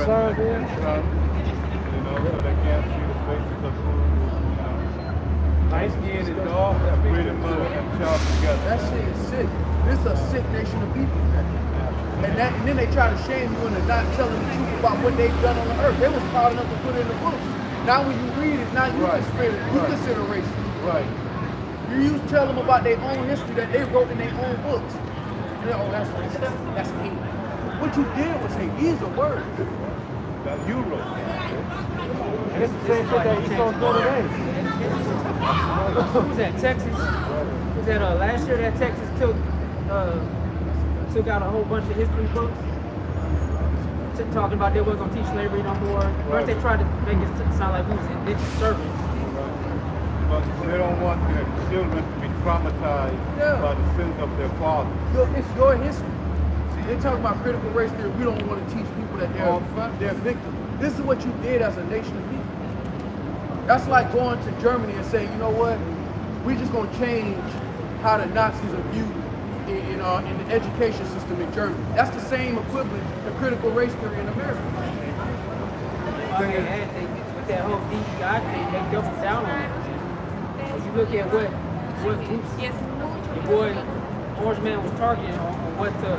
sun here. You know, so they can't see the faces of who, Nice skin and dog. breeding mother and child together. That shit is sick. This is a sick nation of people, man. And then they try to shame you into not telling the truth about what they've done on the earth. They was proud enough to put it in the books. Now when you read it, now you consider racist. Right. You tell them about their own history that they wrote in their own books. And they're, oh, that's racist. That's hate. What you did was say, these are words. That you wrote. And it's the same shit that Esau's doing today. Who was that? Texas? Was that last year that Texas took out a whole bunch of history books? Talking about they weren't going to teach slavery no more. First they tried to make it sound like we was indentured servants. But they don't want their children to be traumatized by the sins of their fathers. It's your history. They're talking about critical race theory. We don't want to teach people that they're victims. This is what you did as a nation of people. That's like going to Germany and saying, you know what? We're just going to change how the Nazis are viewed in the education system in Germany. That's the same equivalent to critical race theory in America. With that whole DEI thing, they doubled down on it. If you look at what groups your boy Orange Man was targeting on what to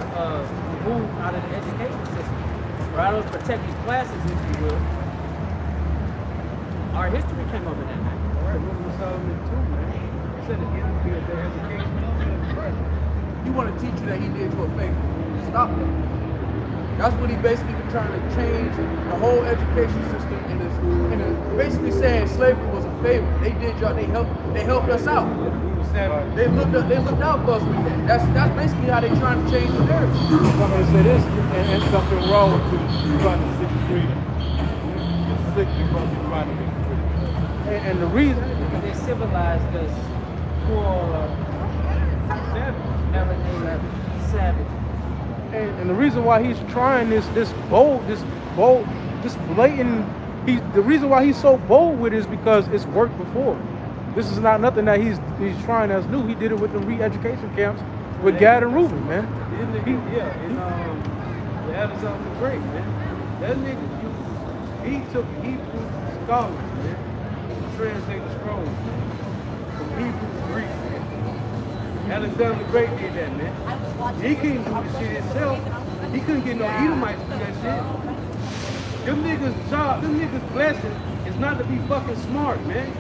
remove out of the education system, or out of those protected classes, if you will. Our history came up in that. Right, Muslim Solomon too, man. He said the enemy of their education. You want to teach you that he did you a favor. Stop that. That's what he basically been trying to change the whole education system and is basically saying slavery was a favor. They did y'all, they helped us out. They looked out for us with that. That's basically how they trying to change the narrative. Somebody say this, and something wrong with you trying to seek freedom. You're sick because you're trying to get free. And the reason, Because they civilized us for melanated savage. and the reason why he's trying this blatant, the reason why he's so bold with it is because it's worked before. This is not nothing that he's trying as new. He did it with the re-education camps with Gad and Reuben, man. Alexander the Great, man. That nigga, he took Hebrew scholars, man, to translate the scrolls from Hebrew to Greek, man. Alexander the Great did that, man. He couldn't do the shit himself. He couldn't get no Edomites to do that shit. Them niggas' blessing is not to be fucking smart, man.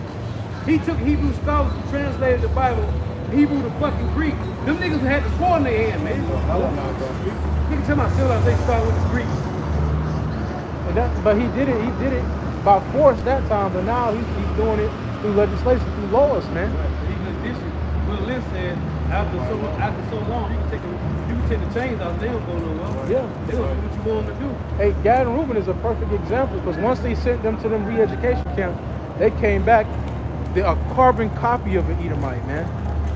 He took Hebrew scholars and translated the Bible, Hebrew to fucking Greek. Them niggas had the sword in their hand, man. You can tell my syllabus they start with the Greek. But he did it by force that time, but now he's doing it through legislation, through laws, man. Even in addition, Will Lynch said after so long, you can take the chains off. They don't go nowhere. Yeah. They don't do what you want them to do. Hey, Gad and Reuben is a perfect example because once they sent them to them re-education camp, they came back, they're a carbon copy of an Edomite, man.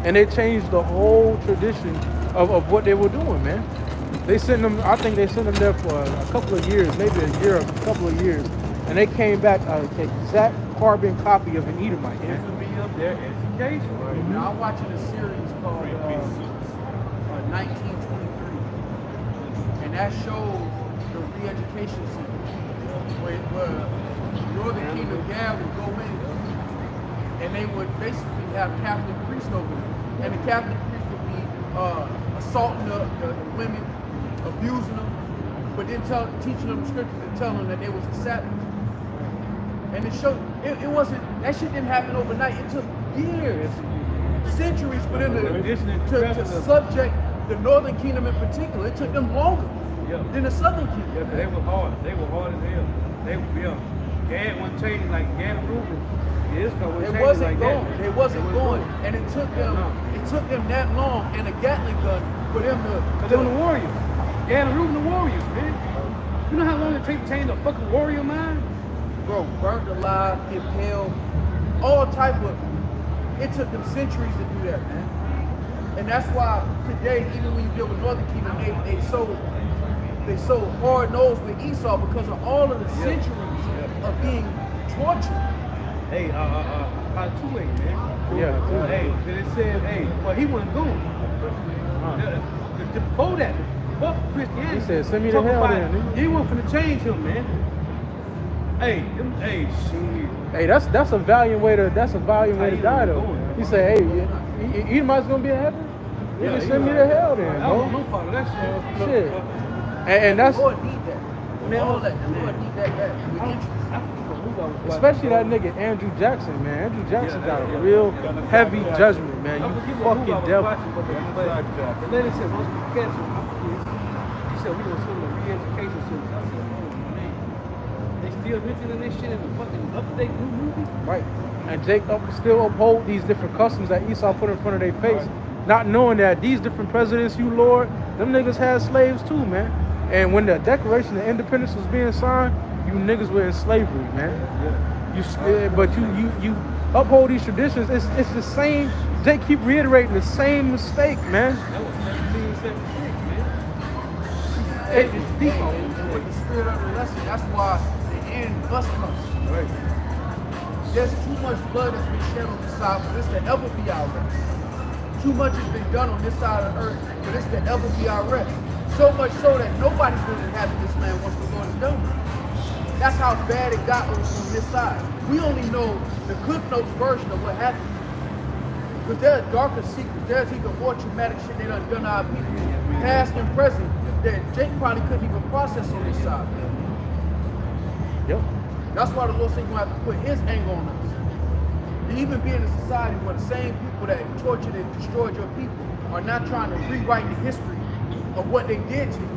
And they changed the whole tradition of what they were doing, man. They sent them, I think they sent them there for a couple of years, maybe a year, a couple of years. And they came back an exact carbon copy of an Edomite, This man. will be up there, education. Now I'm watching a series called 1923, and that shows the re-education center where Northern Kingdom Gad would go in, and they would basically have Catholic priests over them, and the Catholic priests would be assaulting the women, abusing them, but then teaching them the scriptures and telling them that they was a savage. And it showed it wasn't, that shit didn't happen overnight. It took years, centuries for them to subject the Northern Kingdom in particular. It took them longer than the Southern Kingdom. Yeah, 'cause they were hard. They were hard as hell. They were Gad wasn't changing like Gad and Reuben. It wasn't going. It wasn't going. And it took them that long and a Gatling gun for them to. Because they were the warriors. Gad and Reuben the warriors, man. You know how long it takes to change a fucking warrior mind? Bro, burnt alive, impaled, all type of. It took them centuries to do that, man. And that's why today, even when you deal with Northern Kingdom, they so hard nosed with Esau because of all of the centuries of being tortured. Hey, how two-way, man. Yeah. Hey, it said, hey, well, he wasn't going. Before that, fuck Christianity. He said, send me to Talk hell about then, nigga. it. He wasn't finna change him, man. Hey, shit. Hey, that's a valiant way to die though. He said, hey, Edomite's gonna be in heaven? You can send me to hell then, I don't bro. know part of that shit. Shit. And that's The Lord need that. Man, All that. The Lord need that with interest. especially that nigga Andrew Jackson, man. Andrew Jackson got a real heavy judgment, man. You fucking devil. The lady said, once we catch him, he said, we gonna send him to re-education center. I said, oh, man. They still mentioning this shit in the fucking update new movie? Right. And Jake still uphold these different customs that Esau put in front of their face, not knowing that these different presidents, you Lord, them niggas had slaves too, man. And when the Declaration of Independence was being signed, you niggas were in slavery, man. But you uphold these traditions. It's the same. Jake keep reiterating the same mistake, man. That was 1776, man. It's deep. And with the spirit of the lesson, that's why the end must come. Right. There's too much blood that's been shed on this side for this to ever be our rest. Too much has been done on this side of the earth for this to ever be our rest. So much so that nobody's going to inhabit this land once the Lord is done with it. That's how bad it got on this side. We only know the Cliff Notes version of what happened. Because there are darker secrets. There's even more traumatic shit they done to our people, past and present, that Jake probably couldn't even process on this side. Yep. That's why the Lord said you're going to have to put his anger on us. To even be in a society where the same people that tortured and destroyed your people are not trying to rewrite the history of what they did to you.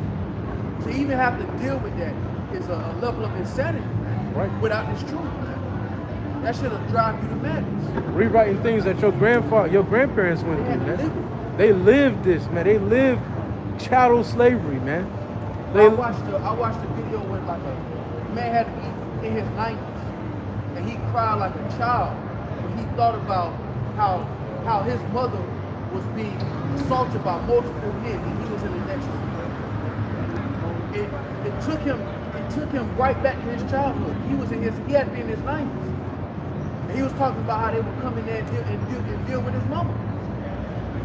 To even have to deal with that is a level of insanity, Right. without this truth. That should have drive you to madness. Rewriting things that your grandparents went They had through, to live man. it. They lived this, man. They lived chattel slavery, man. I watched the video when like a man had to be in his 90s and he cried like a child when he thought about how his mother was being assaulted by multiple men and he was in the next room. It took him right back to his childhood. He had to be in his 90s. And he was talking about how they would come in there and deal with his mama.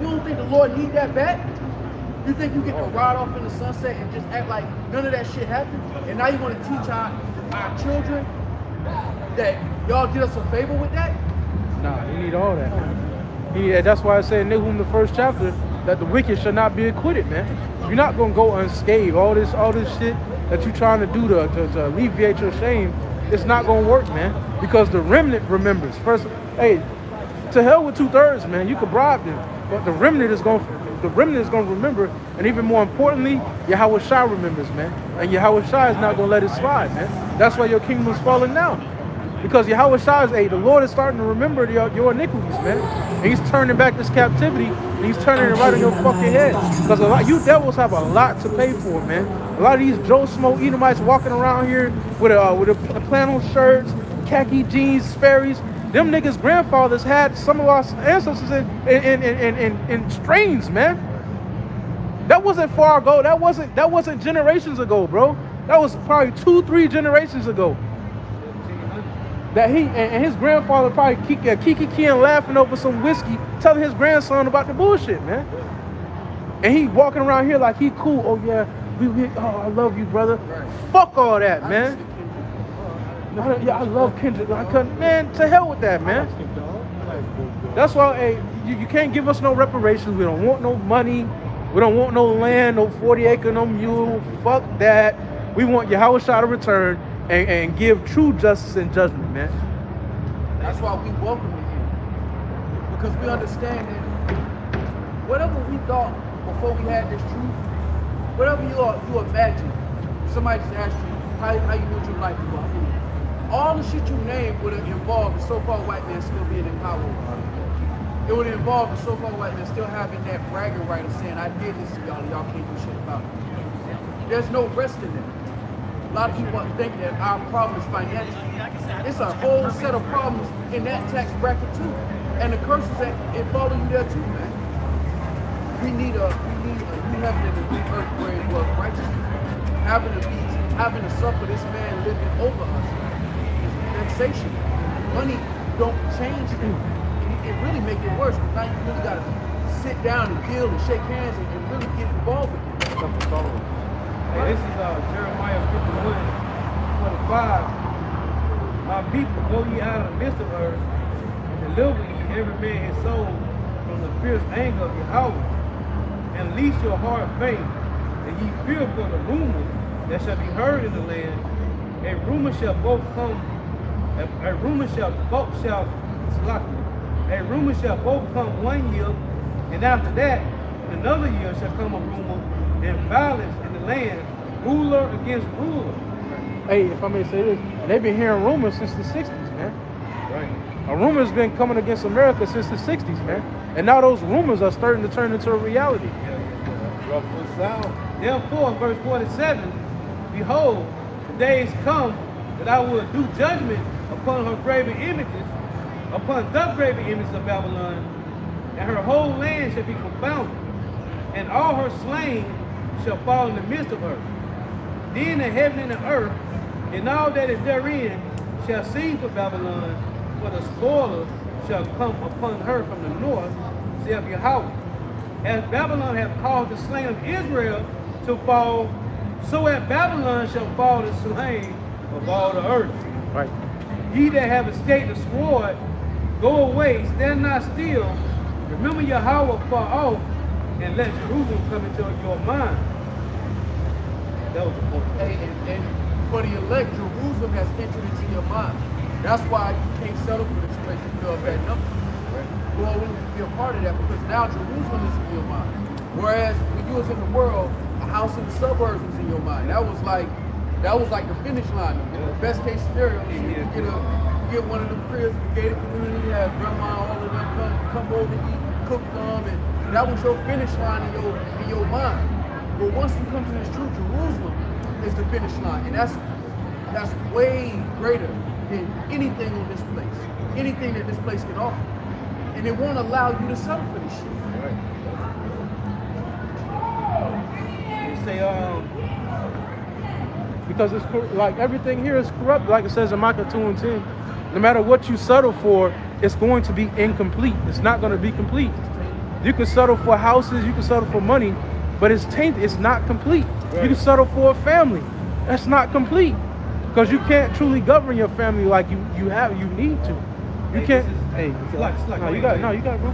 You don't think the Lord need that back? You think you get to ride off in the sunset and just act like none of that shit happened? And now you want to teach our children that y'all did us a favor with that? Nah, you need all that, man. That's why I said in Nahum, the first chapter, that the wicked shall not be acquitted, man. You're not gonna go unscathed. All this shit that you're trying to do to alleviate your shame, it's not gonna work, man. Because the remnant remembers. First, hey, to hell with 2/3, man. You could bribe them, but the remnant is gonna remember, and even more importantly, Yahweh Shai remembers, man. And Yahweh Shai is not gonna let it slide, man. That's why your kingdom is falling down. Because Yahweh Shai is, the Lord is starting to remember your iniquities, man. And he's turning back this captivity, and he's turning it right on your fucking head. Because you devils have a lot to pay for, man. A lot of these Joe Smo Edomites walking around here with a flannel shirts, khaki jeans, Sperry's. Them niggas' grandfathers had some of our ancestors in strains, man. That wasn't far ago. That wasn't generations ago, bro. That was probably 2-3 generations ago. That he and his grandfather probably kiki laughing over some whiskey, telling his grandson about the bullshit, man. And he walking around here like he cool. Oh yeah, I love you, brother. Right. Fuck all that, man. I love Kendrick. I couldn't, man. To hell with that, man. That's why, you can't give us no reparations. We don't want no money. We don't want no land, no 40 acre, no mule. Fuck that. We want Yahweh Shai to return and give true justice and judgment, man. That's why we welcome him. Because we understand that whatever we thought before we had this truth, whatever you imagine, somebody just asked you, how you want your life to go? All the shit you named would have involved the so-called white man still being in power. It would involve the so-called white man still having that bragging right of saying, I did this to y'all and y'all can't do shit about it. There's no rest in that. A lot of people think that our problem is financial. It's a whole set of problems in that tax bracket too. And the curses that it follow you there too, man. We need a new heaven and a new earth where it was righteousness. Having to suffer this man living over us is vexation. Money don't change it. It really make it worse. Now you really gotta sit down and deal and shake hands and really get involved with it. Hey, this is Jeremiah 51:25. My people, go ye out of the midst of earth, and deliver ye every man his soul from the fierce anger of Yahweh, and lease your heart faint, and ye fear for the rumor that shall be heard in the land. A rumor shall both come one year, and after that another year shall come a rumor, and violence in the land, ruler against ruler. Hey, if I may say this, they've been hearing rumors since the 60s, man. Right. A rumor's been coming against America since the 60s, man. And now those rumors are starting to turn into a reality. Therefore, verse 47, behold, the days come that I will do judgment upon her graven images, upon the graven images of Babylon, and her whole land shall be confounded, and all her slain shall fall in the midst of her. Then the heaven and the earth, and all that is therein, shall sing for Babylon, for the spoiler shall come upon her from the north, saith Yahweh. As Babylon hath caused the slain of Israel to fall, so at Babylon shall fall the slain of all the earth. Right. Ye that have escaped the sword, go away, stand not still. Remember Yahweh far off, and let Jerusalem come into your mind. That was the point. Hey, and for the elect, Jerusalem has entered into your mind. That's why you can't settle for this place if you're a bad number. Right? Well, we be a part of that because now Jerusalem is in your mind. Whereas when you was in the world, a house in the suburbs was in your mind. That was like the finish line. The best case scenario is you get one of the cribs, the gated community, have grandma, all of them come over, eat, cook them, and that was your finish line in your mind. But once you come to this true Jerusalem, is the finish line, and that's way greater than anything on this place, anything that this place can offer, and it won't allow you to settle for this shit. Right. You say, Because it's like everything here is corrupt, like it says in Micah 2:10. No matter what you settle for, it's going to be incomplete. It's not going to be complete. You can settle for houses, you can settle for money, but it's tainted. It's not complete. Right. You can settle for a family. That's not complete because you can't truly govern your family like you need to. You can't. You got it, bro.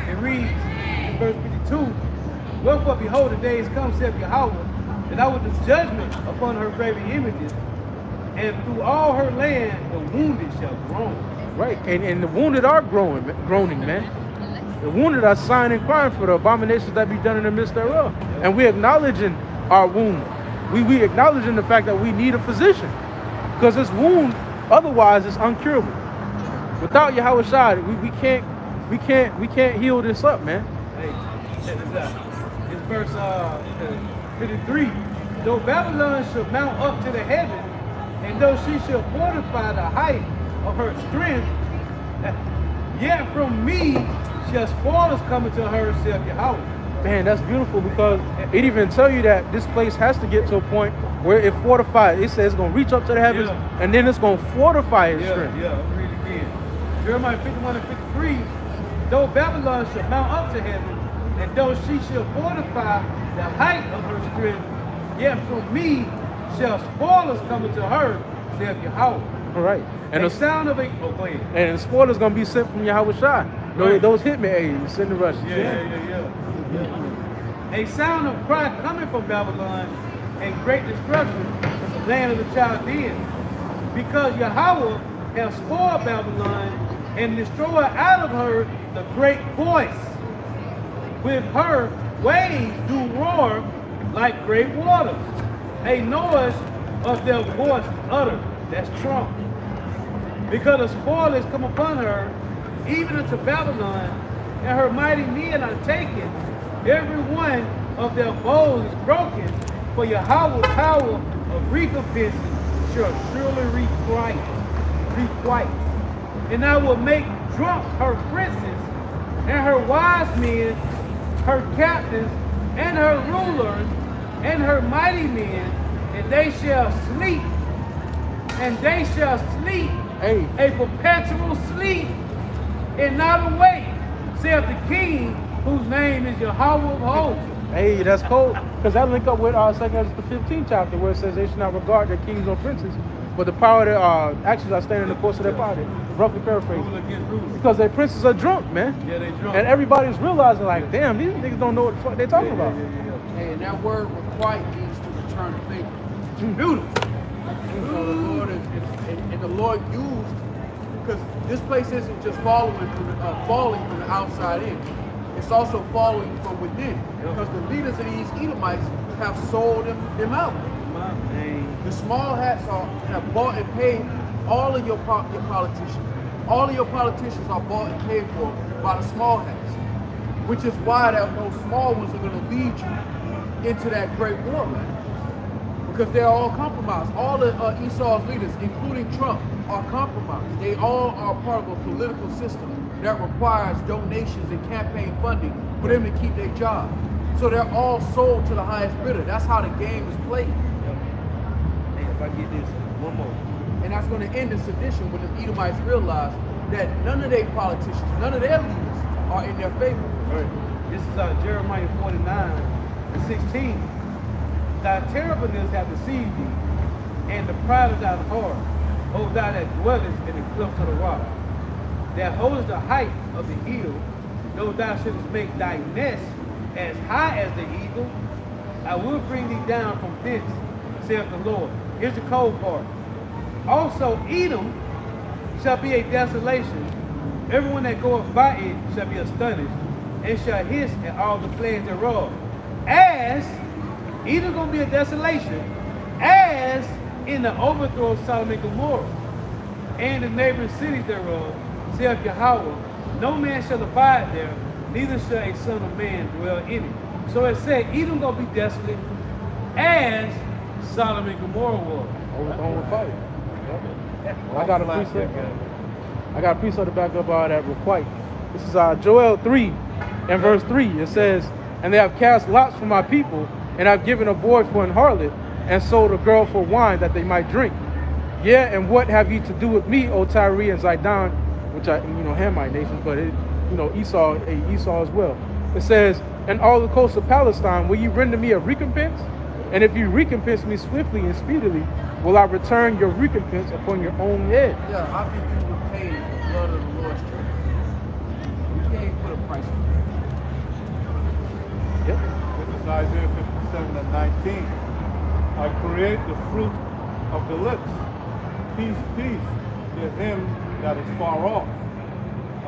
It reads in verse 52. Wherefore, behold, the days come, saith Yahweh, that I will do judgment upon her graven images, and through all her land the wounded shall groan. Right, and the wounded are groaning, man. The wounded are sighing and crying for the abominations that be done in the midst thereof. And we acknowledging our wound. We acknowledging the fact that we need a physician. Because this wound Otherwise, it's uncurable. Without Yahweh Shai, we can't heal this up, man. Hey, check this out. It's verse 53. Though Babylon shall mount up to the heaven, and though she shall fortify the height of her strength, yet from me shall spoilers come into her, saith Yahweh. Man, that's beautiful because it even tell you that this place has to get to a point where it fortifies. It says it's going to reach up to the heavens, Yeah. and then it's going to fortify its strength. Yeah, I'll read it again. Jeremiah 51 and 53. Though Babylon shall mount up to heaven, and though she shall fortify the height of her strength, yet from me shall spoilers come into her, saith Yahweh. All right. And the the sound of a go ahead. and the spoiler's going to be sent from Yahweh Shai. Right. Those hitmen aids send the Russians. Yeah. A sound of cry coming from Babylon, and great destruction from the land of the Chaldeans, because Yahweh has spoiled Babylon and destroyed out of her the great voice. With her waves do roar like great waters. A noise of their voice uttered. That's trump. Because the spoilers come upon her, even unto Babylon, and her mighty men are taken. Every one of their bows is broken, for Yahweh's power of recompense shall surely requite. And I will make drunk her princes, and her wise men, her captains, and her rulers, and her mighty men, and they shall sleep, Hey. a perpetual sleep, and not awake, saith the King, whose name is Yahweh of hosts. Hey, that's cold. Because that link up with 2 the 15th chapter where it says they should not regard their kings or princes, but the power that actions are standing in the course of their power. Roughly paraphrased. Rule against rule. Because their princes are drunk, man. Yeah, they drunk. And everybody's realizing like, damn, these niggas don't know what the fuck they're talking about. Hey, and that word requite means to return a favor. Beautiful. So the Lord and the Lord used, because this place isn't just falling from the outside in. It's also falling from within. Because the leaders of these Edomites have sold them out. The small hats have bought and paid all of your politicians. All of your politicians are bought and paid for by the small hats. Which is why those small ones are going to lead you into that great war, man. Because they're all compromised. All of Esau's leaders, including Trump, are compromised. They all are part of a political system that requires donations and campaign funding for them to keep their job. So they're all sold to the highest bidder. That's how the game is played. Hey, if I get this, one more. And that's going to end in sedition when the Edomites realize that none of their politicians, none of their leaders are in their favor. Right. This is Jeremiah 49 and 16. Thy terribleness hath deceived thee, and the pride of thy heart, O thou that dwellest in the cliffs of the rock, that holdest the height of the hill, though thou shouldest make thy nest as high as the eagle, I will bring thee down from thence, saith the Lord. Here's the cold part. Also Edom shall be a desolation. Everyone that goeth by it shall be astonished, and shall hiss at all the plagues thereof. As Edom gonna be a desolation, as in the overthrow of Sodom and Gomorrah, and the neighboring cities thereof, saith Yahweh, no man shall abide there, neither shall a son of man dwell in it. So it said Edom gonna be desolate, as Sodom and Gomorrah was. On with fire. I got a precept. I got a precept to back up all that requite. This is Joel 3 and verse 3. It says, and they have cast lots for my people, and I've given a boy for an harlot, and sold a girl for wine that they might drink. Yeah, and what have you to do with me, O Tyre and Zidon, which are, Hamite nations, but it, Esau as well. It says, and all the coasts of Palestine, will you render me a recompense? And if you recompense me swiftly and speedily, will I return your recompense upon your own head? Yeah, how can you repay the blood of the Lord's church? You can't put a price on it. Yep. This is Isaiah 57 and 19. I create the fruit of the lips. Peace, peace to him that is far off,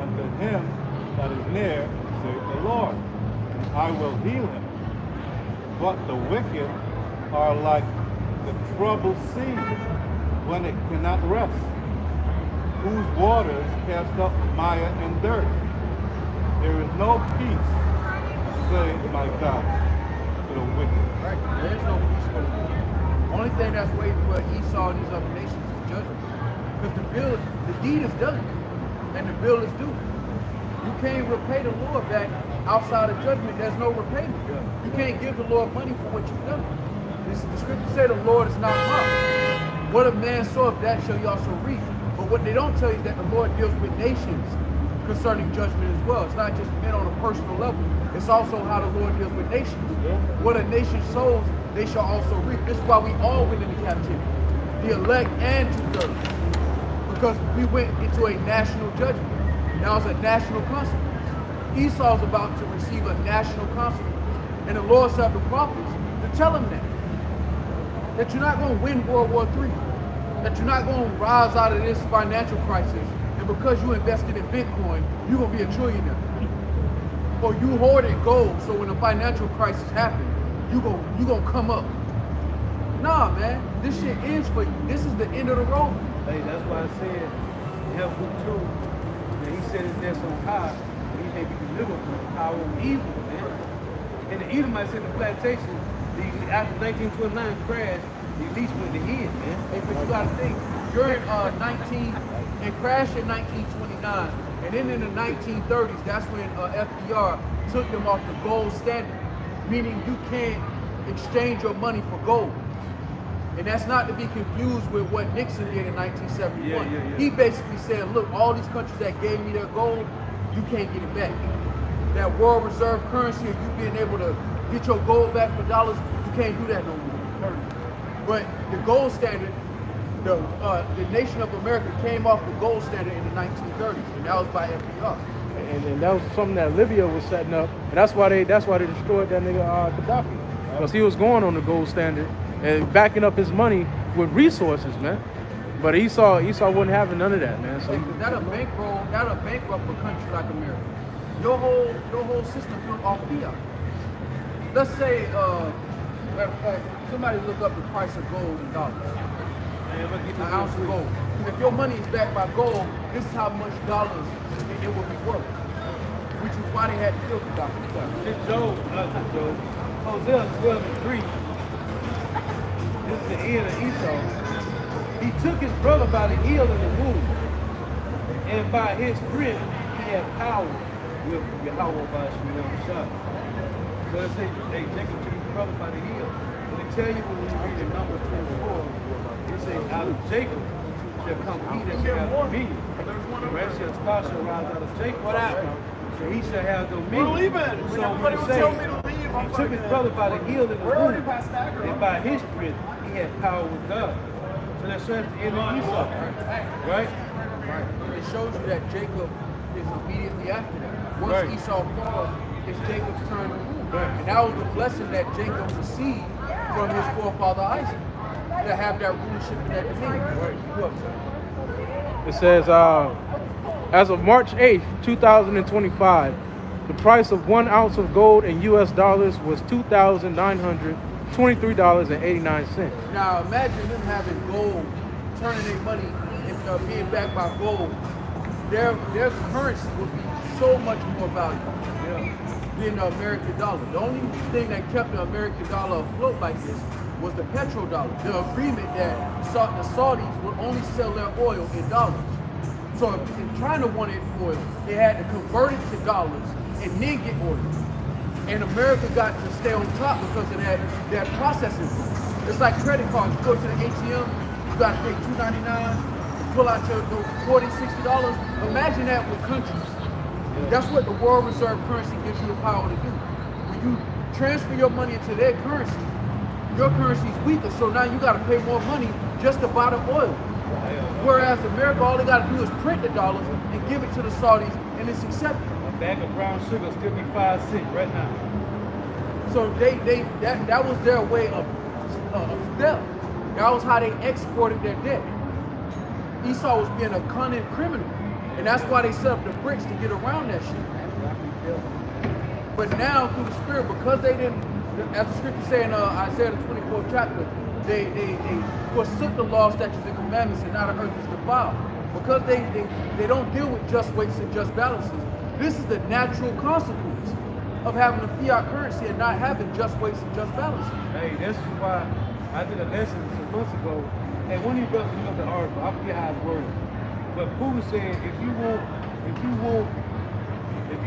and to him that is near, saith the Lord. I will heal him. But the wicked are like the troubled sea when it cannot rest, whose waters cast up mire and dirt. There is no peace, say my God, to the wicked. Right. There is no peace for the wicked. Only thing that's waiting for Esau and these other nations is judgment. Because the deed is done, and the bill is due. You can't repay the Lord back outside of judgment. There's no repayment. You can't give the Lord money for what you've done. The scripture say the Lord is not mocked. What a man soweth, that shall he also reap. But what they don't tell you is that the Lord deals with nations concerning judgment as well. It's not just men on a personal level. It's also how the Lord deals with nations. What a nation sows, they shall also reap. This is why we all went into captivity. The elect and two-thirds. Because we went into a national judgment. Now it's a national consequence. Esau's about to receive a national consequence. And the Lord said to the prophets to tell him that you're not going to win World War III, that you're not going to rise out of this financial crisis, and because you invested in Bitcoin, you're going to be a trillionaire. Or you hoarded gold, so when the financial crisis happens, you're going to come up. Nah, man, this shit ends for you. This is the end of the road. Hey, that's why I said, Habakkuk 2, that he said his nest on high, he may be delivered from the power of evil, man. And the Edomites in the plantation, after 1929 crash, the elites went to hid, man. Hey, but you gotta think, during it crashed in 1929, and then in the 1930s, that's when FDR took them off the gold standard, meaning you can't exchange your money for gold. And that's not to be confused with what Nixon did in 1971. Yeah. He basically said, look, all these countries that gave me their gold, you can't get it back. That world reserve currency, of you being able to get your gold back for dollars, you can't do that no more. But the gold standard, the nation of America came off the gold standard in the 1930s, and that was by FDR. And that was something that Libya was setting up, and that's why they destroyed that nigga Gaddafi, because he was going on the gold standard and backing up his money with resources, man. But Esau wasn't having none of that, man. So that'll bankrupt a country like America. Your whole system built off fiat. Let's say, matter of fact, somebody look up the price of gold in dollars. An ounce of gold. If your money is backed by gold, this is how much dollars it will be worth. Which is why they had to kill Gaddafi. This Job, Hosea 12:3. This is the end of Esau. He took his brother by the heel in the womb, and by his strength he had power with Yahweh by his shot. So it says, hey, Jacob took his brother by the heel. And they tell you when you read in Numbers 24, it says, out of Jacob shall come he that shall have dominion. The rest shall start shall rise out of Jacob. What happened? So he shall have dominion. We're leaving. So when it says, he took his brother by the heel in the womb, and by his strength he had power with God. So that's right at the end of Esau, right? It shows you that Jacob is immediately after that. Once Esau falls, it's Jacob's turn to rule. And that was the blessing that Jacob received from his forefather Isaac, to have that rulership and that dominion. it says, as of March 8th, 2025, the price of 1 ounce of gold in US dollars was $2,923.89. Now imagine them having gold, turning their money and being backed by gold. Their currency would be so much more valuable than the American dollar. The only thing that kept the American dollar afloat like this was the petrodollar. The agreement that the Saudis would only sell their oil in dollars. So if China wanted oil, they had to convert it to dollars and then get oil. And America got to stay on top because of that processing. It's like credit cards. You go to the ATM, you got to pay $2.99, pull out your $40, $60. Imagine that with countries. That's what the world reserve currency gives you the power to do. When you transfer your money into their currency, your currency is weaker, so now you got to pay more money just to buy the oil. Whereas America, all they got to do is print the dollars and give it to the Saudis, and it's accepted. A bag of brown sugar still be 5 cents right now. So that was their way of theft. That was how they exported their debt. Esau was being a cunning criminal, and that's why they set up the bricks to get around that shit. But now through the Spirit, because they didn't, as the scripture say in Isaiah the 24th chapter, they forsook the law, statutes, and commandments, and now the earth is defiled. because they don't deal with just weights and just balances. This is the natural consequence of having a fiat currency and not having just weights and just balances. Hey, that's why I did a lesson some months ago. And one of you brothers looked up the article, I forget how it's worded. But Putin said if you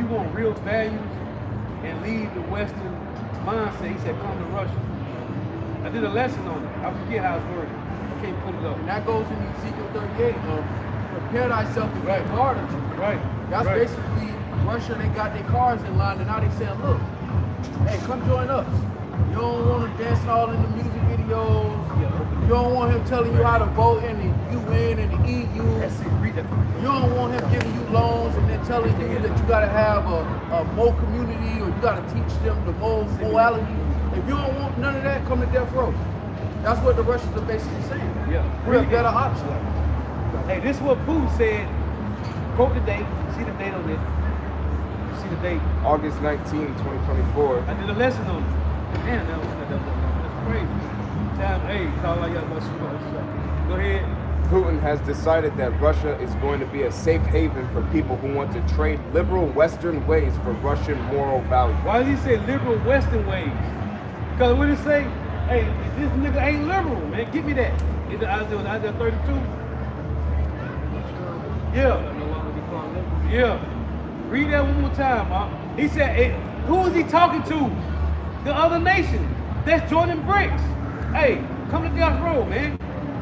want real values and leave the Western mindset, he said come to Russia. I did a lesson on it. I forget how it's worded. I can't put it up. And that goes in Ezekiel 38 of prepare thyself to get guard unto. Right. That's right. basically Russia, they got their cars in line and now they saying, look, hey, come join us. You don't want to dance all in the music videos. You don't want him telling you how to vote in the UN and the EU. You don't want him giving you loans and then telling you that you got to have a Mo community or you got to teach them the Mo morality. If you don't want none of that, come to death row. That's what the Russians are basically saying. Yeah. We're a better option. Hey, this is what Putin said. Quote the date. See the date on it. See the date. August 19, 2024. I did a lesson on it. Damn, that's crazy. Hey, call like y'all about to go ahead. Putin has decided that Russia is going to be a safe haven for people who want to trade liberal Western ways for Russian moral values. Why does he say liberal Western ways? Because when he say, hey, this nigga ain't liberal, man, give me that. Is it Isaiah 32? Yeah. Yeah. Read that one more time, huh? He said, hey, who is he talking to? The other nation that's joining BRICS. Hey, come to death row, man.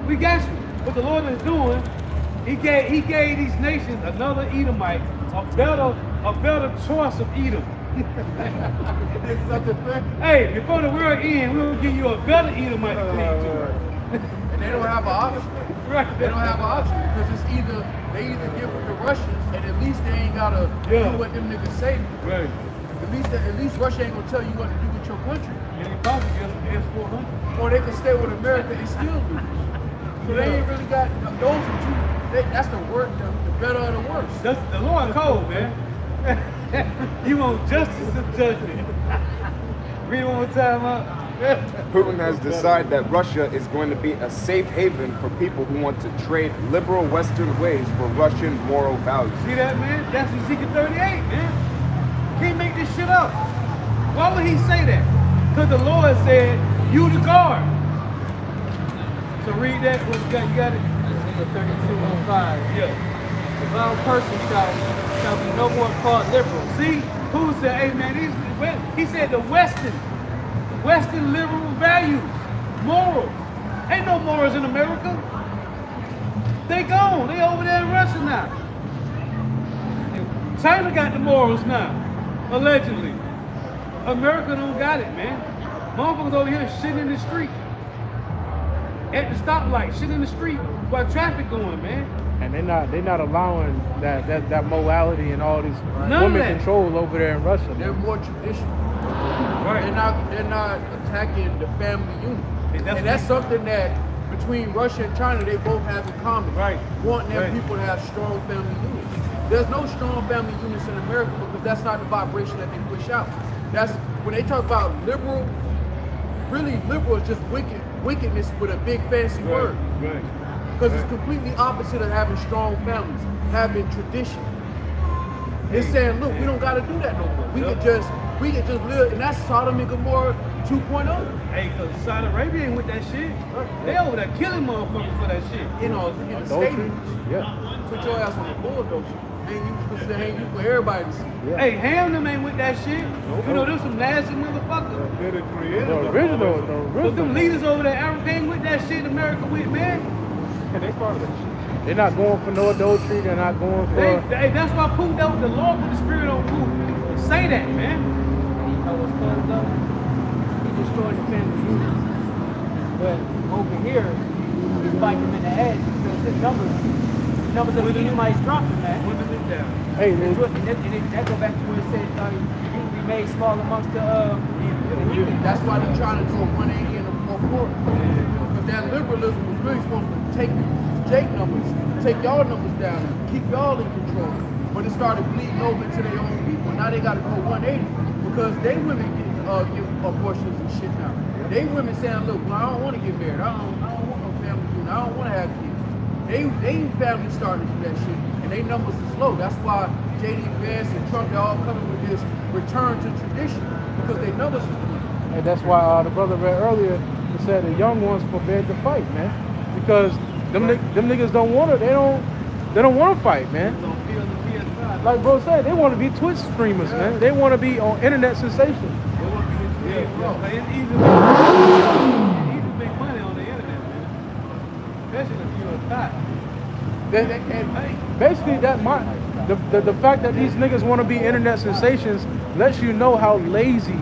We got you. What the Lord is doing, he gave these nations another Edomite, a better choice of Edom. Hey, before the world ends, we'll give you a better Edomite to cling to. And they don't have an option. Right. They don't have an option because it's they either give it to Russians and at least they ain't gotta do what them niggas say. Right. At least Russia ain't gonna tell you what to do with your country. And he probably gives them S-400. Or they can stay with America and still lose. So they ain't really got those are two. That's the worst, the better of the worst. That's the Lord code, man. You want justice and judgment. Read one more time, huh? Putin has decided that Russia is going to be a safe haven for people who want to trade liberal Western ways for Russian moral values. See that, man? That's Ezekiel 38, man. Can't make this shit up. Why would he say that? Because the Lord said, you the guard. So read that. What you got it? Ezekiel 32:5. Yeah. The wrong person shall be no more called liberal. See, who said, hey man, he said the Western liberal values, morals. Ain't no morals in America. They gone. They over there in Russia now. China got the morals now, allegedly. America don't got it, man. Motherfuckers over here shitting in the street. At the stoplight, shitting in the street while traffic going, man. And they're not allowing that morality and all these None women of that. control over there in Russia. They're more traditional. Right. They're not attacking the family unit. And that's something that between Russia and China they both have in common. Right. Wanting their people to have strong family units. There's no strong family units in America because that's not the vibration that they push out. That's when they talk about liberal, really liberal is just wickedness with a big fancy word. Right. Because it's completely opposite of having strong families, having tradition. It's saying, look, we don't gotta do that no more. We can just live, and that's Sodom and Gomorrah 2.0. Hey, because Saudi Arabia ain't with that shit. They over there killing motherfuckers for that shit. In the stadiums. Yeah. Put your ass on the bulldozer. Hang you for everybody to see. Yeah. Hey, Ham them ain't with that shit. You know, them some nasty motherfuckers. They're the creators. The original. But them leaders over there, Africa ain't with that shit America with, man. And they started that shit. They're not going for no adultery. They're not going for. Hey, that's why Putin, that was the Lord put the spirit on Putin. Say that, man. You know what's called though? He destroyed the family unit. But over here, he's biting them in the head because his numbers of the Edomites dropping, man. Women is down. Hey, And that go back to where it said you will be made small amongst the heathen. That's why they're trying to do a 180 in the fourth quarter. But that liberalism was really supposed to take the Jake numbers, take y'all numbers down, and keep y'all in control. But it started bleeding over into their own people. Now they got to go 180 because they women give abortions and shit now. They women saying, look, well, I don't want to get married. I don't want no family unit. I don't want to have kids. They family starting to do that shit, and they numbers is low. That's why JD Vance and Trump, they're all coming with this return to tradition, because they numbers is low. And that's why the brother read earlier, he said the young ones forbid to fight, man. Because them niggas don't want to, they don't want to fight, man. Like bro said, they want to be Twitch streamers, man. They want to be on internet sensation. It's easy to make money on the internet, man. Especially if you're a thot. They can't pay. Basically, the fact that these niggas want to be internet sensations lets you know how lazy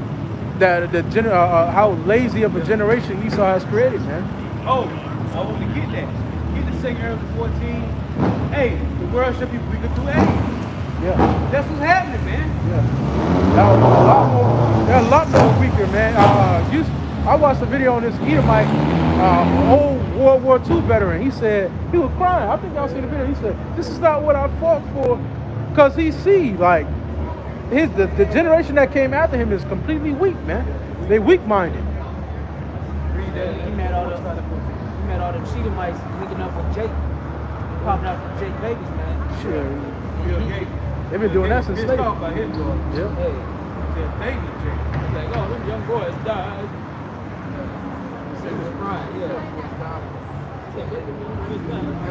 how lazy of a generation Esau has created, man. Oh, I want to get that. Get the second early 14. Hey, the world should be weaker through age. Yeah. That's what's happening, man. Yeah. They're a lot more weaker, man. I watched a video on this Edomite, old World War II veteran. He said, he was crying. I think y'all seen the video. He said, this is not what I fought for. Because he see, like, the generation that came after him is completely weak, man. They weak-minded. He met all them Shedemites linking up with Jake, popping out the Jake babies, man. Shit. Bill Gates. They've been doing that since It's slavery. talking about his daughter. Yeah. Hey, Said baby Jake. it's like, oh, them young boys died. They was crying, yeah.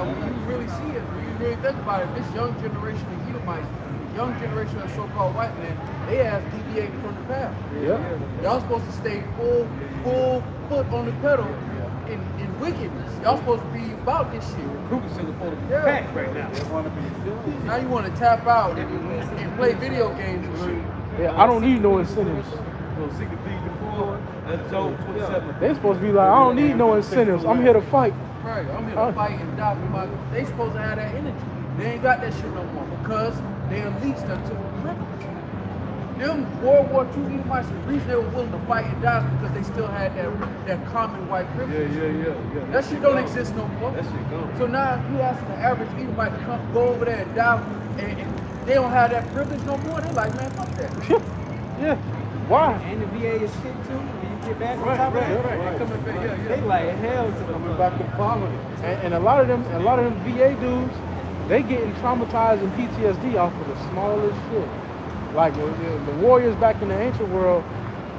When you really see it, when you really think about it, this young generation of Edomites, young generation of so-called white men, they have deviated from the path. Yeah. Y'all supposed to stay full foot on the pedal in wickedness. Y'all supposed to be about this shit. Kruger's Singapore Yeah. pack right now. Now you want to tap out and play video games and shit. Yeah, I don't need no incentives. So 6 feet before, that's Job 27. They're supposed to be like, I don't need no incentives. I'm here to fight. Right, I'm here to fight and die for my. They supposed to have that energy. They ain't got that shit no more because they unleashed them to privilege. Them World War II Edomites, the reason they were willing to fight and die is because they still had that common white privilege. Yeah. That shit don't exist no more. That shit gone. So now you asking the average Edomite to come go over there and die, and they don't have that privilege no more. They're like, man, fuck that. Yeah. Why? And the VA is shit too. When you get back on top of that, They coming back, they like hell to Coming back to poverty. And a lot of them VA dudes, they getting traumatized and PTSD off of the smallest shit. Like the warriors back in the ancient world,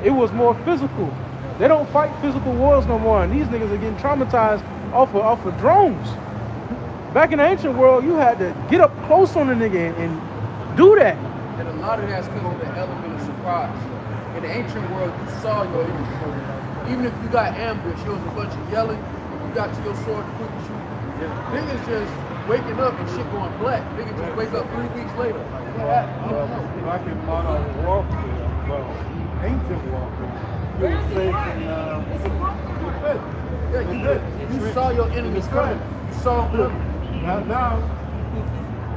it was more physical. They don't fight physical wars no more, and these niggas are getting traumatized off of drones. Back in the ancient world, you had to get up close on the nigga and do that. And a lot of that's because of the element of surprise. In the ancient world, you saw your enemy. Even if you got ambushed, it was a bunch of yelling. If you got to your sword to quick shoot. Niggas just waking up and shit going black. Niggas just wake up 3 weeks later. Like, what happened? I don't know. Back in modern warfare, well, ancient warfare, you were safe in Yeah, you saw your enemies coming. You saw them now,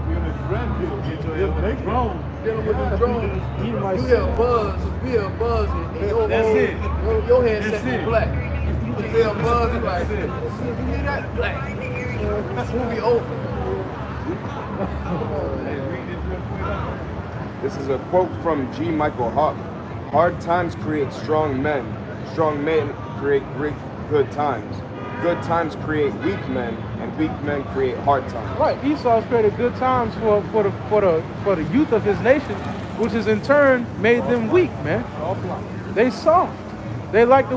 you're in a drenching. They grown. dealing with the drones. You You might hear a buzz, we hear a buzz, and your head set in black. You just hear a buzz, and like, you hear that? Black. Movie over. This is a quote from G. Michael Hawk. Hard times create strong men. Strong men create good times. Good times create weak men, and weak men create hard times. Right, Esau's created good times for the youth of his nation, which has in turn made them weak, man. They soft. They like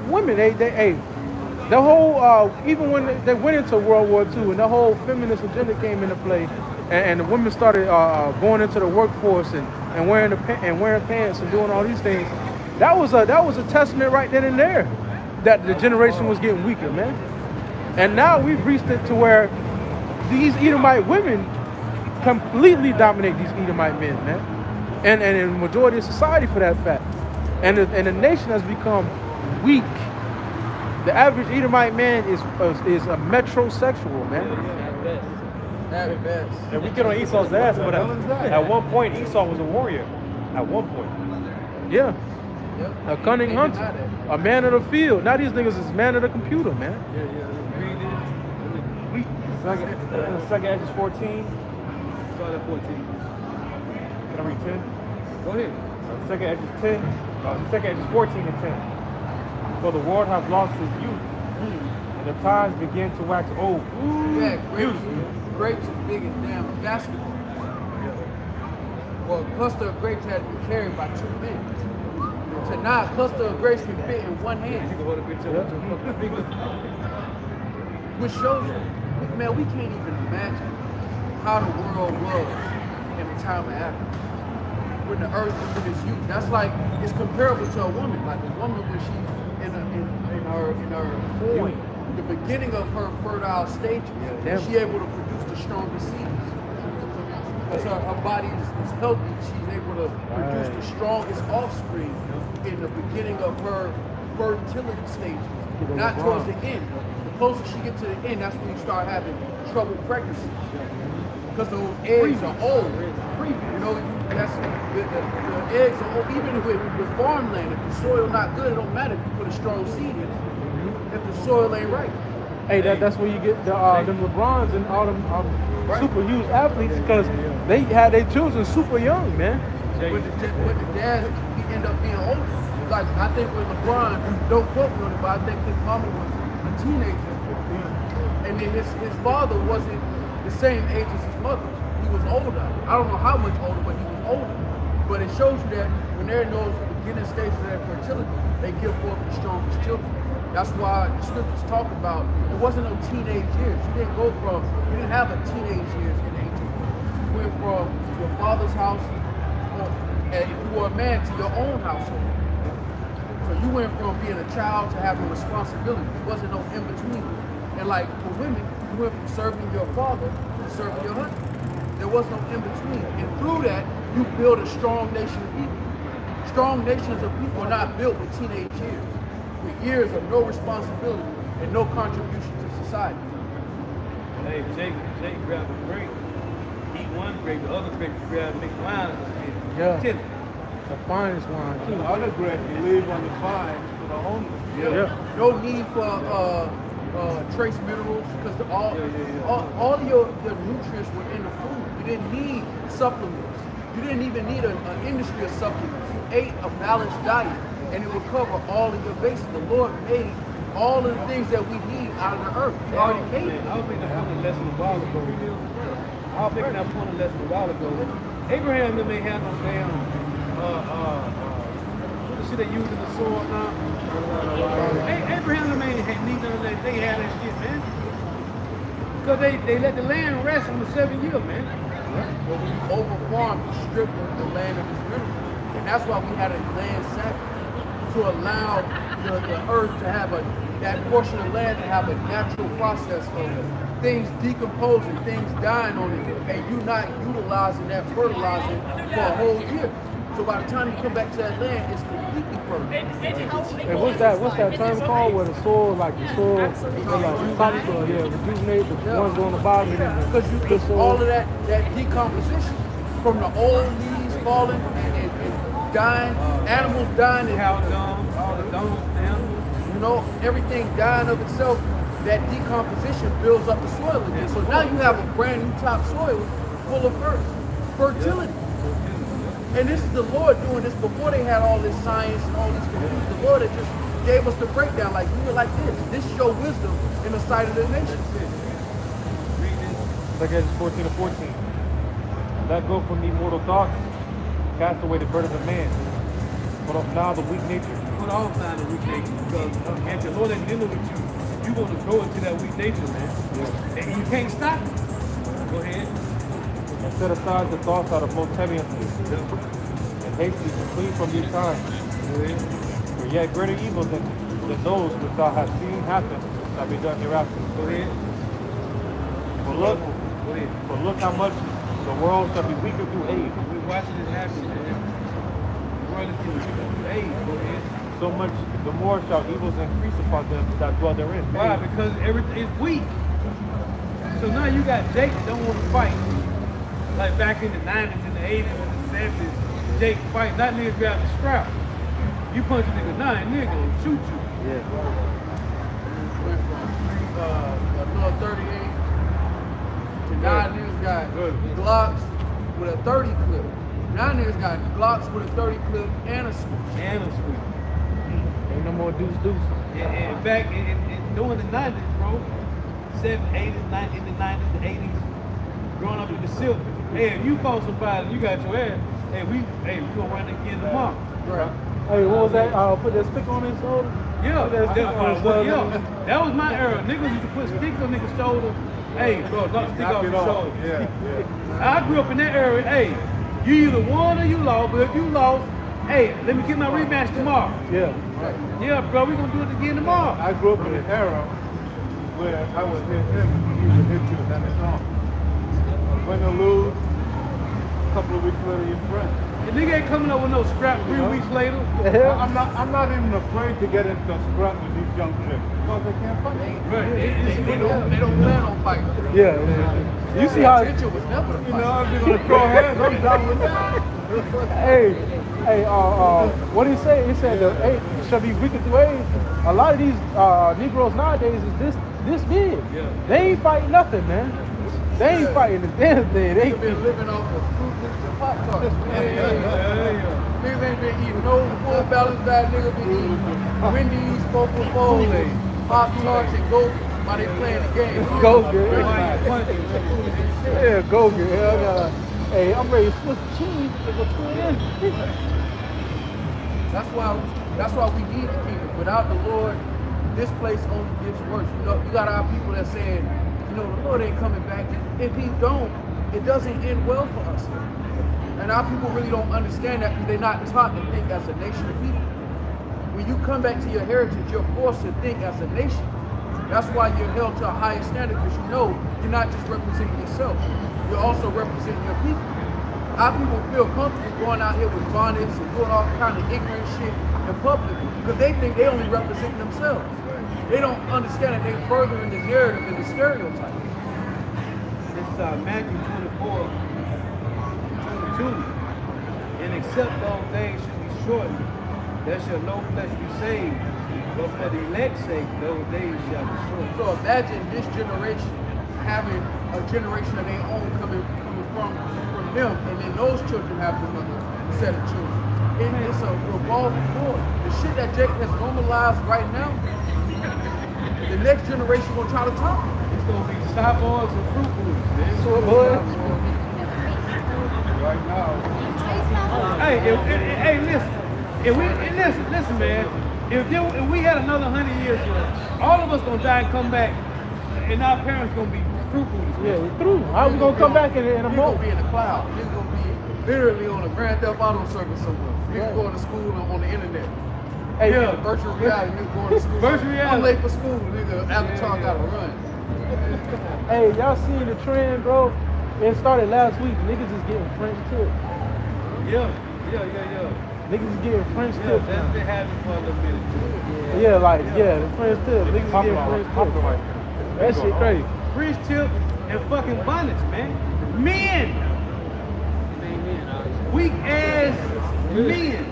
women. The whole even when they went into World War II and the whole feminist agenda came into play, and the women started going into the workforce and wearing pants and doing all these things. That was a testament right then and there that the generation was getting weaker, man. And now we've reached it to where these Edomite women completely dominate these Edomite men, man. And the majority of society for that fact. And the nation has become weak. The average Edomite man is a metrosexual, man. At best. And we get on Esau's ass, but at one point Esau was a warrior. At one point. Yeah. Yep. A cunning Ain't hunter. deny that. A man of the field. Now these niggas is man of the computer, man. Second Edges 14. Start at 14. Can I read 10? Go ahead. Second Edges 10. Second Edges 14 and 10. For the world hath lost his youth, and the times begin to wax old. Yeah, grapes as big as damn basketball. Well, a cluster of grapes had to be carried by 2 men. To now, a cluster of grapes can fit in one hand. You can hold a picture with your fucking finger. Which shows you, man, we can't even imagine how the world was in the time of Adam. When the earth was in its youth. That's like, it's comparable to a woman. Like a woman when she's in her the beginning of her fertile stages, she's able to produce the strongest seeds. Because her body is healthy, she's able to produce the strongest offspring in the beginning of her fertility stages, not towards the end. The closer she gets to the end, that's when you start having trouble pregnancy. Because those eggs are old. You know, that's the eggs are old. Even with farmland, if the soil not good, it don't matter if you put a strong seed in it. If the soil ain't right. Hey, that's where you get them LeBrons and all them super huge athletes because they had their children super young, man. With the dad, he end up being older. Like I think with LeBron, don't quote me on it, but I think his mama was a teenager, and then his father wasn't the same age as his mother. He was older. I don't know how much older, but he was older. But it shows you that when they're in those beginning stages of their fertility, they give forth the strongest children. That's why the scriptures talk about it wasn't no teenage years. You didn't have a teenage years in ancient. You went from your father's house, and if you were a man, to your own household. So you went from being a child to having responsibility. There wasn't no in between. And like for women, you went from serving your father to serving your husband. There was no in between. And through that, you build a strong nation of people. Strong nations of people are not built with teenage years. With years of no responsibility and no contribution to society. Hey, Jake grabbed a grape. Eat one grape, the other grape grabbed and make wine. Yeah. Tip. The finest wine too. The other grape you leave on the vine for the homeless. Yeah. No need for trace minerals because all of your nutrients were in the food. You didn't need supplements. You didn't even need an industry of supplements. You ate a balanced diet and it would cover all of your bases. The Lord made all of the things that we need out of the earth. He already made it. I was making that point lesson a while ago. I was making that point lesson a while ago. Abraham them ain't had no damn what the shit they use in the soil now. Abraham them ain't had need none of that. They had that shit, man. Because they let the land rest on the 7th year, man. But when you overfarm, you strip the land of its minerals. And that's why we had a land Sabbath, to allow the earth to have that portion of land to have a natural process of things decomposing, things dying on it, and you not utilizing that fertilizer for a whole year. So by the time you come back to that land, it's completely fertile. And what's that term called? Where the soil, like the soil, like topsoil, rejuvenate the ones on the bottom. Because you get all of that decomposition from the old leaves falling and dying, animals dying, and all the domes, the animals. you know, everything dying of itself. That decomposition builds up the soil again. So now you have a brand new topsoil full of fertility. And this is the Lord doing this before they had all this science and all this computer. The Lord had just gave us the breakdown, like you were like this. This is your wisdom in the sight of the nations. Leviticus 14:14. Let go from me mortal thoughts, cast away the burden of man. Put off now the weak nature. Put off now the weak nature, because if the Lord ain't dealing with you, you're going to go into that weak nature, man. Yeah. And you can't stop it. Go ahead. And set aside the thoughts that are most heavy unto you. And hastily to flee from these times. For yet greater evils than those which thou hast seen happen shall be done hereafter. Go ahead. For look how much the world shall be weaker through age. We're watching this happen, man. The world is getting weaker through age. Go ahead. So much the more shall evils increase upon them that dwell therein. Why? Because everything is weak. So now you got Jake that don't want to fight. Like back in the 90s and the 80s and the 70s, Jake fight, not niggas grab the strap. You punch a nigga now, and nigga gonna shoot you. Yeah. Went from a little 38 to now niggas got Glocks with a 30 clip. Now niggas got Glocks with a 30 clip and a switch. And a sweep. Ain't no more deuce. And back in during the 90s, bro. 70s, 80s, 90s, in the 90s, the 80s. Growing up in the silk. Hey, if you fought somebody, you got your ass. Hey, we gonna run again tomorrow. Right. Hey, what was that? Put that stick on his shoulder? Yeah, Put that stick on his shoulder. yeah. That was my era. Niggas used to put sticks on niggas' shoulder. Hey, bro, knock the stick off your shoulder. Yeah. I grew up in that era. Hey, you either won or you lost. But if you lost, hey, let me get my rematch tomorrow. Yeah. Yeah, bro, we gonna do it again tomorrow. I grew up in an era where I would hit him, he would hit you, and it's on. Win or lose, a couple of weeks later, you're friends. The nigga ain't coming up with no scrap 3 weeks later. I'm not even afraid to get into a scrap with these young chicks because they can't fight. Right. They don't plan on fighting. Yeah. You see how? Intention was never to You fight. know, if you're gonna throw hands, I'm down with that. Hey, what did he say? He said the age shall be weaker through age. A lot of these Negroes nowadays is this big. Yeah. They ain't fighting nothing, man. They ain't fighting the damn thing. They Niggas been living off of Fruit Loops and Pop Tarts. Yeah. Niggas ain't been eating no full balanced diet. Niggas been eating Wendy's, Coca-Cola, Pop Tarts, and Go while they playing the game. go get. Yeah, go get. Hell no. Hey, I'm ready to Swiss cheese. That's why we need the kingdom. Without the Lord, this place only gets worse. You know, you got our people that saying, you know, the Lord ain't coming back. If he don't, it doesn't end well for us here. And our people really don't understand that because they're not taught to think as a nation of people. When you come back to your heritage, you're forced to think as a nation. That's why you're held to a higher standard, because you know you're not just representing yourself, you're also representing your people. Our people feel comfortable going out here with bonnets and doing all kind of ignorant shit in public because they think they only represent themselves. They don't understand that they're furthering the narrative and the stereotype. This is Matthew 24, 22. And except those days should be shortened, there shall no flesh be saved. But for the elect's sake, those days shall be shortened. So imagine this generation having a generation of their own coming from them, and then those children have another set of children. And it's a revolving door. The shit that Jake has normalized right now, the next generation will try to top it. It's going to be cyborgs and fruit boots, man. So, boy. Right now, Hey, listen. Listen, man. If we had another 100 years, all of us gonna die and come back, and our parents gonna be fruit booties. Yeah, we're through. How we gonna come back in a You're moment? gonna be in the cloud. You're gonna be literally on a Grand Theft Auto service somewhere. You're going to school on the internet. Hey, Yeah. Virtual reality, nigga going to school. Virtual reality. I'm late for school, nigga. Avatar gotta run. hey, y'all seen the trend, bro? It started last week. Niggas is getting French tips. Yeah. Niggas is getting French Yeah, tips. that's now. been happening for a little minute. The French tips. Niggas is getting French tips. That shit crazy. French tip and fucking bonnets, man. Men! Weak ass men.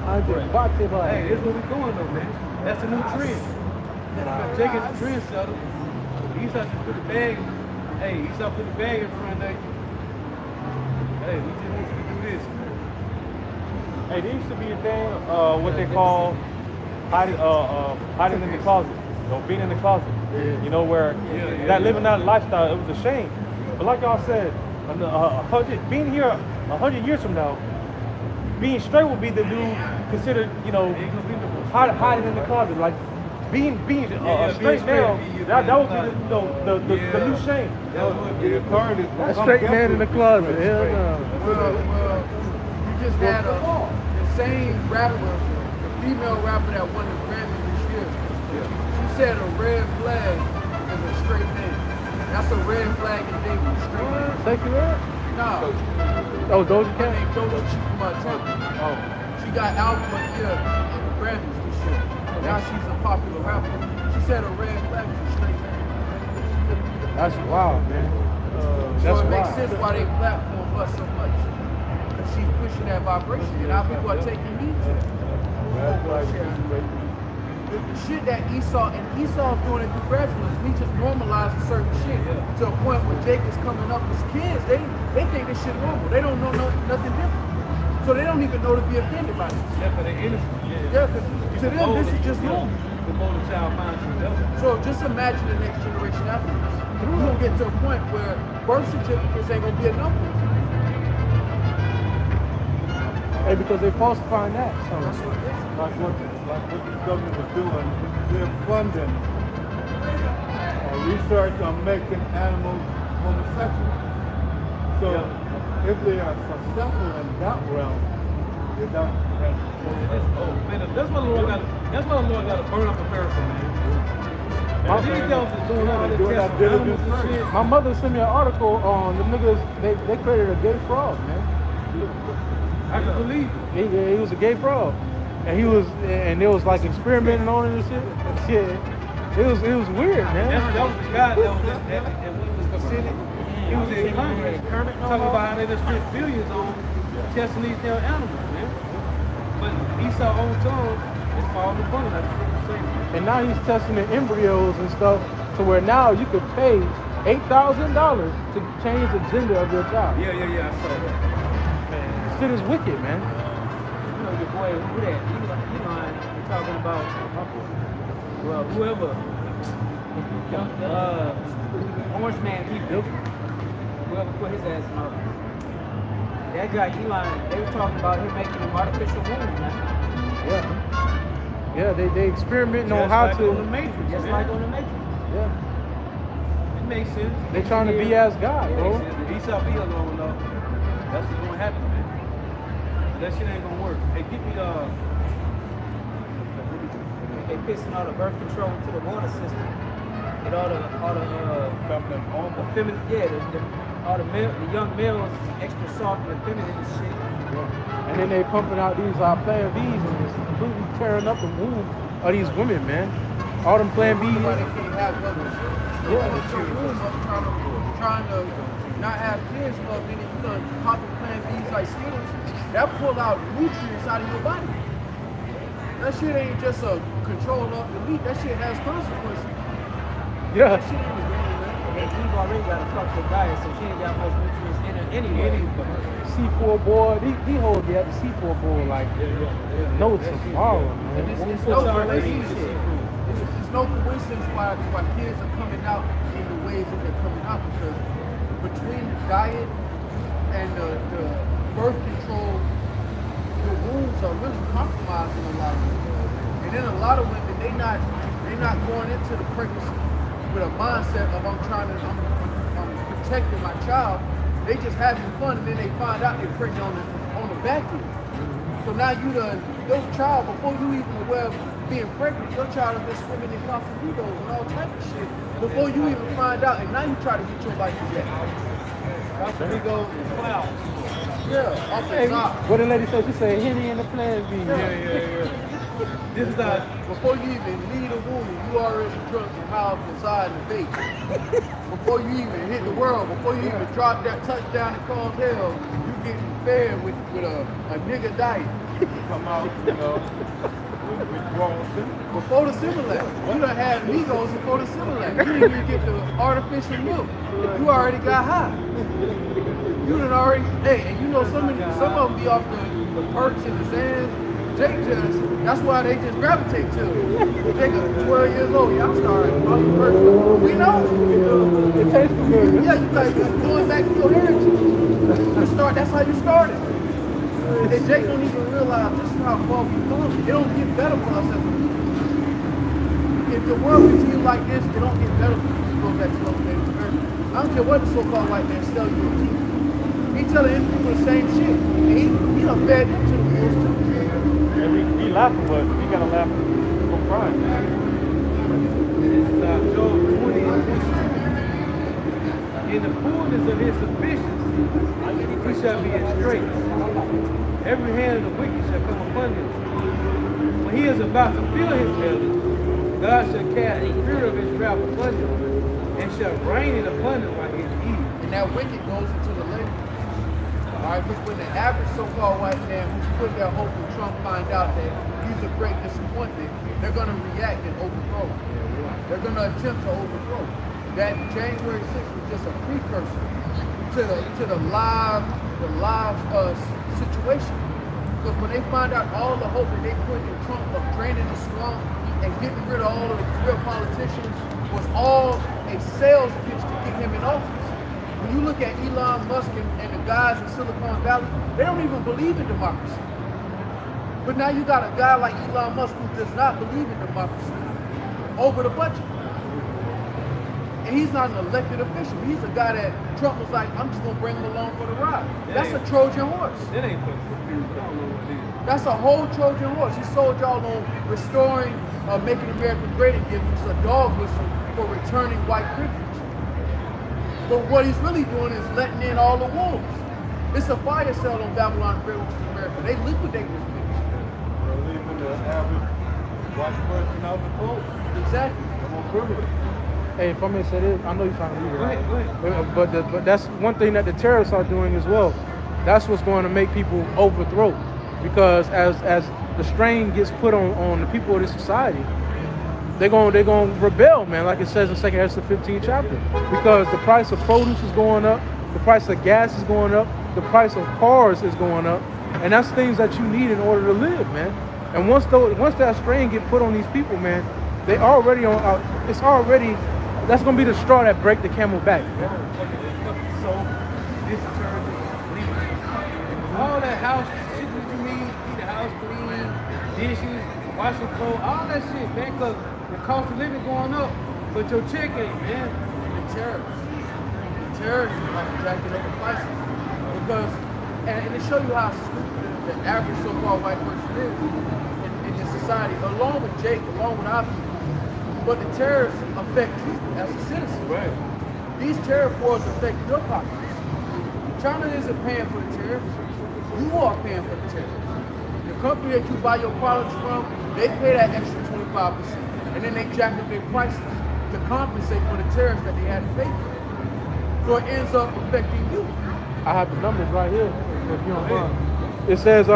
I just boxed it like. Hey, this is where we going though, man. That's a new trend. Jake is a trendsetter. He started to put the bag. Hey, he started to put the bag in front of you. Hey, we just want you to do this. Hey, there used to be a thing, what they call hiding in the closet, being in the closet. You know, where living that lifestyle, it was a shame. But like y'all said, being here 100 years from now, being straight will be the new considered, hiding in the closet. Like being straight now, that would be the new shame. the authorities. That straight man in the closet. Hell no. Well, you just had the same rapper, the female rapper that won the Grammy this year. She said a red flag is a straight man. That's a red flag in dating, straight man. Sexy red? Nah. Oh, Doja Her Cat? name Doja Cat from Temple. Oh. She got album of the year in the Grammys this year. Now she's a popular rapper. She said a red flag is a straight man. That's wild, man. So it makes sense why they platform her so much. Because she's pushing that vibration, and our people are taking heed to it. The shit that Esau is doing it through gradually, we just normalizing certain shit to a point where Jake is coming up as kids. They think this shit normal. They don't know nothing different. So they don't even know to be offended by this. Yeah, for the innocent. Yeah, because to them, this is just normal. more the child finds you devil. So just imagine the next generation after this. We're gonna get to a point where birth certificates ain't gonna be enough for us. Hey, because they falsifying that. So. That's what it is. Like what the government is doing, they're funding research on making animals homosexual. So if they are successful in that realm, they don't have That's why the Lord got to burn up America, man. And these devils is doing all this test on animals and shit. My mother sent me an article on the niggas. They created a gay frog, man. I can believe it. He was a gay frog, and they was like experimenting on it and shit. Yeah, it was weird, man. That was the guy that was Senate. He was in Congress talking about how they just spent billions on testing these damn animals, man. But Esau on tongue is falling upon him. And now he's testing the embryos and stuff to where now you could pay $8,000 to change the gender of your child. Yeah, I saw that. Man, shit is wicked, man. You know your boy, who that? Elon, we're talking about, well, whoever, Orange Man people, whoever put his ass in office. That guy, Elon, they were talking about him making an artificial wound, man. Yeah, they experimenting on Just how like to. on the Matrix, Just man. like on the Matrix. Yeah, It makes sense. they trying to be as God, bro. If Esau be alone, though, that's what's gonna happen, man. That shit ain't gonna work. Hey, give me They pissing all the birth control to the water system. And all the feminine, the young males extra soft and feminine and shit. And then they pumping out these Plan Bs and it's completely tearing up the womb of these women, man. All them Plan Bs. Why they can't have other trying to not have kids, but then you done pop and Plan Bs like Skittles, that pull out nutrients out of your body. That shit ain't just a control of the meat, that shit has consequences. Yeah. That shit ain't a game, man. And Eve already got a structured diet, so she ain't got much nutrients in her anyway. C4 boy, these hoes be at the C4 boy like no tomorrow, man. It's no coincidence. It's no coincidence why kids are coming out in the ways that they're coming out, because between the diet and the birth control, the wombs are really compromising a lot of women. And then a lot of women, they not going into the pregnancy with a mindset of I'm protecting my child. They just having fun, and then they find out they're pregnant on the back end. So now your child, before you even aware of being pregnant, your child has been swimming in Casamigos and all type of shit before you even find out, and now you try to get your life together. Casamigos and clouds. Yeah, off the top. What the lady said, she said, Henny and the Plan B. Yeah. This is not. Before you even leave the womb, you already drunk and high up inside the bait. Before you even hit the world, before you even drop that touchdown and cause hell, you getting fed with a nigga diet. come out, with wrong. Before the Similac. You done had Migos before the Similac. You didn't even get the artificial milk. You already got high. You done already, and you know some of them be off the perks and the Zans. That's why they just gravitate to it. They go 12 years old, y'all started off the perks. We know. It tastes good. Yeah, you guys just going back to your heritage. That's how you started. And Jake don't even realize this is how far we come. It don't get better for us as a people. If the world continues like this, it don't get better for us to go back to those days of America. I don't care what the so-called white man sell you a TV. He telling his people the same shit. And he done fed them to the wolves too. And he laughing, but he gotta laugh from crying. This is Job 20 and 20. In the fullness of his sufficiency, he shall be in straits. Every hand of the wicked shall come upon him. When he is about to fill his belly, God shall cast the spirit of his wrath upon him, and shall rain it upon him while he is eating. And that wicked goes into the lake. Alright, because when the average so-called white man who's put their hope in Trump find out that he's a great disappointment, they're going to react and overthrow. They're going to attempt to overthrow. That January 6th was just a precursor to the live situation. Because when they find out all the hope that they put in Trump of draining the swamp, and getting rid of all of the real politicians was all a sales pitch to get him in office. When you look at Elon Musk and the guys in Silicon Valley, they don't even believe in democracy. But now you got a guy like Elon Musk who does not believe in democracy over the budget. And he's not an elected official. He's a guy that Trump was like, I'm just gonna bring him along for the ride. That's a Trojan horse. That ain't for confused. I don't know what it is. That's a whole Trojan horse. He sold y'all on restoring, making America great again, which is a dog whistle for returning white privilege. But what he's really doing is letting in all the wolves. It's a fire sale on Babylon the Great, which is America. They liquidate this bitch. They're leaving the average white person out the cold. Exactly. They're more privileged. Hey, if I may say this, I know you're trying to leave it. Go ahead, go ahead. But that's one thing that the terrorists are doing as well. That's what's going to make people overthrow, because as the strain gets put on the people of this society, they're going to rebel, man. Like it says in 2 Esther 15 chapter, because the price of produce is going up, the price of gas is going up, the price of cars is going up, and that's things that you need in order to live, man. And once that strain get put on these people, man, they already on. It's already. That's gonna be the straw that break the camel back. So, all that house shit that you need, keep the house clean, dishes, washing clothes, all that shit, man, cause the cost of living going up, but your check ain't, man. The terrorists are jacking up the prices. Because, and to show you how stupid the average so-called white person is in this society, along with Jake, along with our people, but the terrorists affect you as a citizen. Right. These tariff wars affect your pockets. China isn't paying for the tariffs. You are paying for the tariffs. The company that you buy your products from, they pay that extra 25%. And then they jack up their prices to compensate for the tariffs that they had to pay for. So it ends up affecting you. I have the numbers right here, if you don't mind. It says,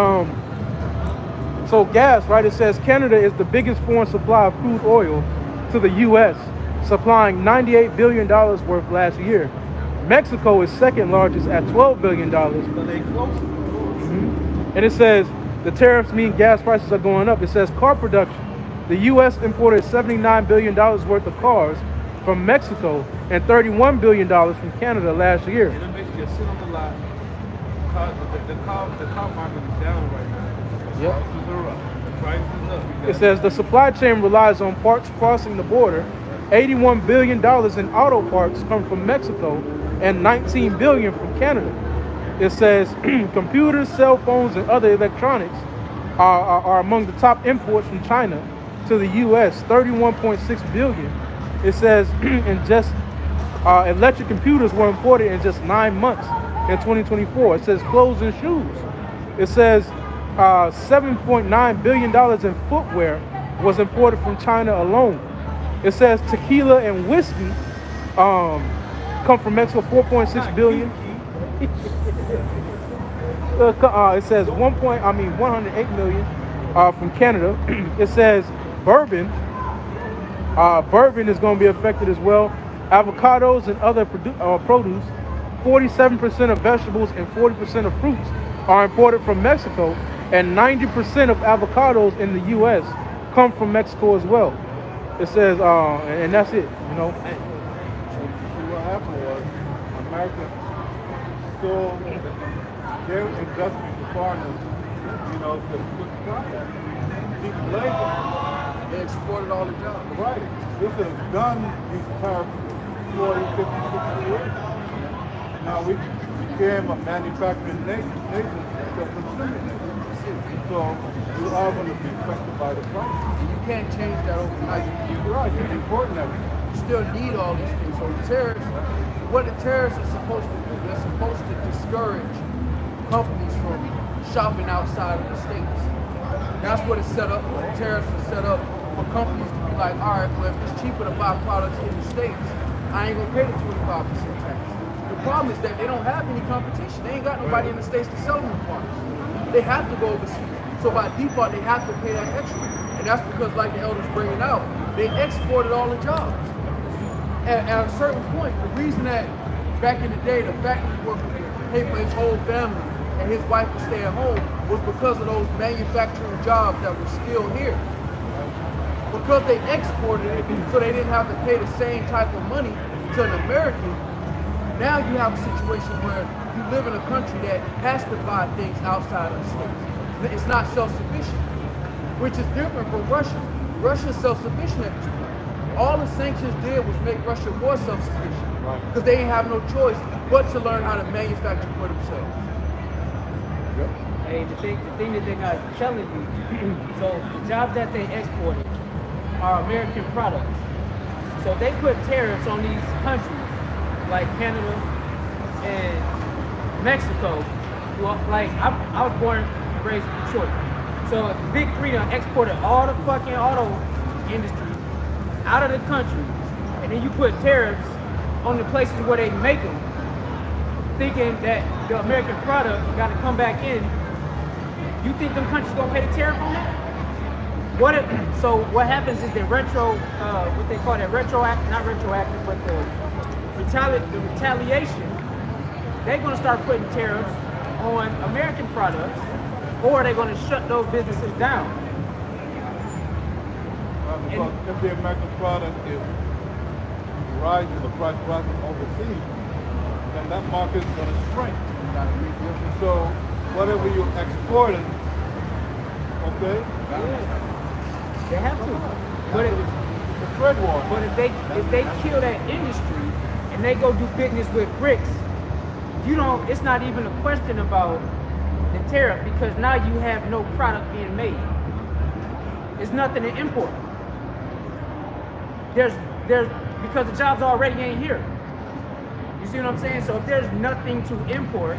so gas, right? It says Canada is the biggest foreign supply of crude oil to the U.S., supplying $98 billion worth last year. Mexico is second largest at $12 billion. So they close. And it says the tariffs mean gas prices are going up. It says car production. The U.S. imported $79 billion worth of cars from Mexico and $31 billion from Canada last year. And it makes you sit on the lot. The car market is down right now. Yep. Prices are up. The price is up. It says the supply chain relies on parts crossing the border. $81 billion in auto parts come from Mexico and $19 billion from Canada. It says computers, cell phones, and other electronics are among the top imports from China to the U.S., $31.6 billion. It says in just electric computers were imported in just 9 months in 2024. It says clothes and shoes. It says $7.9 billion in footwear was imported from China alone. It says tequila and whiskey come from Mexico, $4.6 billion. It says 108 million from Canada. It says bourbon is going to be affected as well. Avocados and other produce, 47% of vegetables and 40% of fruits are imported from Mexico, and 90% of avocados in the U.S. come from Mexico as well. It says, and that's it, you know. See, what happened was America stole their investment to foreigners, to put the contract. Cheap labor. They exported all the jobs. Right. This has done these tariffs 40, 50, 60 years. Now we became a manufacturing nation to consuming nation. So we are going to be affected by the price. You can't change that overnight. You're right. You're important everything. You still need all these things. So the terrorists, what the terrorists are supposed to do, they're supposed to discourage companies from shopping outside of the states. That's what it's set up for. The terrorists are set up for companies to be like, all right, well, if it's cheaper to buy products in the states, I ain't gonna pay the 25% tax. The problem is that they don't have any competition. They ain't got nobody in the states to sell them parts. They have to go overseas. So by default, they have to pay that extra. And that's because, like the elders bringing out, they exported all the jobs. At a certain point, the reason that back in the day, the factory worker could pay for his whole family and his wife would stay at home was because of those manufacturing jobs that were still here. because they exported it, so they didn't have to pay the same type of money to an American. Now you have a situation where you live in a country that has to buy things outside of the States. It's not self-sufficient, which is different from Russia. Russia's self-sufficient at this point. All the sanctions did was make Russia more self-sufficient because they didn't have no choice but to learn how to manufacture for themselves. Hey, the thing that they're not telling you, so the jobs that they exported are American products. So they put tariffs on these countries like Canada and Mexico. Well, like I was born and raised in Detroit. So the big three done exported all the fucking auto industry out of the country, and then you put tariffs on the places where they make them, thinking that the American product got to come back in. You think them countries gonna pay the tariff on that? So what happens is the what they call that not retroactive, but the retaliation, they're gonna start putting tariffs on American products, or they're gonna shut those businesses down. Because if the American product is rising, the price rising overseas, then that market is gonna shrink. So whatever you're exporting, okay? They have to. But it's a trade war. But if they kill that industry and they go do business with bricks, it's not even a question about the tariff, because now you have no product being made. It's nothing to import. There's because the jobs already ain't here. You see what I'm saying? So if there's nothing to import,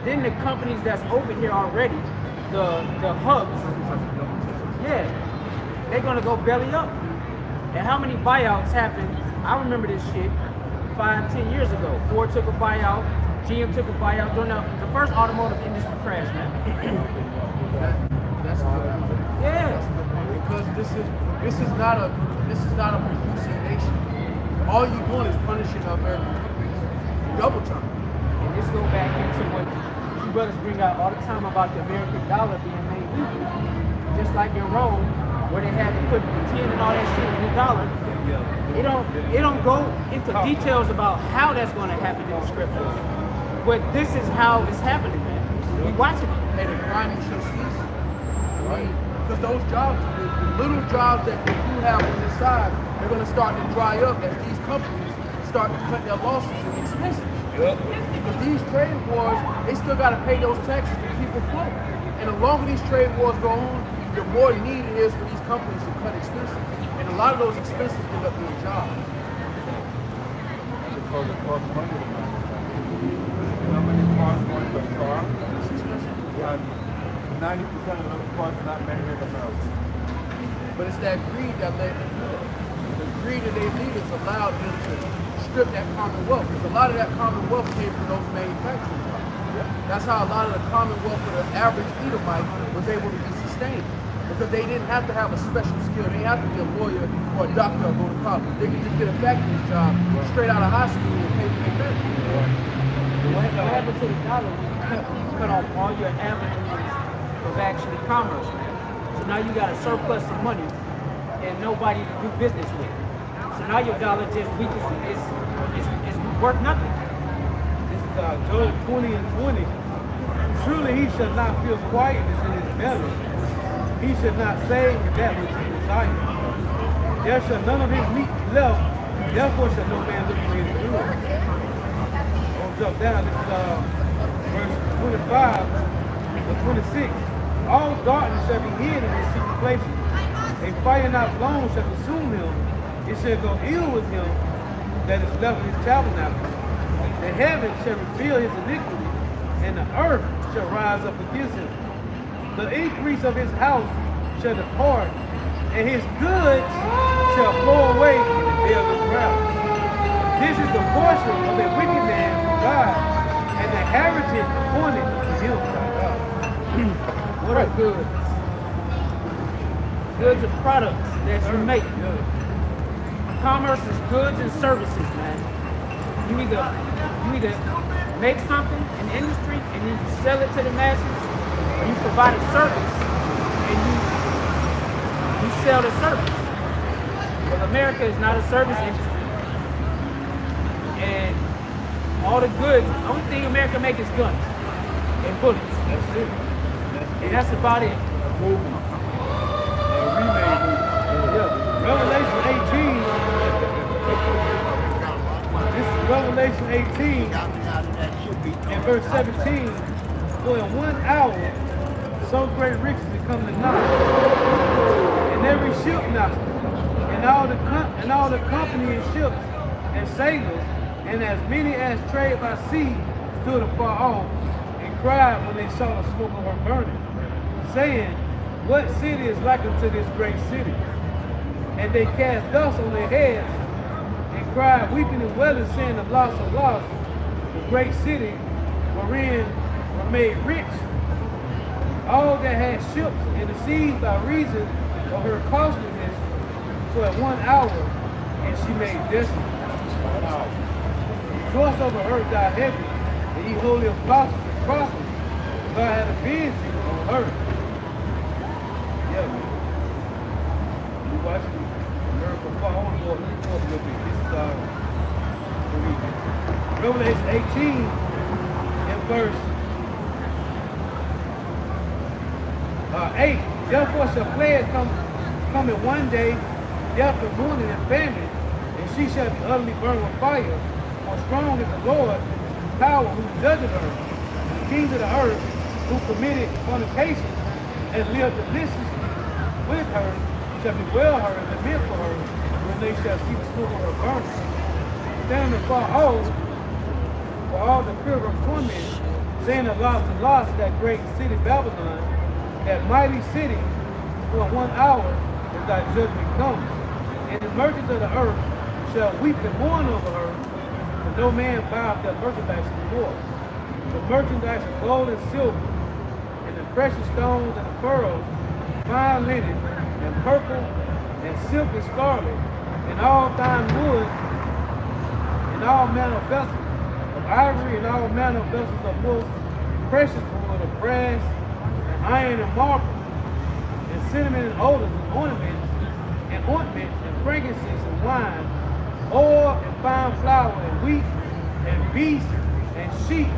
then the companies that's over here already, the hubs, they're gonna go belly up. And how many buyouts happened? I remember this shit 5-10 years ago. Ford took a buyout, GM took a buyout during the first automotive industry crash, man. That's because this is not a producing nation. All you doing is punishing the American companies double time. And this go back into what you brothers bring out all the time about the American dollar being made weak. Just like in Rome, where they had to put the 10 and all that shit in the dollar. It don't go into details about how that's going to happen in the scriptures. But this is how it's happening, man. We watching it. And the grinding should cease. Right? Because those jobs, the little jobs that you have on the side, they're going to start to dry up as these companies start to cut their losses and expenses. Because these trade wars, they still got to pay those taxes to keep afloat. And the longer these trade wars go on, the more need it is for these companies to cut expenses. And a lot of those expenses end up being jobs. Because it costs money to manufacture. You know how many parts go into a car? It's expensive. And 90% of those parts are not made in America. But it's that greed that led them to that. The greed that they leaders allowed them to strip that commonwealth. Because a lot of that commonwealth came from those manufacturing jobs. That's how a lot of the commonwealth for the average Edomite was able to be sustained. Because they didn't have to have a special skill. They didn't have to be a lawyer or a doctor or go to college. They could just get a factory job straight out of high school and pay for their benefits. What happened to the dollar when you cut off all your avenues of actually commerce, man? So now you got a surplus of money and nobody to do business with. So now your dollar just weakens, is worth nothing. This is Job 20 and 20. Truly he shall not feel quietness in his belly. He should not say that which he desires. There shall none of his meat be left, therefore shall no man look for his good. I'll jump down, this is verse 25 or 26. All darkness shall be hid in his secret places. A fire not blown shall consume him. It shall go ill with him that is left in his tabernacle. The heavens shall reveal his iniquity, and the earth shall rise up against him. The increase of his house shall depart, and his goods shall flow away in the day of his wrath. This is the portion of a wicked man from God, and the heritage appointed to him by God. What are goods? Goods are products that you make. Commerce is goods and services, man. You either make something, an industry, and you sell it to the masses, or you provide a service and you sell the service. Because America is not a service industry. And all the goods, the only thing America makes is guns and bullets. That's it. And that's about it. Movement. Remade movement. Yeah. Revelation 18. This is Revelation 18 and verse 17. For in 1 hour, so great riches is come to naught, and every ship master, and all the company in ships and sailors, and as many as trade by sea, stood afar off, and cried when they saw the smoke of her burning, saying, what city is like unto this great city? And they cast dust on their heads, and cried, weeping and wailing, saying, the loss of loss, the great city, wherein were made rich all that had ships in the seas by reason of her costliness for 1 hour, and she made desolate. Rejoice over her thy heavy, and ye holy apostles and prophets, God had avenged you on her. Yeah, man. We watching America fall on board. Let me go up a little bit. This is Revelation 18 and verse 8. Therefore shall plagues come in one day, death and mourning and famine, and she shall be utterly burned with fire. For strong is the Lord, power who judgeth her, and the kings of the earth who committed fornication and lived deliciously with her shall bewail her and lament for her when they shall see the smoke of her burning. Standing afar off for all the fear of torment, saying the lost and lost that great city Babylon, that mighty city, for 1 hour is thy judgment come. And the merchants of the earth shall weep and mourn over her, for no man buyeth their merchandise anymore. The merchandise of gold and silver, and the precious stones and the pearls, fine linen, and purple, and silk and scarlet, and all fine wood, and all manner of vessels, of ivory, and all manner of vessels of most precious wood, of brass, iron and marble, and cinnamon and odors and ointments, and frankincense and wine, oil and fine flour and wheat and beasts and sheep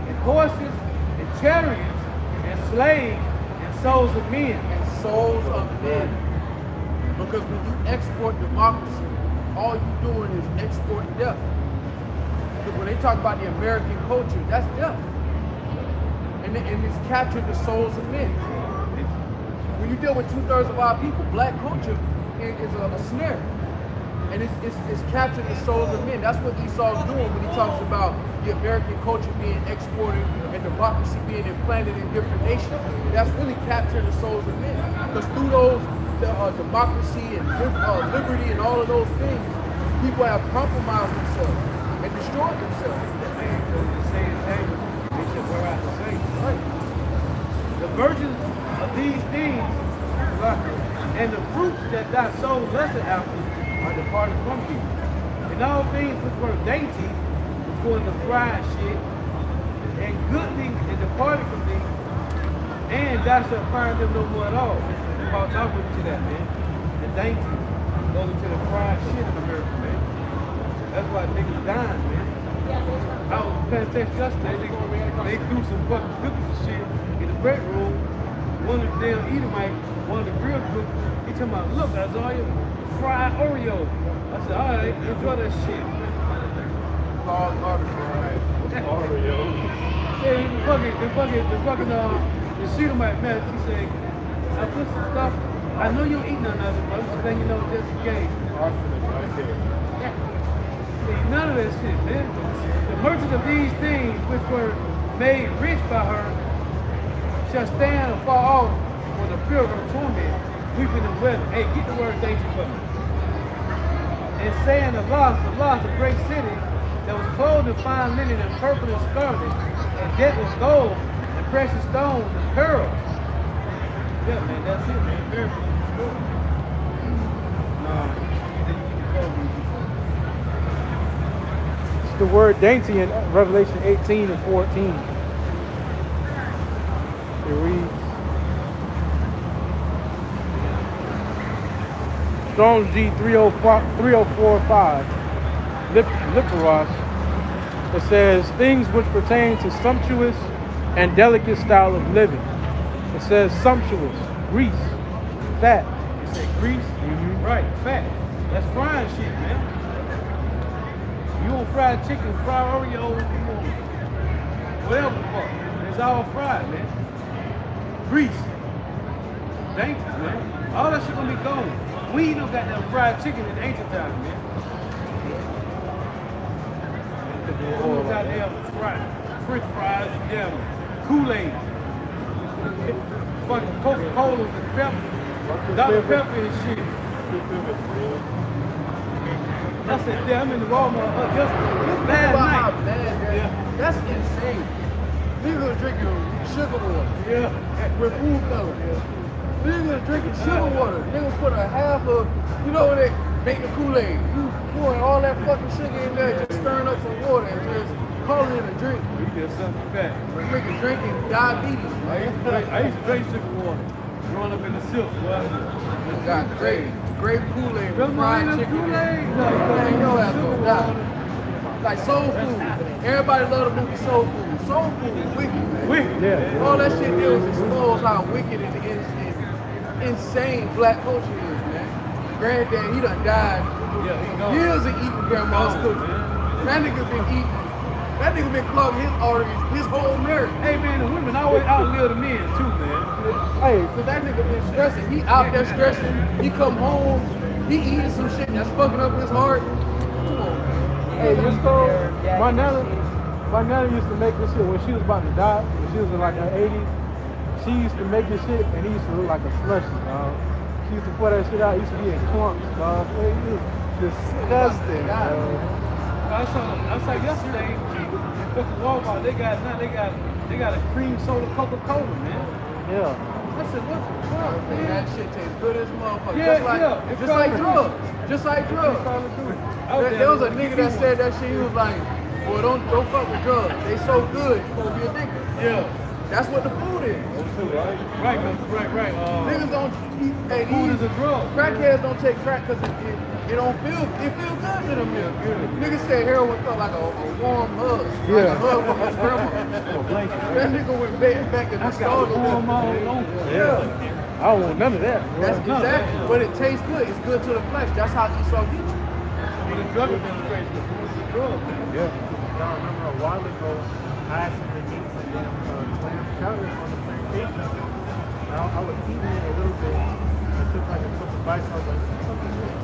and horses and chariots and slaves and souls of men. And souls of men. Because when you export democracy, all you're doing is exporting death. Because when they talk about the American culture, that's death. And it's captured the souls of men. When you deal with 2/3 of our people, black culture is a snare. And it's captured the souls of men. That's what Esau's doing when he talks about the American culture being exported and democracy being implanted in different nations. That's really capturing the souls of men. Because through those democracy and liberty and all of those things, people have compromised themselves and destroyed themselves. The virgins of these things, and the fruits that thy soul lusted after, are departed from thee. And all things which were dainty, before the fried shit, and goodly, and departed from thee, and thou shalt find them no more at all. Paul talk with you to that, man. The dainty goes into the fried shit in America, man. That's why niggas dying, man. I was paying attention yesterday, they threw some fucking cookies and shit in the break room. One of the damn Edomite, one of the grill cooks, he talking about, look, that's all your fried Oreo. I said, all right, enjoy that shit. Long article, right? Oreo. Yeah, the Edomite man, he said, I put some stuff, I know you don't eat none of it, but I'm letting you know just in case. None of that shit, man. The merchants of these things which were made rich by her shall stand afar off for the fear of her torment, weeping and wailing. Hey, get the word dainty for me. And saying the lost, a great city that was clothed in fine linen and purple and scarlet, and decked with gold and precious stones and pearls. Yeah, man, that's it, man. Very good. The word dainty in Revelation 18 and 14. It reads, Strong's G 3045, Liparos, it says things which pertain to sumptuous and delicate style of living. It says sumptuous, grease, fat. You say grease? Right, fat. That's frying shit, man. You want fried chicken, fried Oreos, you want whatever the fuck. It's all fried, man. Grease. Dangerous, man. All that shit gonna be gone. We ain't no goddamn fried chicken in ancient times, man. Oh, goddamn French fries and damn Kool-Aid. Fucking Coca-Cola and pepper. Dr. Pepper and shit. I said, damn, I'm in the Walmart just last night. That's insane. Niggas drinking sugar water. Yeah. With food color. Niggas drinking sugar water. Niggas put a half of, you know when they make the Kool-Aid. You pouring all that fucking sugar in there, just stirring up some water and just calling it a drink. You get something back. Niggas drinking diabetes. I used to drink sugar water. Growing up in the silk. Niggas got great Kool-Aid, Remember fried the chicken. Kool-Aid? Man, yo ass gonna die. Like soul food. Everybody love the movie Soul Food. Soul Food is wicked, man. Wicked. Yeah. All that shit did was expose how wicked and insane black culture is, man. Granddad, he done died. Yeah, he gone. Years of eating grandma's cookies. That nigga been eating. That nigga been clogging his arteries his whole marriage. Hey, man, the women always outlive the men, too, man. Hey, So that nigga been stressing. He out there stressing. He come home. He eating some shit that's fucking up his heart. Come on. hey, this my nana used to make this shit when she was about to die. When she was in like her 80s. She used to make this shit and it used to look like a slushy, dog. She used to pour that shit out. It used to be in clumps, dog. It was disgusting, dog. I saw yesterday in fucking Walmart, they got a cream soda Coca-Cola, man. Yeah. I said, what the fuck, Man, man? that shit tastes good as motherfucker. Yeah, just like, yeah. just like drugs. Just like drugs. There was a nigga that said that shit. He was like, "Boy, don't fuck with drugs. They so good, you gonna be addicted." Yeah. That's what the food is. Right. Niggas don't eat. Hey, Food is a drug. Crackheads don't take crack because it don't feel. It feel good to them. Niggas say heroin felt like a warm hug. Like a hug from his grandma. That nigga went back and installed it. Yeah. I don't want none of that. That's exactly. But it tastes good. It's good to the flesh. That's how Esau gets you. But the drug administration, the food is a drug, man. Yeah. Y'all remember a while ago, I asked him to eat some damn clam chowder on the plantation. Now I was eating it a little bit. I took like a couple bites. I was like, something good.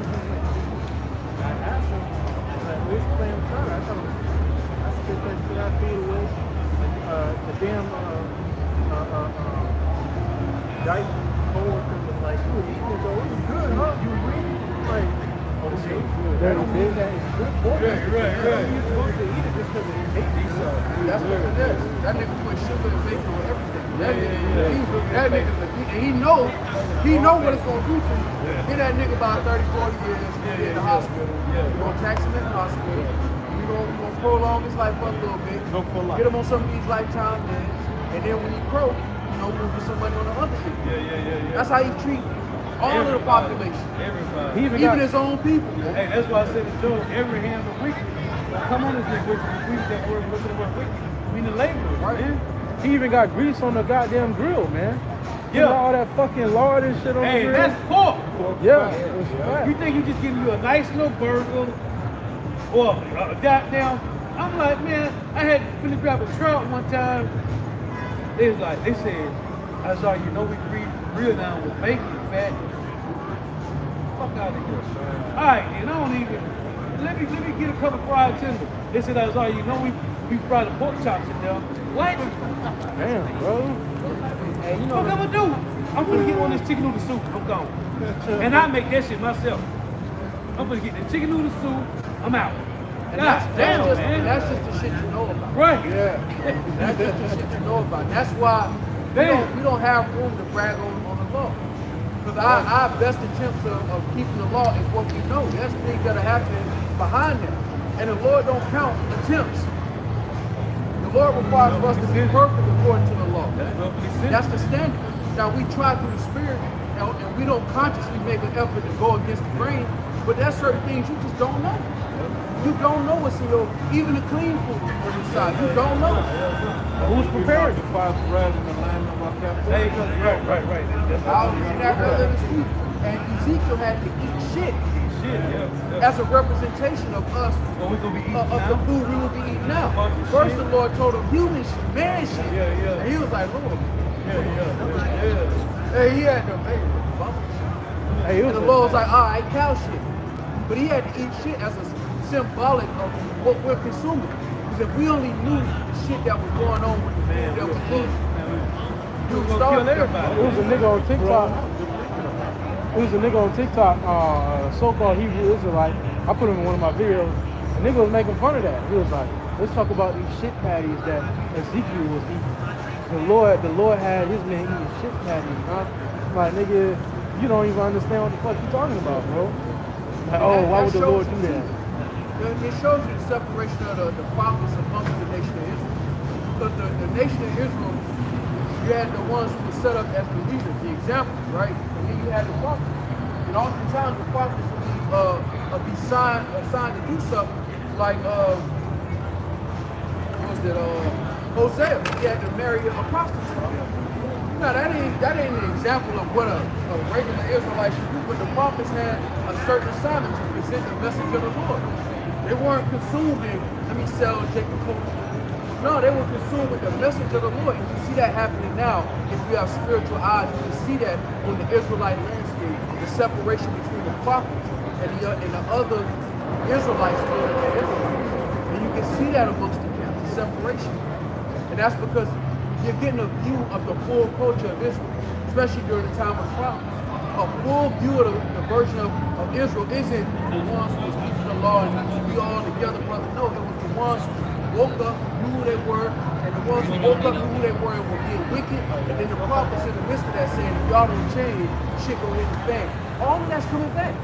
I asked him, I was like, where's clam chowder? I thought I spit that shit out the away. The damn dice coworker was like, you were eating it though. It was good, huh? You agree? Like, okay, that don't mean that it's good for you. Right. You're supposed to eat it just because it tastes Esau. That's what it is. That nigga put sugar and bacon on everything. That nigga, and he know what it's gonna do to you. Get that nigga about 30, 40 years in the hospital. You gonna tax him in the hospital. You gonna prolong his life for a little bit. Get him on some of these lifetime meds. And then when he croak, we'll get some money on the other shit. Yeah. That's how he treat all of the population. Everybody. He even Even got, his own people. Man. Hey, that's why I said to Joe, every hand of wicked. Come on, this nigga, we use that word, look at the word wicked. We the laborers, Right. man. he even got grease on the goddamn grill, man. Yeah. All that fucking lard and shit on the Hey, grill. that's pork. Yeah. It was fat. You think you just giving you a nice little burger or a goddamn? I'm like, man, I had to finish grab a trout one time. They said, I saw you know we real down with bacon and fat. Fuck out of here. Alright, and I don't even let me get a couple fried tenders. They said I saw you know we fry the pork chops in there. What? Damn, bro. Hey, you know What I'm gonna do? I'm gonna get one of this chicken noodle soup. I'm gone. And I make that shit myself. I'm gonna get the chicken noodle soup. I'm out. And God that's damn, just, man. and that's just the shit you know about. Right. Yeah. That's just the shit you know about. That's why we don't have room to brag on the law. Because our best attempts of keeping the law is what we know. There's things that are happening behind them. And the Lord don't count attempts. The Lord requires us to be perfect according to the law. That's roughly said. That's the standard. Now we try through the Spirit and we don't consciously make an effort to go against the grain, but there's certain things you just don't know. You don't know what's in your, even the clean food from inside. You don't know. Who's prepared? The five bread in the land of our captivity. Right. I was in that earlier this week, and Ezekiel had to eat shit Yeah. as a representation of us, What we gonna be eating of now? the food we will be eating now. Bunch of First, shit. the Lord told him human shit, man shit. Yeah. And he was like, Lord, Yeah. hey, he had to, hey, Hey, it and was the Lord was like, all right, cow shit. But he had to eat shit as a symbolic of what we're consuming. Because if we only knew the shit that was going on with the food that we're eating, we would starve everybody. It was a nigga on TikTok. It was a nigga on TikTok, so-called Hebrew Israelite. I put him in one of my videos. The nigga was making fun of that. He was like, let's talk about these shit patties that Ezekiel was eating. The Lord had his man eating shit patties, huh? I'm like, nigga, you don't even understand what the fuck you talking about, bro. Like, oh, why would the Lord do that? It shows you the separation of the prophets amongst the nation of Israel. Because the nation of Israel, you had the ones who were set up as the leaders, the examples, right? And then you had the prophets. And oftentimes the prophets would be assigned to do something like, what was it, Hosea. He had to marry a prostitute. Now that ain't an example of what a regular Israelite should do, but the prophets had a certain assignment to present the message of the Lord. They weren't consumed in, let me sell Jacob Coach. No, they were consumed with the message of the Lord. And you see that happening now. If you have spiritual eyes, you can see that in the Israelite landscape, the separation between the prophets and the other Israelites in Israel. And you can see that amongst the camps, the separation. And that's because you're getting a view of the full culture of Israel, especially during the time of the prophets. A full view of the version of Israel isn't the ones who was keeping the law and we all together, brother. No, it was the ones who woke up, knew who they were, and the ones who woke up, knew who they were and were being wicked. And then the prophets in the midst of that saying, if y'all don't change, shit gonna hit the fan. All of that's coming back.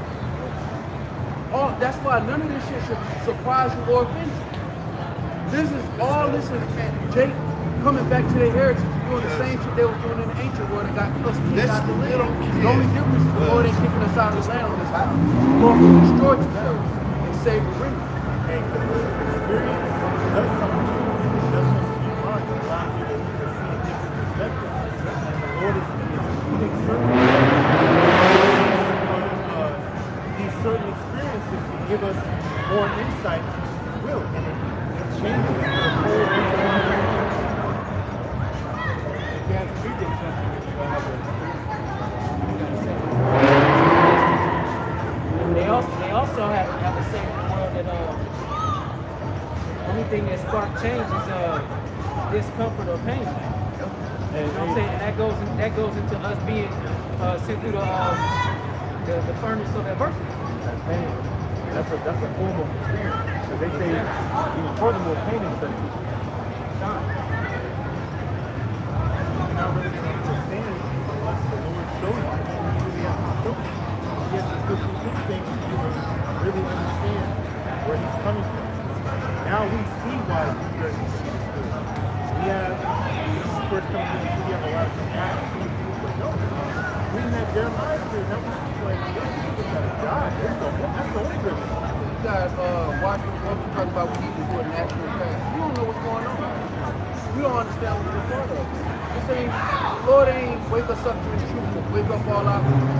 That's why none of this shit should surprise you or offend you. This is Jake coming back to their heritage, doing the same shit they were doing in the ancient world and got us kicked out the land. The only difference is the Lord ain't kicking us out of the land on this time. The Lord will destroy themselves and save the remnant. Hey, experience does something to you. It does something to your mind. It allows you to see things in perspective. And the Lord is putting these certain experiences to give us more insight into His will. And it changes the whole entire. They also have to say in the world that only thing that spark change is discomfort or pain. You know what I'm saying? And that goes into us being sent through the furnace of adversity. That's pain. That's a form of experience. Because they say even furthermore, pain is such. Not really understand unless the Lord shows you. You really have to show you. He has to put you through things for you to really understand where He's coming from. Now we see why He does these things good. We have, when He first comes to the we have a lot of compassion for people, but no. Reading that Jeremiah spirit, that was like, those people gotta die. That's the only good. You guys watch what we talk about, we need to do a natural fast. You don't know what's going on. You don't understand what you're part of. The Lord ain't wake us up to His truth and wake up all our people.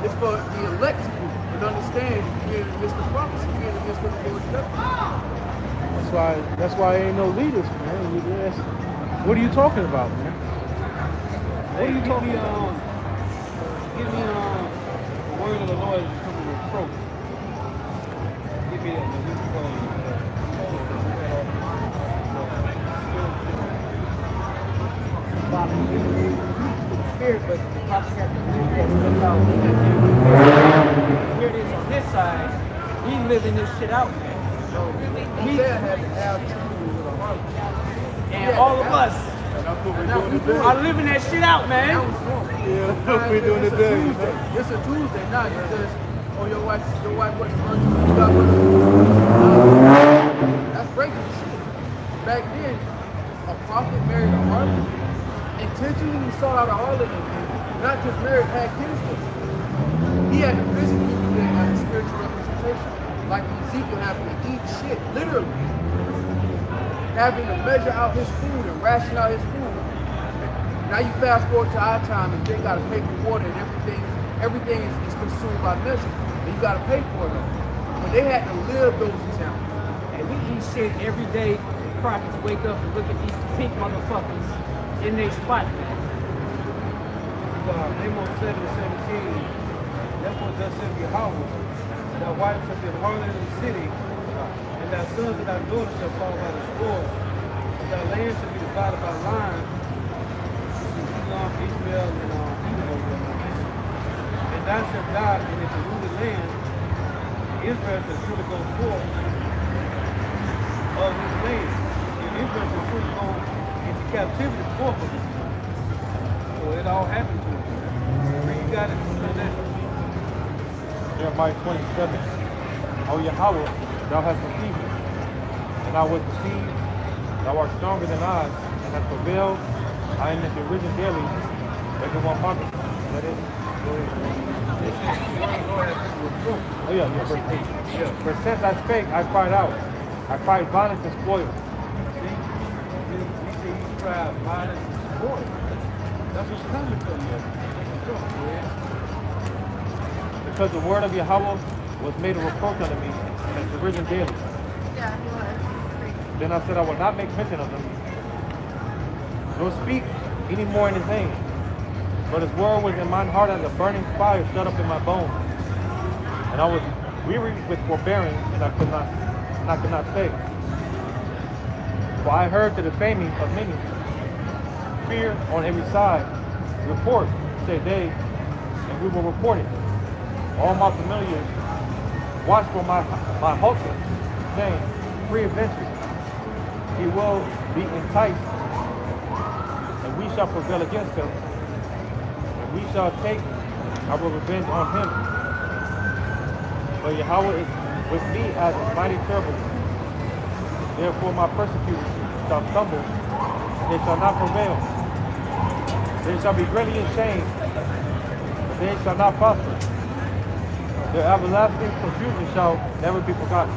It's for the elect to do and understand we're in the midst of prophecy, we're in the midst of the Lord's judgment. That's why ain't no leaders, man. What are you talking about, man? What are you talking about? Give me the word of the Lord is coming with reproach. Give me that, man. We can call Spirit, but the prophet has to believe that stuff out. Here it is on this side, we living this shit out, man. Hosea had to have children with a heart. And all of us And that's what we're doing today. are living that shit out, man. Yeah, that's what we're doing today. You know? It's a Tuesday now. You just, your wife wasn't virgin. You got with her. That's breaking shit. Back then, a prophet married a harlot. Intentionally sought out a harlot and not just married, had kids like Ezekiel having to eat shit, literally. Having to measure out his food and ration out his food. Now you fast forward to our time and they gotta pay for water and everything is consumed by measure. And you gotta pay for it all. But they had to live those examples. And we eat shit every day. Prophets wake up and look at these pink motherfuckers in their spot, man. Amos 7:17, that's what thus said Yahweh. Thy wife shall be a harlot in the city, and thy sons and thy daughters shall fall by the sword. And thy land shall be divided by lines, Elam, Ishmael, and Edom. And thou shalt die in a polluted land. Israel shall surely go forth of his land. And Israel shall surely go into captivity forth of his land. So it all happened to him. You got it. Jeremiah 27. O Yahweh, thou hast deceived me, and I was deceived. Thou art stronger than I, and hast prevailed. I am at the origin daily. Everyone market. That is. Go ahead. Oh yeah, verse 8. Yeah. For since I spake, I cried out. I cried violence and spoil. See, you say you cry violence and spoil. That's what's coming from you. Because the word of Yahweh was made a reproach unto me, and has arisen daily. Yeah, he was. Then I said, I will not make mention of them, nor speak any more in his name. But his word was in mine heart as a burning fire shut up in my bones. And I was weary with forbearing, and I could not stay. For I heard the defaming of many, fear on every side, report, say they, and we will report it. All my familiars watch for my halter, saying, peradventure, he will be enticed, and we shall prevail against him, and we shall take our revenge on him. But Yahweh is with me as a mighty terrible. Therefore my persecutors shall stumble, and they shall not prevail. They shall be greatly ashamed, but they shall not prosper. Their everlasting confusion shall never be forgotten.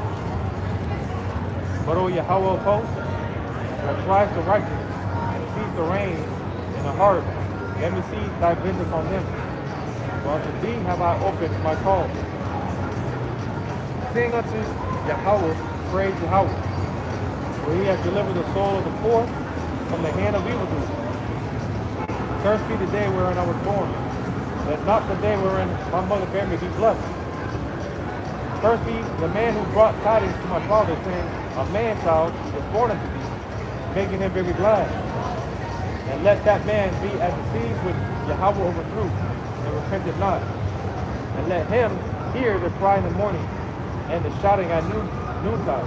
But O Yahweh of hosts, that tries the righteous, and sees the reign in the heart, let me see thy vengeance on them. For unto thee have I opened my call. Sing unto Yahweh, praise Yahweh, for he has delivered the soul of the poor from the hand of evildoers. Cursed be the day wherein I was born. Let not the day wherein my mother bare me be blessed. Cursed be the man who brought tidings to my father, saying, a man-child is born unto thee, making him very glad. And let that man be as the seed which Yahweh overthrew, and repented not. And let him hear the cry in the morning, and the shouting at noontide.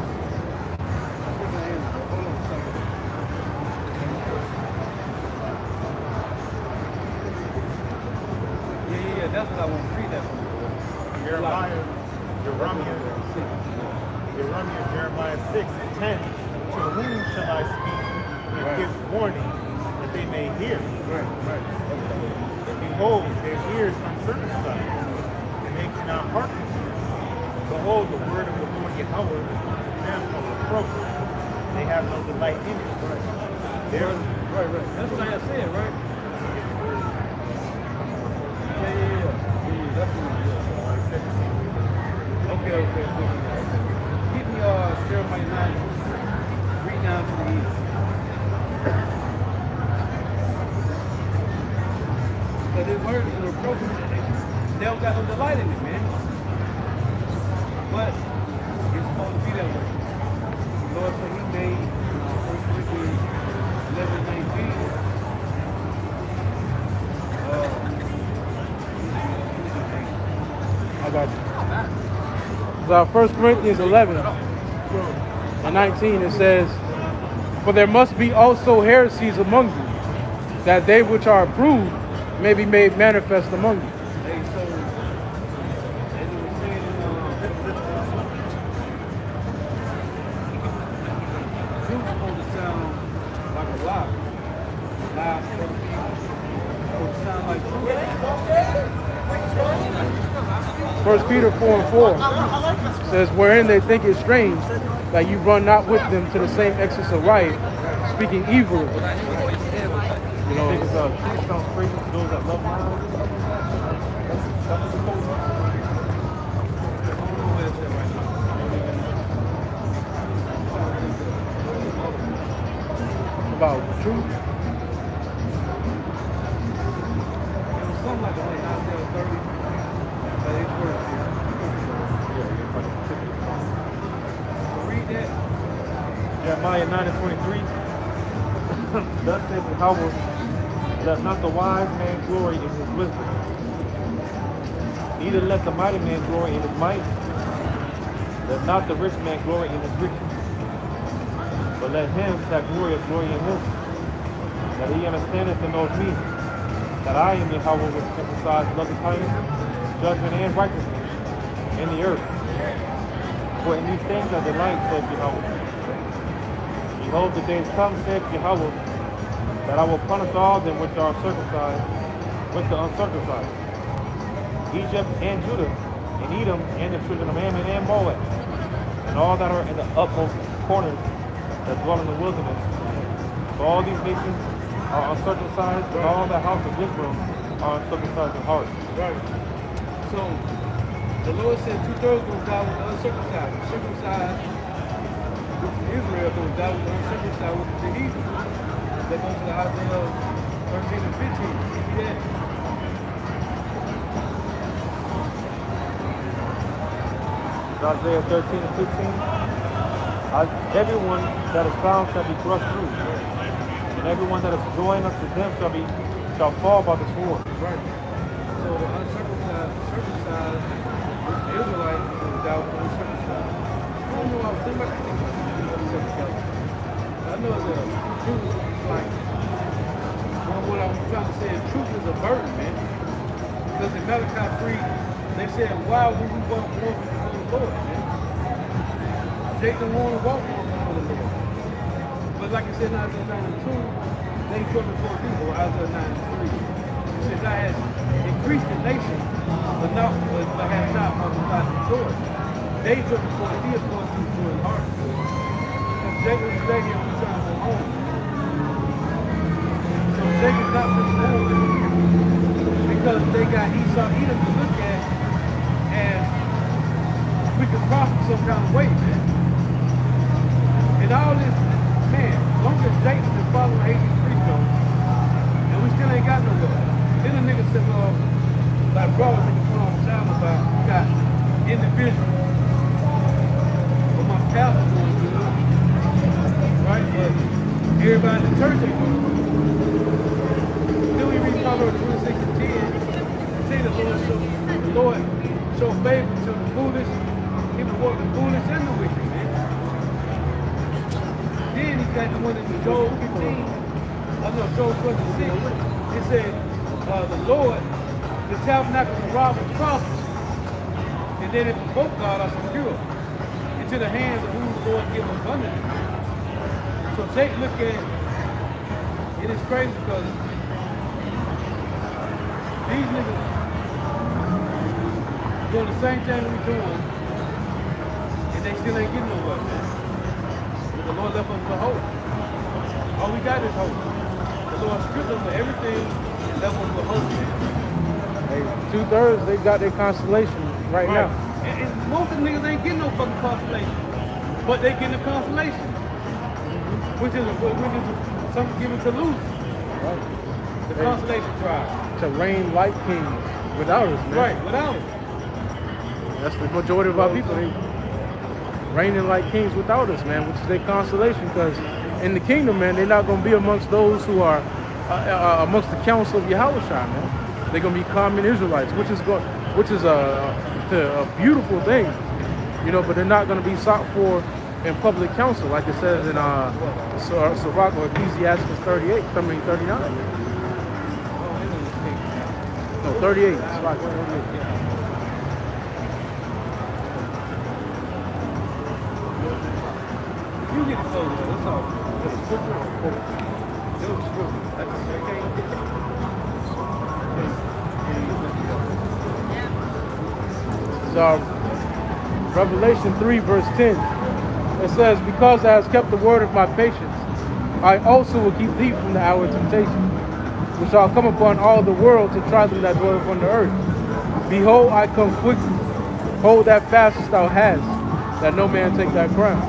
Yeah, that's what I want to read that from. Jeremiah 6:10. To whom shall I speak and give warning that they may hear? And behold, their ears uncircumcised, and they cannot hearken. Behold, the word of the Lord Yahweh is unto them a reproach. They have no delight in it. Right. That's what I had said, right? Yeah. That's what I said. Okay. Keep me Jeremiah 9, read down to the end. So this word is an approach. They don't got no delight in it, man. But it's supposed to be that way. The Lord said he made 1 Corinthians 11:19. I got you. So 1 Corinthians 11 and 19, it says, for there must be also heresies among you, that they which are approved may be made manifest among you. Hey, so, as it was saying Jews supposed to sound like a lie. Lies to other people. Supposed to sound like truth. 1 Peter 4:4 says, wherein they think it strange that you run not with them to the same excess of riot, speaking evil. You know, Truth sounds crazy to those that love violence. That's what the code about truth. Something like that, Isaiah 30, but it's worth it. Read that. Jeremiah 9:23. Thus says Yahweh, let not the wise man glory in his wisdom, neither let the mighty man glory in his might, let not the rich man glory in his riches, but let him that glory in him, that he understandeth and knows me, that I am Yahweh which exercise loving kindness, judgment, and righteousness in the earth. For in these things I delight, said Yahweh. Behold, the days come, said Yahweh, that I will punish all them which are circumcised with the uncircumcised, Egypt and Judah, and Edom, and the children of Ammon and Moab, and all that are in the utmost corners that dwell in the wilderness. For all these nations are uncircumcised, and all the house of Israel are uncircumcised in heart. Right. So, the Lord said 2/3 going to die with the uncircumcised. Circumcised with Israel going to die with the uncircumcised with the heathen. That goes to Isaiah 13 and 15. See that? Isaiah 13 and 15. Everyone that is found shall be crushed through, and everyone that is joined unto them shall fall by the sword. Right. So the uncircumcised, circumcised, the Israelites will die with the uncircumcised. I don't know, I was thinking about the uncircumcised. I know the truth is like, what I'm trying to say is truth is a burden, man. Because in Malachi 3, they said, why would we walk more before the Lord, man? Jacob wanted to walk more before the Lord. But like I said in Isaiah 9:2, they put before people, Isaiah 9:3. It says, I have increased the nation, but have not multiplied the joy. They took before thee according to his heart. And Jacob stayed here and trying to go home. So Jacob's not for home because they got Esau, Edom to look at, and we could prosper some kind of way, man. And all this, man, as long as Jacob is following 83 though, and we still ain't got nowhere. Then the nigga said, well, like brother nigga put on the channel about we got individuals. But my pastor doing good. Right? But everybody in the church ain't doing good. Then we read Proverbs 26 and 10. Say the Lord show favor to the foolish, he reward the foolish and the wicked, man. Then he got the one in Job 15. Job 26. It said, the Lord, the tabernacle of robbers prospers. And then if both God are secure, into the hands of whom the Lord gives abundantly. So take a look at it is crazy because these niggas doing the same thing we're doing, and they still ain't getting nowhere, man. But the Lord left us with hope. All we got is hope. The Lord stripped us of everything and left us with hope. Hey, 2/3 they got their consolation right now. And most of the niggas ain't getting no fucking consolation, but they getting a consolation, which is something given to losers. Right. The consolation prize. To reign like kings without us, man. Right, without us. That's the majority of our people. They reigning like kings without us, man, which is their consolation. Because in the kingdom, man, they're not going to be amongst those who are amongst the council of Yahweh, man. They're going to be common Israelites, which is a beautiful thing, you know. But they're not going to be sought for in public council, like it says in Sirach or Ecclesiastes 38, 39. No, 38. Sirach 38. You get it close, that's all. Revelation 3 verse 10. It says, because thou hast kept the word of my patience, I also will keep thee from the hour of temptation, which shall come upon all the world to try them that dwell upon the earth. Behold, I come quickly. Hold that fast as thou hast, that no man take thy crown.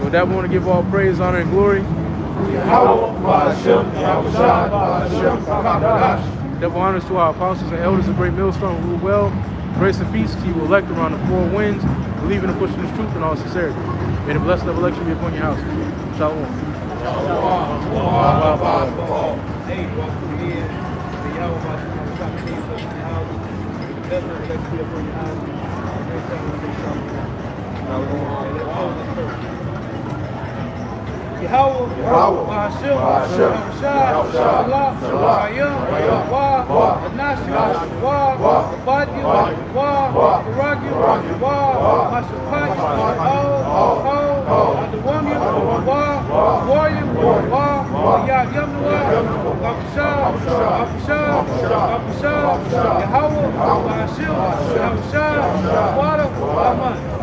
So that we want to give all praise, honor, and glory. Double honors to our apostles and elders of Great Millstone who rule well. Grace and peace to you elect around the four winds, believing and pushing this truth in all sincerity. May the blessing of election be upon your house. Shalom. Hey, welcome in. The Yahweh about to come to the house. The blessing of election be upon your house. Yahweh, Bahashim, Yahushua, Allah, Hayim, Wah, unnatural, Wah, Abadi, Wah, Iraqi, Wah, Mashapat, Ho, the woman, Wah, warrior, Wah, Yamnua, Yahweh, Bahashim, Yahushua, Water, Aman.